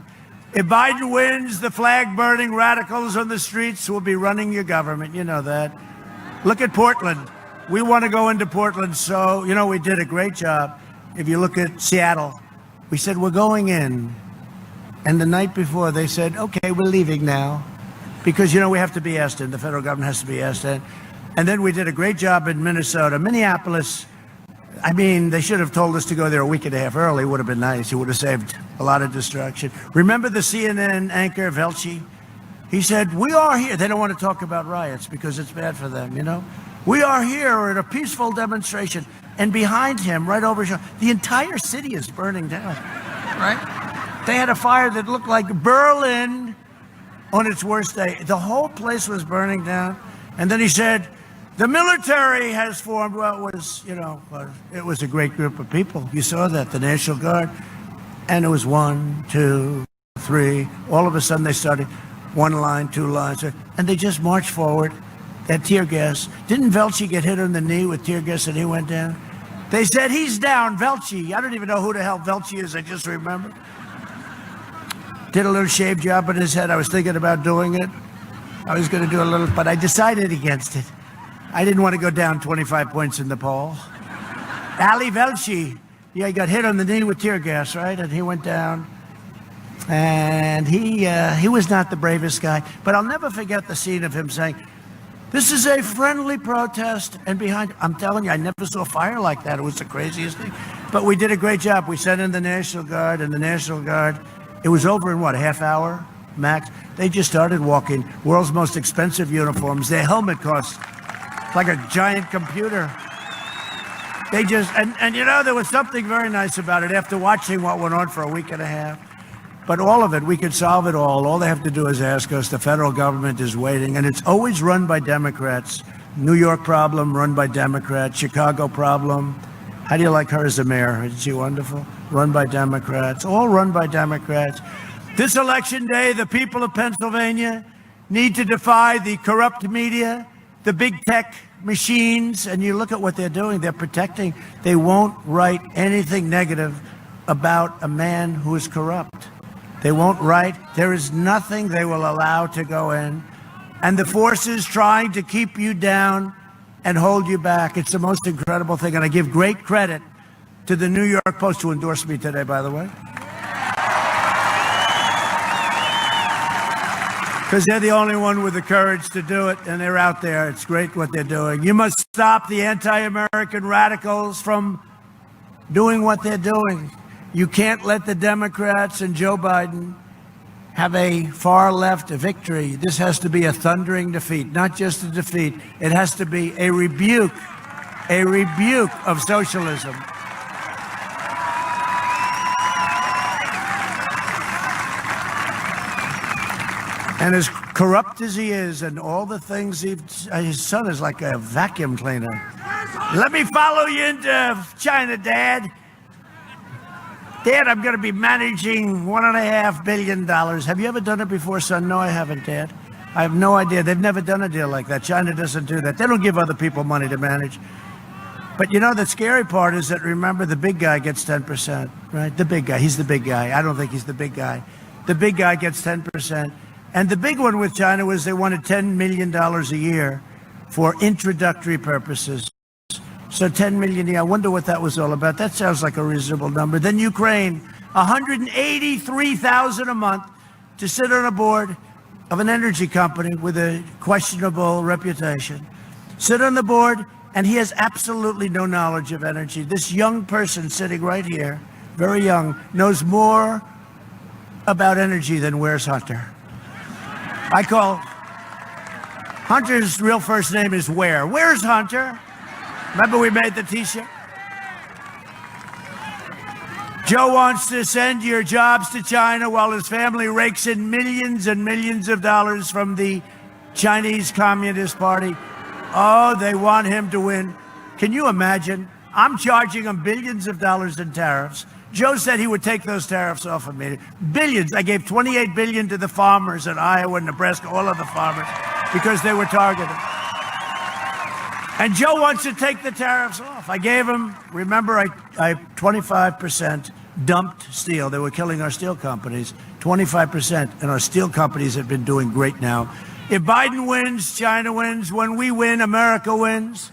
If Biden wins, the flag-burning radicals on the streets will be running your government. You know that. Look at Portland. We want to go into Portland, so, we did a great job. If you look at Seattle, we said, we're going in. And the night before, they said, okay, we're leaving now. Because, we have to be asked in. The federal government has to be asked in. And then we did a great job in Minnesota. Minneapolis, they should have told us to go there a week and a half early. It would have been nice. It would have saved a lot of destruction. Remember the CNN anchor, Velchi? He said, we are here. They don't want to talk about riots because it's bad for them, We are here at a peaceful demonstration. And behind him, right over his shoulder, the entire city is burning down, right? They had a fire that looked like Berlin on its worst day. The whole place was burning down. And then he said, the military has formed. Well, it was a great group of people. You saw that, the National Guard. And it was 1, 2, 3. All of a sudden they started 1 line, 2 lines, and they just marched forward. That tear gas. Didn't Velchi get hit on the knee with tear gas and he went down? They said, he's down, Velchi. I don't even know who the hell Velchi is, I just remember. Did a little shave job on his head. I was thinking about doing it. I was going to do a little, but I decided against it. I didn't want to go down 25 points in the poll. Ali Velchi, yeah, he got hit on the knee with tear gas, right? And he went down. And he was not the bravest guy. But I'll never forget the scene of him saying, this is a friendly protest. And behind, I'm telling you, I never saw fire like that. It was the craziest thing. But we did a great job. We sent in the National Guard, and the National Guard, it was over in what, a half hour max? They just started walking. World's most expensive uniforms. Their helmet cost like a giant computer. They just, and there was something very nice about it after watching what went on for a week and a half. But all of it, we could solve it all. All they have to do is ask us. The federal government is waiting, and it's always run by Democrats. New York problem, run by Democrats. Chicago problem. How do you like her as a mayor? Isn't she wonderful? Run by Democrats. All run by Democrats. This election day, the people of Pennsylvania need to defy the corrupt media, the big tech machines, and you look at what they're doing. They're protecting. They won't write anything negative about a man who is corrupt. They won't write. There is nothing they will allow to go in. And the forces trying to keep you down and hold you back. It's the most incredible thing. And I give great credit to the New York Post, who endorsed me today, by the way. Because they're the only one with the courage to do it, and they're out there. It's great what they're doing. You must stop the anti-American radicals from doing what they're doing. You can't let the Democrats and Joe Biden have a far-left victory. This has to be a thundering defeat, not just a defeat. It has to be a rebuke of socialism. And as corrupt as he is and all the things his son is like a vacuum cleaner. Let me follow you into China, Dad. Dad, I'm going to be managing $1.5 billion. Have you ever done it before, son? No, I haven't, Dad. I have no idea. They've never done a deal like that. China doesn't do that. They don't give other people money to manage. But the scary part is that, remember, the big guy gets 10%, right? The big guy. He's the big guy. I don't think he's the big guy. The big guy gets 10%. And the big one with China was they wanted $10 million a year for introductory purposes. So 10 million a year. I wonder what that was all about. That sounds like a reasonable number. Then Ukraine, $183,000 a month to sit on a board of an energy company with a questionable reputation. Sit on the board, and he has absolutely no knowledge of energy. This young person sitting right here, very young, knows more about energy than Where's Hunter. I call Hunter's real first name is Where. Where's Hunter? Remember we made the t-shirt? Joe wants to send your jobs to China while his family rakes in millions and millions of dollars from the Chinese Communist Party. Oh, they want him to win. Can you imagine? I'm charging him billions of dollars in tariffs. Joe said he would take those tariffs off of me. Billions. I gave $28 billion to the farmers in Iowa and Nebraska, all of the farmers, because they were targeted. And Joe wants to take the tariffs off. I gave him, remember, I 25% dumped steel. They were killing our steel companies. 25%, and our steel companies have been doing great now. If Biden wins, China wins. When we win, America wins.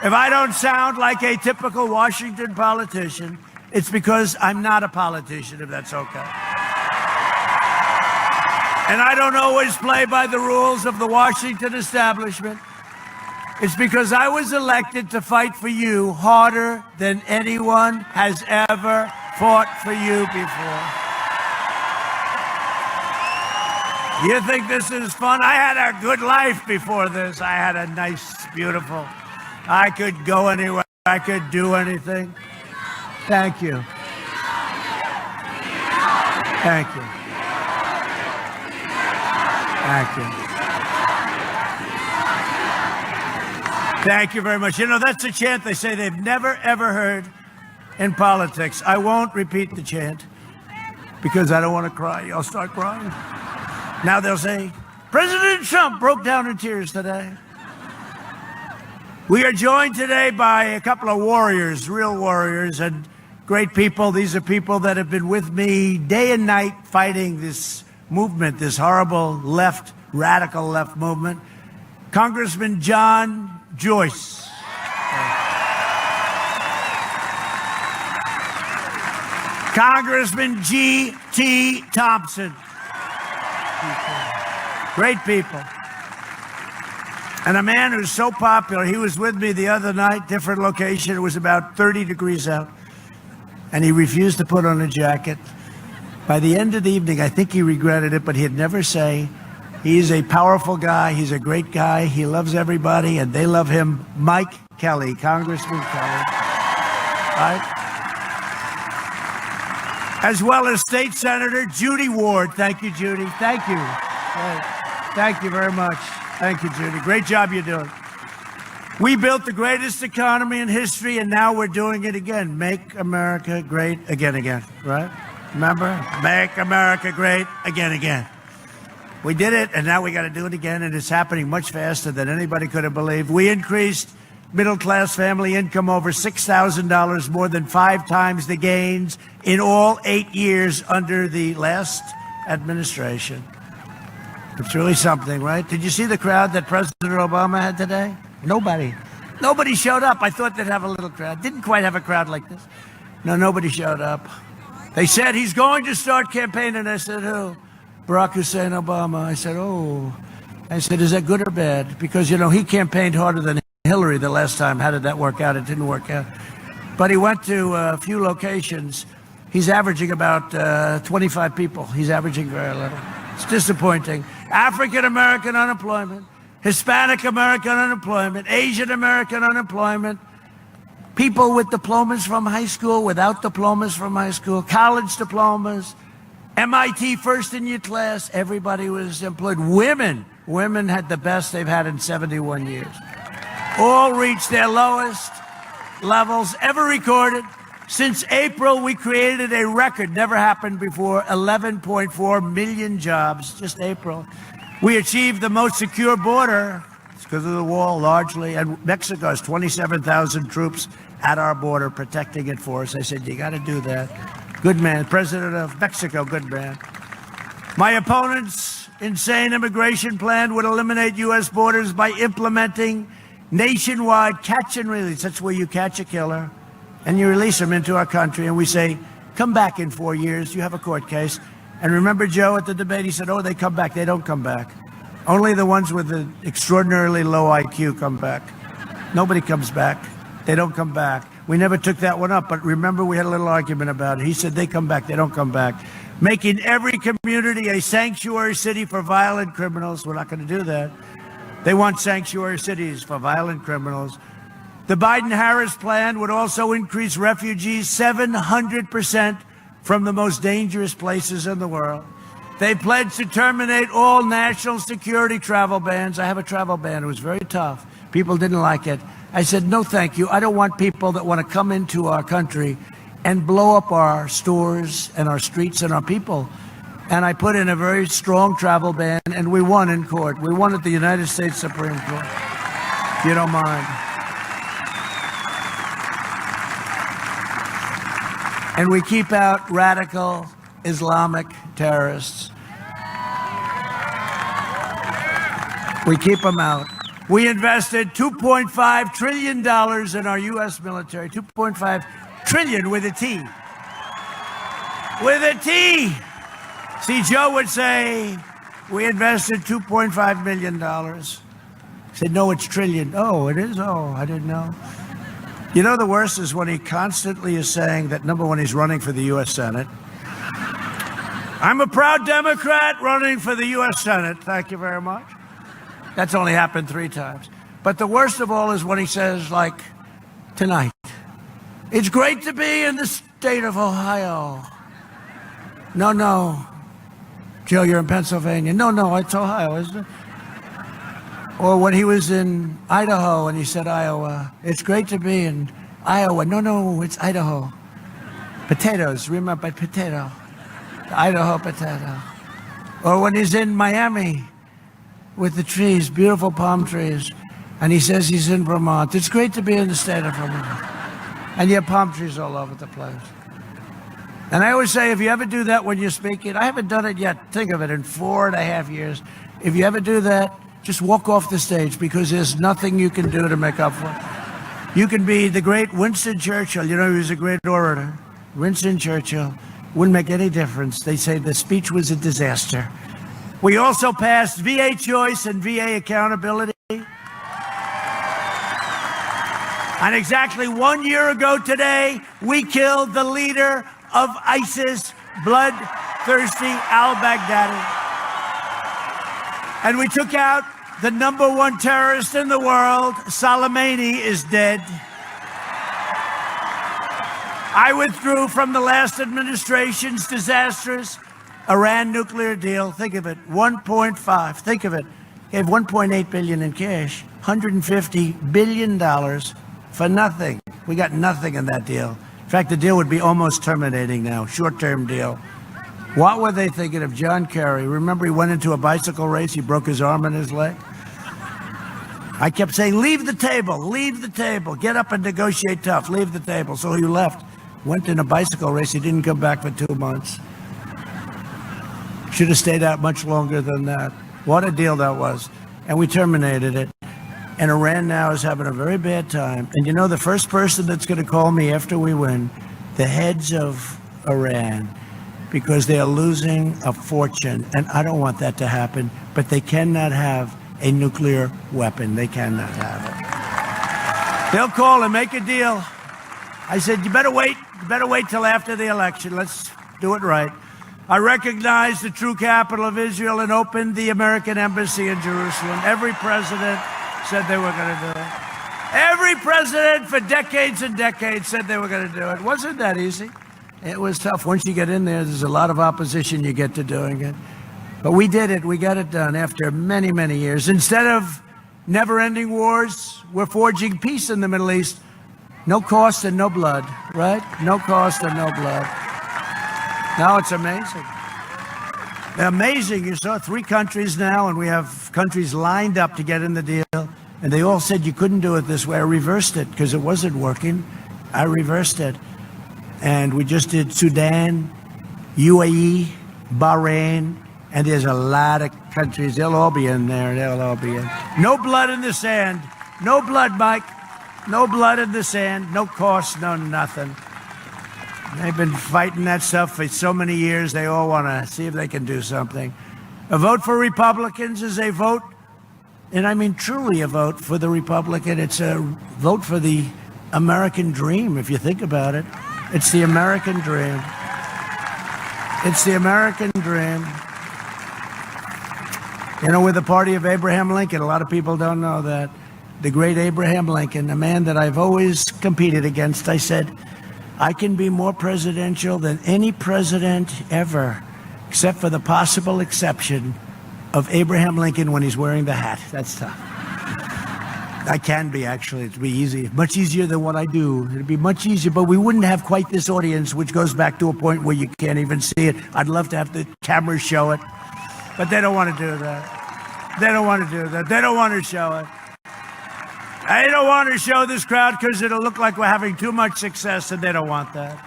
If I don't sound like a typical Washington politician, it's because I'm not a politician, if that's okay. And I don't always play by the rules of the Washington establishment. It's because I was elected to fight for you harder than anyone has ever fought for you before. You think this is fun? I had a good life before this. I had a nice, beautiful, I could go anywhere. I could do anything. Thank you. Thank you. Thank you. Thank you very much. You know, that's a chant they say they've never, ever heard in politics. I won't repeat the chant because I don't want to cry. I'll start crying. Now they'll say, President Trump broke down in tears today. We are joined today by a couple of warriors, real warriors, and great people. These are people that have been with me day and night fighting this movement, this horrible left, radical left movement. Congressman John Joyce. Congressman G.T. Thompson. Great people. And a man who's so popular, he was with me the other night, different location. It was about 30 degrees out. And he refused to put on a jacket. By the end of the evening, I think he regretted it, but he'd never say. He's a powerful guy. He's a great guy. He loves everybody, and they love him. Mike Kelly, Congressman Kelly. Right? As well as State Senator Judy Ward. Thank you, Judy. Thank you. Thank you very much. Thank you, Judy. Great job you're doing. We built the greatest economy in history, and now we're doing it again. Make America great again, right? Remember? Make America great again. We did it, and now we got to do it again, and it's happening much faster than anybody could have believed. We increased middle-class family income over $6,000, more than 5 times the gains in all 8 years under the last administration. It's really something, right? Did you see the crowd that President Obama had today? Nobody showed up. I thought they'd have a little crowd. Didn't quite have a crowd like this. No, nobody showed up. They said he's going to start campaigning. I said, who? Barack Hussein Obama. I said, oh. I said, is that good or bad? Because, you know, he campaigned harder than Hillary the last time. How did that work out? It didn't work out. But he went to a few locations. He's averaging about 25 people. He's averaging very little. It's disappointing. African American unemployment, Hispanic American unemployment, Asian American unemployment, people with diplomas from high school, without diplomas from high school, college diplomas, MIT first in your class, everybody was employed. Women had the best they've had in 71 years. All reached their lowest levels ever recorded. Since April, we created a record, never happened before, 11.4 million jobs, just April. We achieved the most secure border. It's because of the wall, largely. And Mexico has 27,000 troops at our border protecting it for us. I said, you got to do that. Good man. President of Mexico, good man. My opponent's insane immigration plan would eliminate U.S. borders by implementing nationwide catch and release. That's where you catch a killer and you release them into our country. And we say, come back in 4 years. You have a court case. And remember Joe at the debate, he said, oh, they come back. They don't come back. Only the ones with the extraordinarily low IQ come back. Nobody comes back. They don't come back. We never took that one up, but remember we had a little argument about it. He said they come back. They don't come back. Making every community a sanctuary city for violent criminals. We're not going to do that. They want sanctuary cities for violent criminals. The Biden-Harris plan would also increase refugees 700% from the most dangerous places in the world. They pledged to terminate all national security travel bans. I have a travel ban. It was very tough. People didn't like it. I said, no, thank you. I don't want people that want to come into our country and blow up our stores and our streets and our people. And I put in a very strong travel ban, and we won in court. We won at the United States Supreme Court, if you don't mind. And we keep out radical Islamic terrorists. We keep them out. We invested $2.5 trillion in our U.S. military. $2.5 trillion with a T. With a T. See, Joe would say, we invested $2.5 million. I said, no, it's trillion. Oh, it is? Oh, I didn't know. You know, the worst is when he constantly is saying that, number one, he's running for the U.S. Senate. I'm a proud Democrat running for the U.S. Senate. Thank you very much. That's only happened 3 times. But the worst of all is when he says, like, tonight. It's great to be in the state of Ohio. No. Joe, you're in Pennsylvania. No, it's Ohio, isn't it? Or when he was in Idaho and he said Iowa. It's great to be in Iowa. No, it's Idaho. Potatoes, remember potato. Idaho potato. Or when he's in Miami with the trees, beautiful palm trees, and he says he's in Vermont. It's great to be in the state of Vermont. And you have palm trees all over the place. And I always say, if you ever do that when you're speaking, I haven't done it yet. Think of it, in 4.5 years. If you ever do that, just walk off the stage, because there's nothing you can do to make up for it. You can be the great Winston Churchill. You know, he was a great orator. Winston Churchill. Wouldn't make any difference. They say the speech was a disaster. We also passed VA choice and VA accountability. And exactly 1 year ago today, we killed the leader of ISIS, bloodthirsty al-Baghdadi. And we took out the #1 terrorist in the world. Soleimani is dead. I withdrew from the last administration's disastrous Iran nuclear deal. Think of it, 1.5. Think of it. Gave $1.8 billion in cash, $150 billion for nothing. We got nothing in that deal. In fact, the deal would be almost terminating now, short-term deal. What were they thinking of John Kerry? Remember, he went into a bicycle race, he broke his arm and his leg? I kept saying, leave the table, get up and negotiate tough, leave the table. So he left, went in a bicycle race, he didn't come back for 2 months. Should have stayed out much longer than that. What a deal that was. And we terminated it. And Iran now is having a very bad time. And you know, the first person that's going to call me after we win, the heads of Iran, because they are losing a fortune. And I don't want that to happen, but they cannot have a nuclear weapon. They cannot have it. They'll call and make a deal. I said, you better wait till after the election. Let's do it right. I recognize the true capital of Israel and opened the American embassy in Jerusalem. Every president said they were going to do it. Every president for decades and decades said they were going to do it. It wasn't that easy. It was tough. Once you get in there, there's a lot of opposition you get to doing it. But we did it. We got it done after many, many years. Instead of never-ending wars, we're forging peace in the Middle East. No cost and no blood, right? No cost and no blood. Now it's amazing. Amazing. You saw 3 countries now, and we have countries lined up to get in the deal. And they all said you couldn't do it this way. I reversed it because it wasn't working. I reversed it. And we just did Sudan, UAE, Bahrain, and there's a lot of countries. They'll all be in there. They'll all be in. No blood in the sand. No blood, Mike. No blood in the sand. No cost, no nothing. They've been fighting that stuff for so many years. They all want to see if they can do something. A vote for Republicans is a vote, and I mean truly a vote for the Republican. It's a vote for the American dream, if you think about it. It's the American dream. It's the American dream. You know, we're the party of Abraham Lincoln. A lot of people don't know that. The great Abraham Lincoln, a man that I've always competed against. I said, I can be more presidential than any president ever, except for the possible exception of Abraham Lincoln when he's wearing the hat. That's tough. I can be, actually. It'd be easy. Much easier than what I do. It'd be much easier, but we wouldn't have quite this audience, which goes back to a point where you can't even see it. I'd love to have the cameras show it, but they don't want to do that. They don't want to do that. They don't want to show it. I don't want to show this crowd because it'll look like we're having too much success, and they don't want that.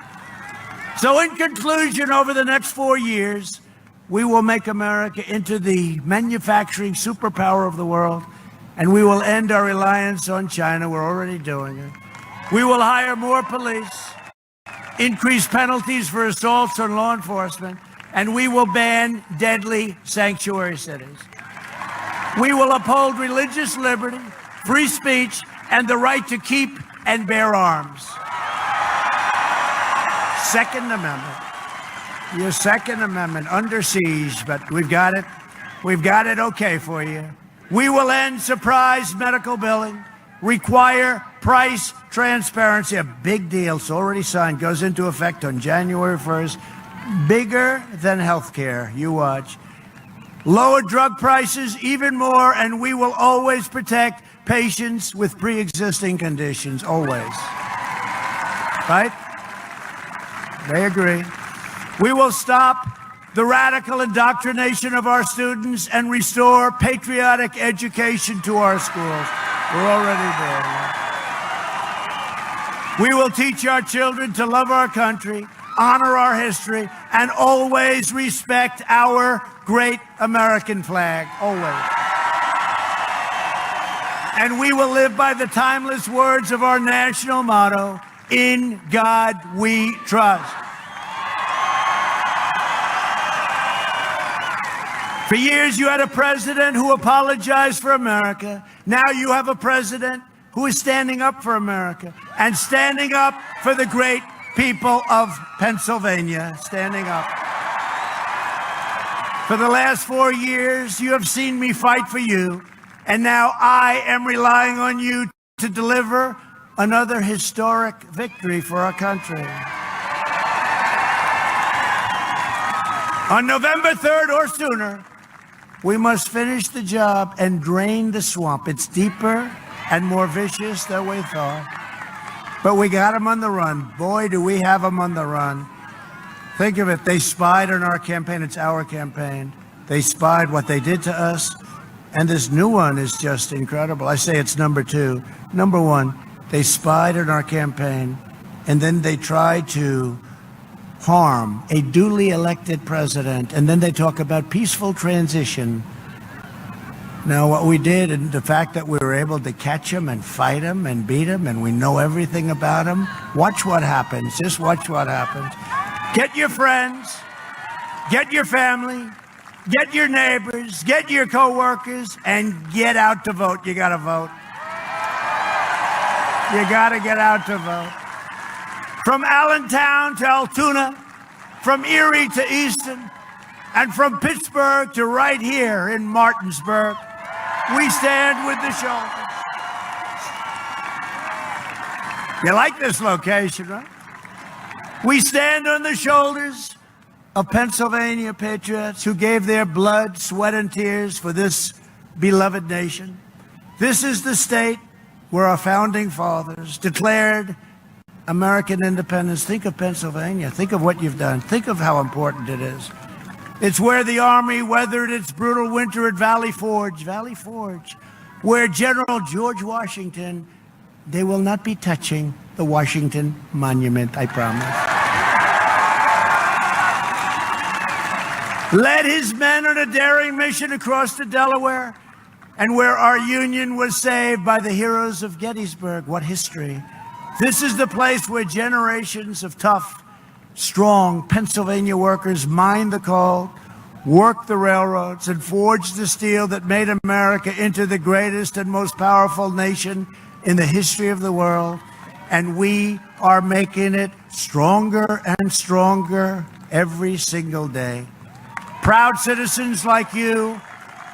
So in conclusion, over the next 4 years, we will make America into the manufacturing superpower of the world, and we will end our reliance on China. We're already doing it. We will hire more police, increase penalties for assaults on law enforcement, and we will ban deadly sanctuary cities. We will uphold religious liberty, free speech, and the right to keep and bear arms. Second Amendment. Your Second Amendment under siege, but we've got it. We've got it okay for you. We will end surprise medical billing, require price transparency, a big deal. It's already signed, goes into effect on January 1st. Bigger than health care. You watch. Lower drug prices even more, and we will always protect patients with pre-existing conditions. Always. Right? They agree. We will stop the radical indoctrination of our students and restore patriotic education to our schools. We're already there. We will teach our children to love our country, honor our history, and always respect our great American flag. Always. And we will live by the timeless words of our national motto, "In God we trust." For years, you had a president who apologized for America. Now you have a president who is standing up for America and standing up for the great people of Pennsylvania. Standing up. For the last 4 years, you have seen me fight for you, and now I am relying on you to deliver another historic victory for our country. On November 3rd or sooner, we must finish the job and drain the swamp. It's deeper and more vicious than we thought. But we got them on the run. Boy, do we have them on the run. Think of it. They spied on our campaign. It's our campaign. They spied what they did to us. And this new one is just incredible. I say it's number two. Number one, they spied on our campaign, and then they tried to harm a duly elected president, and then they talk about peaceful transition. Now, what we did, and the fact that we were able to catch him and fight him and beat him, and we know everything about him, watch what happens. Just watch what happens. Get your friends, get your family, get your neighbors, get your co-workers, and get out to vote. You got to vote. You got to get out to vote. From Allentown to Altoona, from Erie to Easton, and from Pittsburgh to right here in Martinsburg, we stand with the shoulders. You like this location, right? We stand on the shoulders of Pennsylvania patriots who gave their blood, sweat, and tears for this beloved nation. This is the state where our founding fathers declared American independence. Think of Pennsylvania. Think of what you've done. Think of how important it is. It's where the Army weathered its brutal winter at Valley Forge, where General George Washington, they will not be touching the Washington Monument, I promise. Led his men on a daring mission across to Delaware, and where our Union was saved by the heroes of Gettysburg. What history. This is the place where generations of tough, strong Pennsylvania workers mined the coal, worked the railroads, and forged the steel that made America into the greatest and most powerful nation in the history of the world. And we are making it stronger and stronger every single day. Proud citizens like you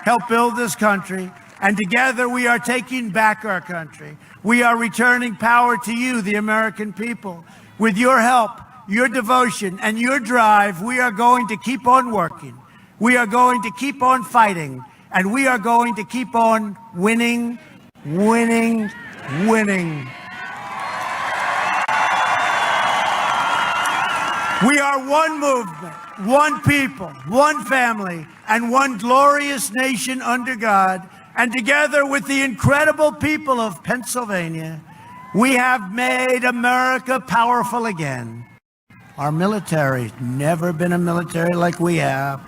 help build this country, and together we are taking back our country. We are returning power to you, the American people. With your help, your devotion, and your drive, we are going to keep on working. We are going to keep on fighting, and we are going to keep on winning, winning, winning. We are one movement, one people, one family, and one glorious nation under God. And together with the incredible people of Pennsylvania, we have made America powerful again. Our military, never been a military like we have.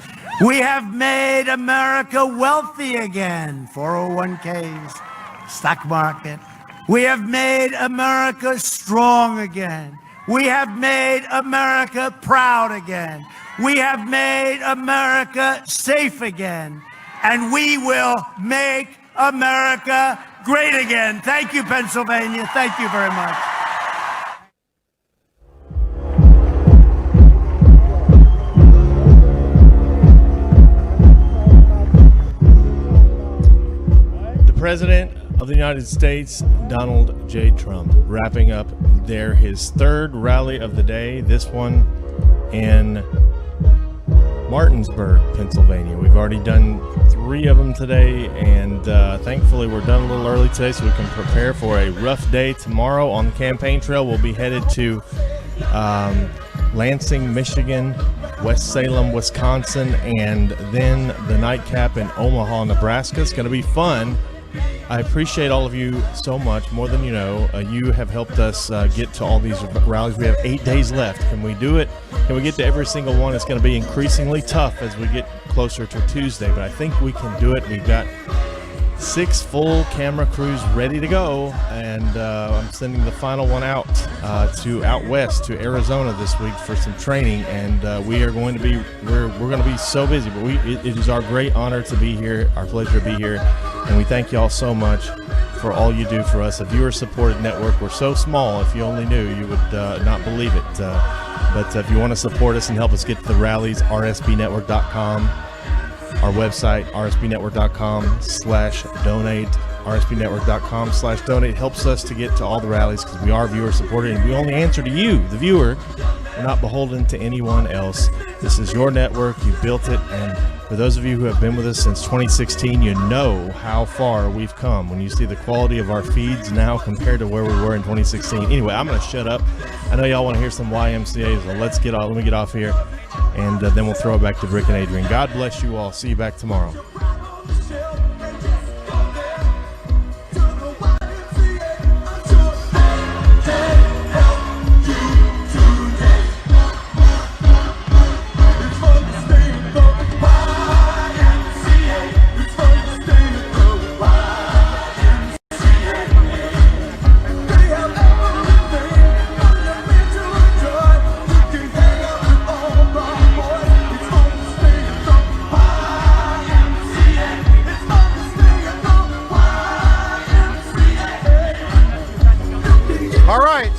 We have made America wealthy again. 401ks, stock market. We have made America strong again. We have made America proud again. We have made America safe again. And we will make America great again. Thank you, Pennsylvania. Thank you very much. The president of the United States, Donald J. Trump, wrapping up his third rally of the day, this one in Martinsburg, Pennsylvania. We've already done 3 of them today, and thankfully we're done a little early today so we can prepare for a rough day tomorrow on the campaign trail. We'll be headed to Lansing, Michigan, West Salem, Wisconsin, and then the nightcap in Omaha, Nebraska. It's going to be fun. I appreciate all of you so much, more than you know. You have helped us get to all these rallies. We have 8 days left. Can we do it? Can we get to every single one? It's going to be increasingly tough as we get closer to Tuesday, but I think we can do it. We've got 6 full camera crews ready to go, and I'm sending the final one out west to Arizona this week for some training, and we are going to be we're going to be so busy, but it is our great honor to be here, our pleasure to be here, and we thank you all so much for all you do for us. A viewer-supported network. We're so small. If you only knew, you would not believe it. But if you want to support us and help us get to the rallies, rsbnetwork.com. Our website, rsbnetwork.com/donate, rsbnetwork.com/donate helps us to get to all the rallies because we are viewer-supported, and we only answer to you, the viewer. We're not beholden to anyone else. This is your network. You built it, and for those of you who have been with us since 2016, you know how far we've come when you see the quality of our feeds now compared to where we were in 2016. Anyway, I'm going to shut up. I know y'all want to hear some YMCA, so let me get off here, and then we'll throw it back to Rick and Adrian. God bless you all. See you back tomorrow.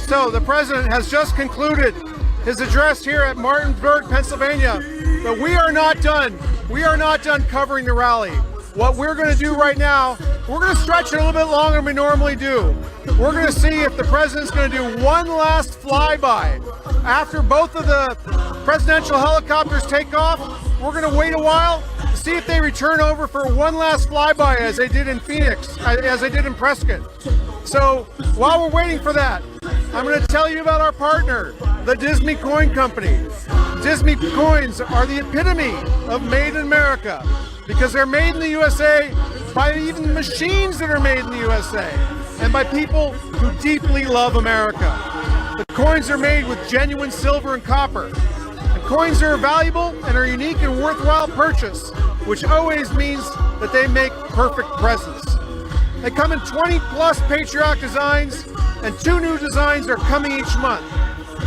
So the president has just concluded his address here at Martinsburg, Pennsylvania, but we are not done. We are not done covering the rally. What we're going to do right now, we're going to stretch it a little bit longer than we normally do. We're going to see if the president's going to do one last flyby. After both of the presidential helicopters take off, we're going to wait a while to see if they return over for one last flyby as they did in Phoenix, as they did in Prescott. So while we're waiting for that, I'm going to tell you about our partner, the Disney Coin Company. Disney coins are the epitome of made in America because they're made in the USA by even machines that are made in the USA and by people who deeply love America. The coins are made with genuine silver and copper. The coins are valuable and are unique and worthwhile purchase, which always means that they make perfect presents. They come in 20 plus patriotic designs, and 2 new designs are coming each month.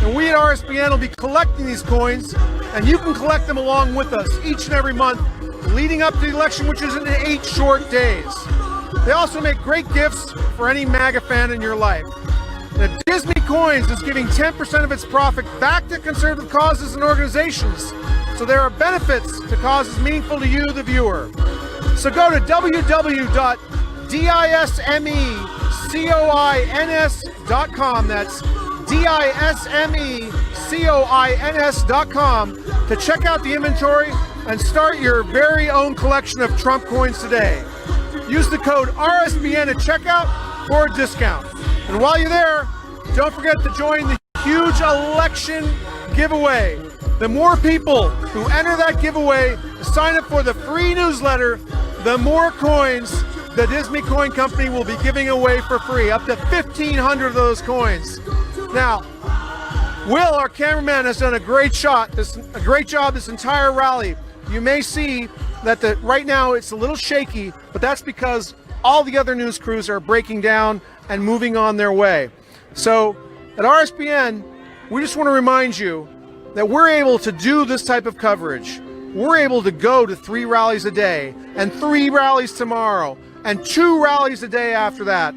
And we at RSBN will be collecting these coins, and you can collect them along with us each and every month leading up to the election, which is in 8 short days. They also make great gifts for any MAGA fan in your life. The Disney Coins is giving 10% of its profit back to conservative causes and organizations, so there are benefits to causes meaningful to you, the viewer. So go to www.dismecoins.com. That's dismecoins.com to check out the inventory and start your very own collection of Trump coins today. Use the code RSBN at checkout for a discount. And while you're there, don't forget to join the huge election giveaway. The more people who enter that giveaway to sign up for the free newsletter, the more coins the Disney Coin Company will be giving away for free, up to 1,500 of those coins. Now, Will, our cameraman, has done a great job this entire rally. You may see that right now it's a little shaky, but that's because all the other news crews are breaking down and moving on their way. So at RSBN, we just want to remind you that we're able to do this type of coverage. We're able to go to 3 rallies a day and 3 rallies tomorrow and 2 rallies a day after that,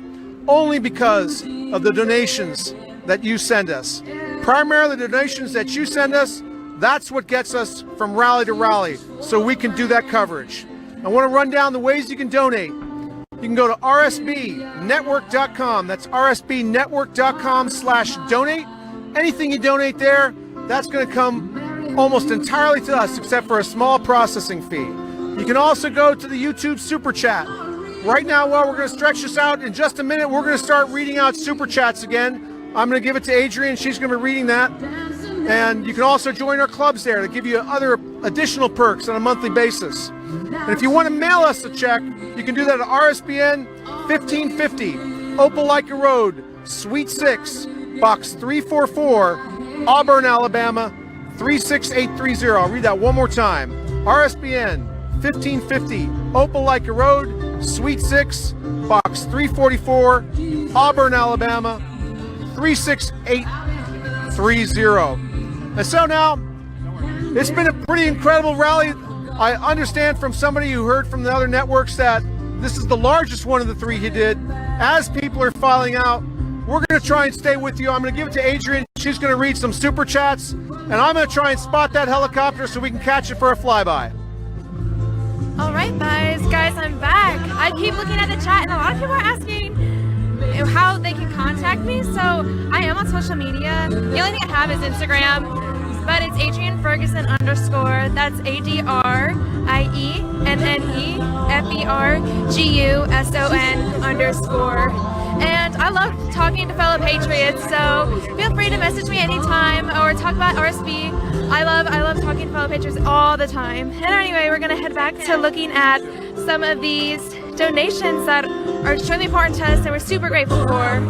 only because of the donations that you send us. Primarily the donations that you send us, that's what gets us from rally to rally, so we can do that coverage. I want to run down the ways you can donate. you can go to rsbnetwork.com. That's rsbnetwork.com/donate. Anything you donate there, that's going to come almost entirely to us, except for a small processing fee. You can also go to the YouTube Super Chat. Right now, while we're going to stretch this out, in just a minute, we're going to start reading out Super Chats again. I'm going to give it to Adrian. She's going to be reading that. And you can also join our clubs there to give you other additional perks on a monthly basis. And if you want to mail us a check, you can do that at RSBN 1550, Opelika Road, Suite 6, Box 344, Auburn, Alabama 36830. I'll read that one more time. RSBN 1550, Opelika Road, Suite 6, Box 344, Auburn, Alabama 36830. And so now, it's been a pretty incredible rally. I understand from somebody who heard from the other networks that this is the largest one of the three he did. As people are filing out, we're going to try and stay with you. I'm going to give it to Adrian. She's going to read some Super Chats, and I'm going to try and spot that helicopter so we can catch it for a flyby. All right, guys, I'm back. I keep looking at the chat, and a lot of people are asking how they can contact me. So I am on social media. The only thing I have is Instagram, but it's Adrian Ferguson _. That's ADRIENNEFERGUSON _. And I love talking to fellow patriots, so feel free to message me anytime or talk about RSB. I love talking to fellow patriots all the time. And anyway, we're gonna head back to looking at some of these donations that are extremely important to us and we're super grateful for.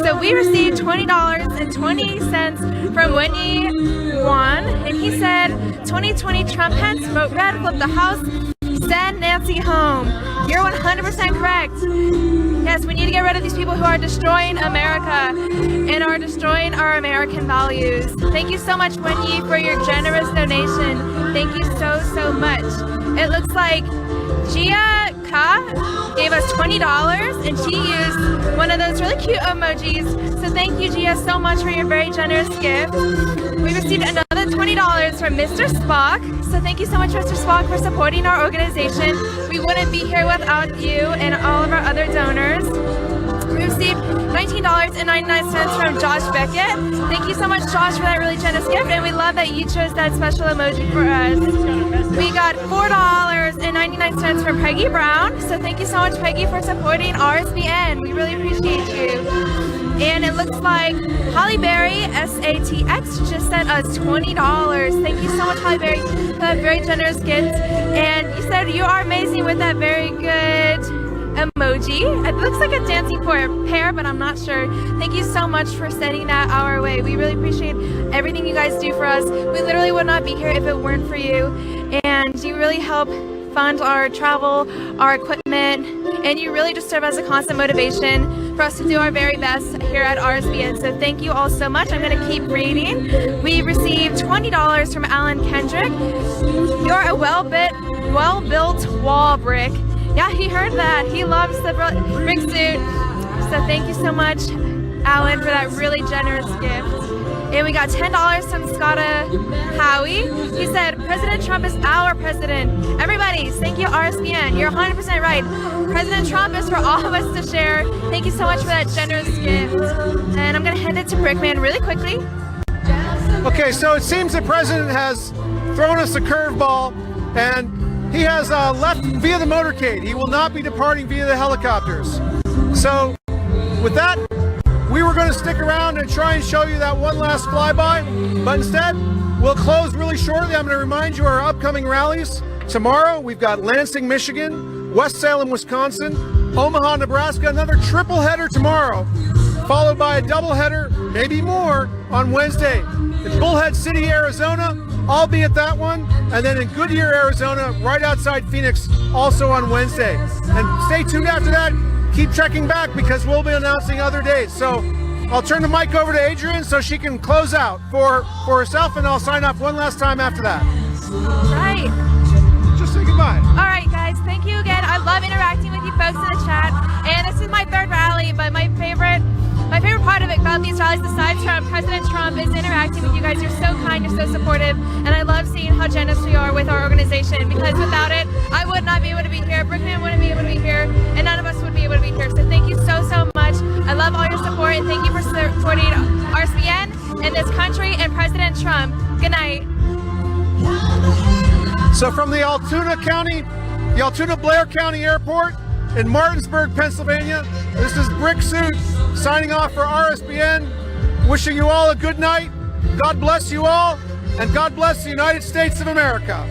So we received $20.20 from Wendy Wan, and he said, 2020 Trump Pence, vote red, flip the House, send Nancy home. You're 100% correct. Yes, we need to get rid of these people who are destroying America and are destroying our American values. Thank you so much, Wendy, for your generous donation. Thank you so much. It looks like Gia Ka gave us $20 and she used one of those really cute emojis. So thank you, Gia, so much for your very generous gift. We received another $20 from Mr. Spock. So thank you so much, Mr. Spock, for supporting our organization. We wouldn't be here without you and all of our other donors. We received $19.99 from Josh Beckett. Thank you so much, Josh, for that really generous gift, and we love that you chose that special emoji for us. We got $4.99 from Peggy Brown. So thank you so much, Peggy, for supporting RSBN. We really appreciate you. And it looks like Holly Berry, SATX, just sent us $20. Thank you so much, Holly Berry, for that very generous gift. And you said you are amazing with that very good emoji. It looks like a dancing pear, but I'm not sure. Thank you so much for sending that our way. We really appreciate everything you guys do for us. We literally would not be here if it weren't for you. And you really help fund our travel, our equipment, and you really just serve as a constant motivation for us to do our very best here at RSBN. So thank you all so much. I'm going to keep reading. We received $20 from Alan Kendrick. You're a well-built wall brick. Yeah, he heard that. He loves the brick suit. So thank you so much, Alan, for that really generous gift. And we got $10 from Scotta Howie. He said, President Trump is our president. Everybody, thank you, RSBN. You're 100% right. President Trump is for all of us to share. Thank you so much for that generous gift. And I'm going to hand it to Brickman really quickly. Okay, so it seems the president has thrown us a curveball, and he has left via the motorcade. He will not be departing via the helicopters. So with that, we were going to stick around and try and show you that one last flyby, but instead, we'll close really shortly. I'm going to remind you of our upcoming rallies. Tomorrow, we've got Lansing, Michigan, West Salem, Wisconsin, Omaha, Nebraska, another triple header tomorrow, followed by a double header, maybe more, on Wednesday. It's Bullhead City, Arizona. I'll be at that one, and then in Goodyear, Arizona, right outside Phoenix, also on Wednesday. And stay tuned after that. Keep checking back because we'll be announcing other dates. So I'll turn the mic over to Adrian so she can close out for herself, and I'll sign off one last time after that. Right. Just say goodbye. All right, guys. Thank you again. I love interacting with you folks in the chat. And this is my third rally, but my favorite part of it about these rallies, besides from President Trump, is interacting with you guys. You're so kind, you're so supportive, and I love seeing how generous we are with our organization, because without it, I would not be able to be here, Brickman wouldn't be able to be here, and none of us would be supporting RSBN and this country and President Trump. Good night. So from the Altoona Blair County Airport in Martinsburg, Pennsylvania, this is Brick Suit signing off for RSBN. Wishing you all a good night. God bless you all, and God bless the United States of America.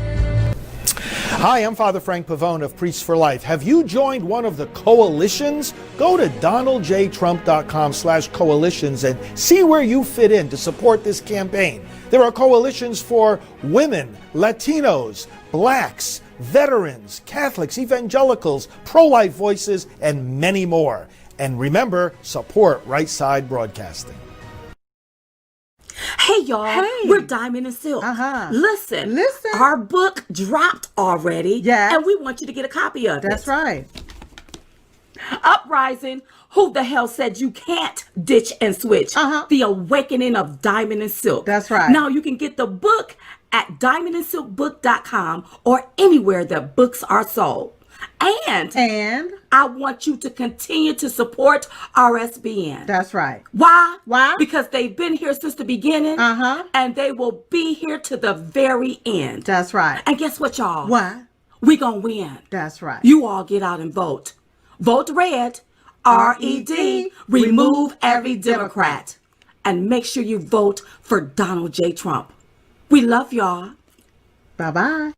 Hi, I'm Father Frank Pavone of Priests for Life. Have you joined one of the coalitions? Go to donaldjtrump.com/coalitions and see where you fit in to support this campaign. There are coalitions for women, Latinos, blacks, veterans, Catholics, evangelicals, pro-life voices, and many more. And remember, support Right Side Broadcasting. Hey y'all, we're Diamond and Silk. Listen, our book dropped already, and we want you to get a copy of it. That's right. Uprising, who the hell said you can't ditch and switch? The Awakening of Diamond and Silk. That's right. Now you can get the book at diamondandsilkbook.com or anywhere that books are sold. And I want you to continue to support RSBN. That's right. Why? Because they've been here since the beginning. And they will be here to the very end. That's right. And guess what, y'all? What? We gonna win. That's right. You all get out and vote. Vote red. R-E-D. Remove every Democrat. And make sure you vote for Donald J. Trump. We love y'all. Bye-bye.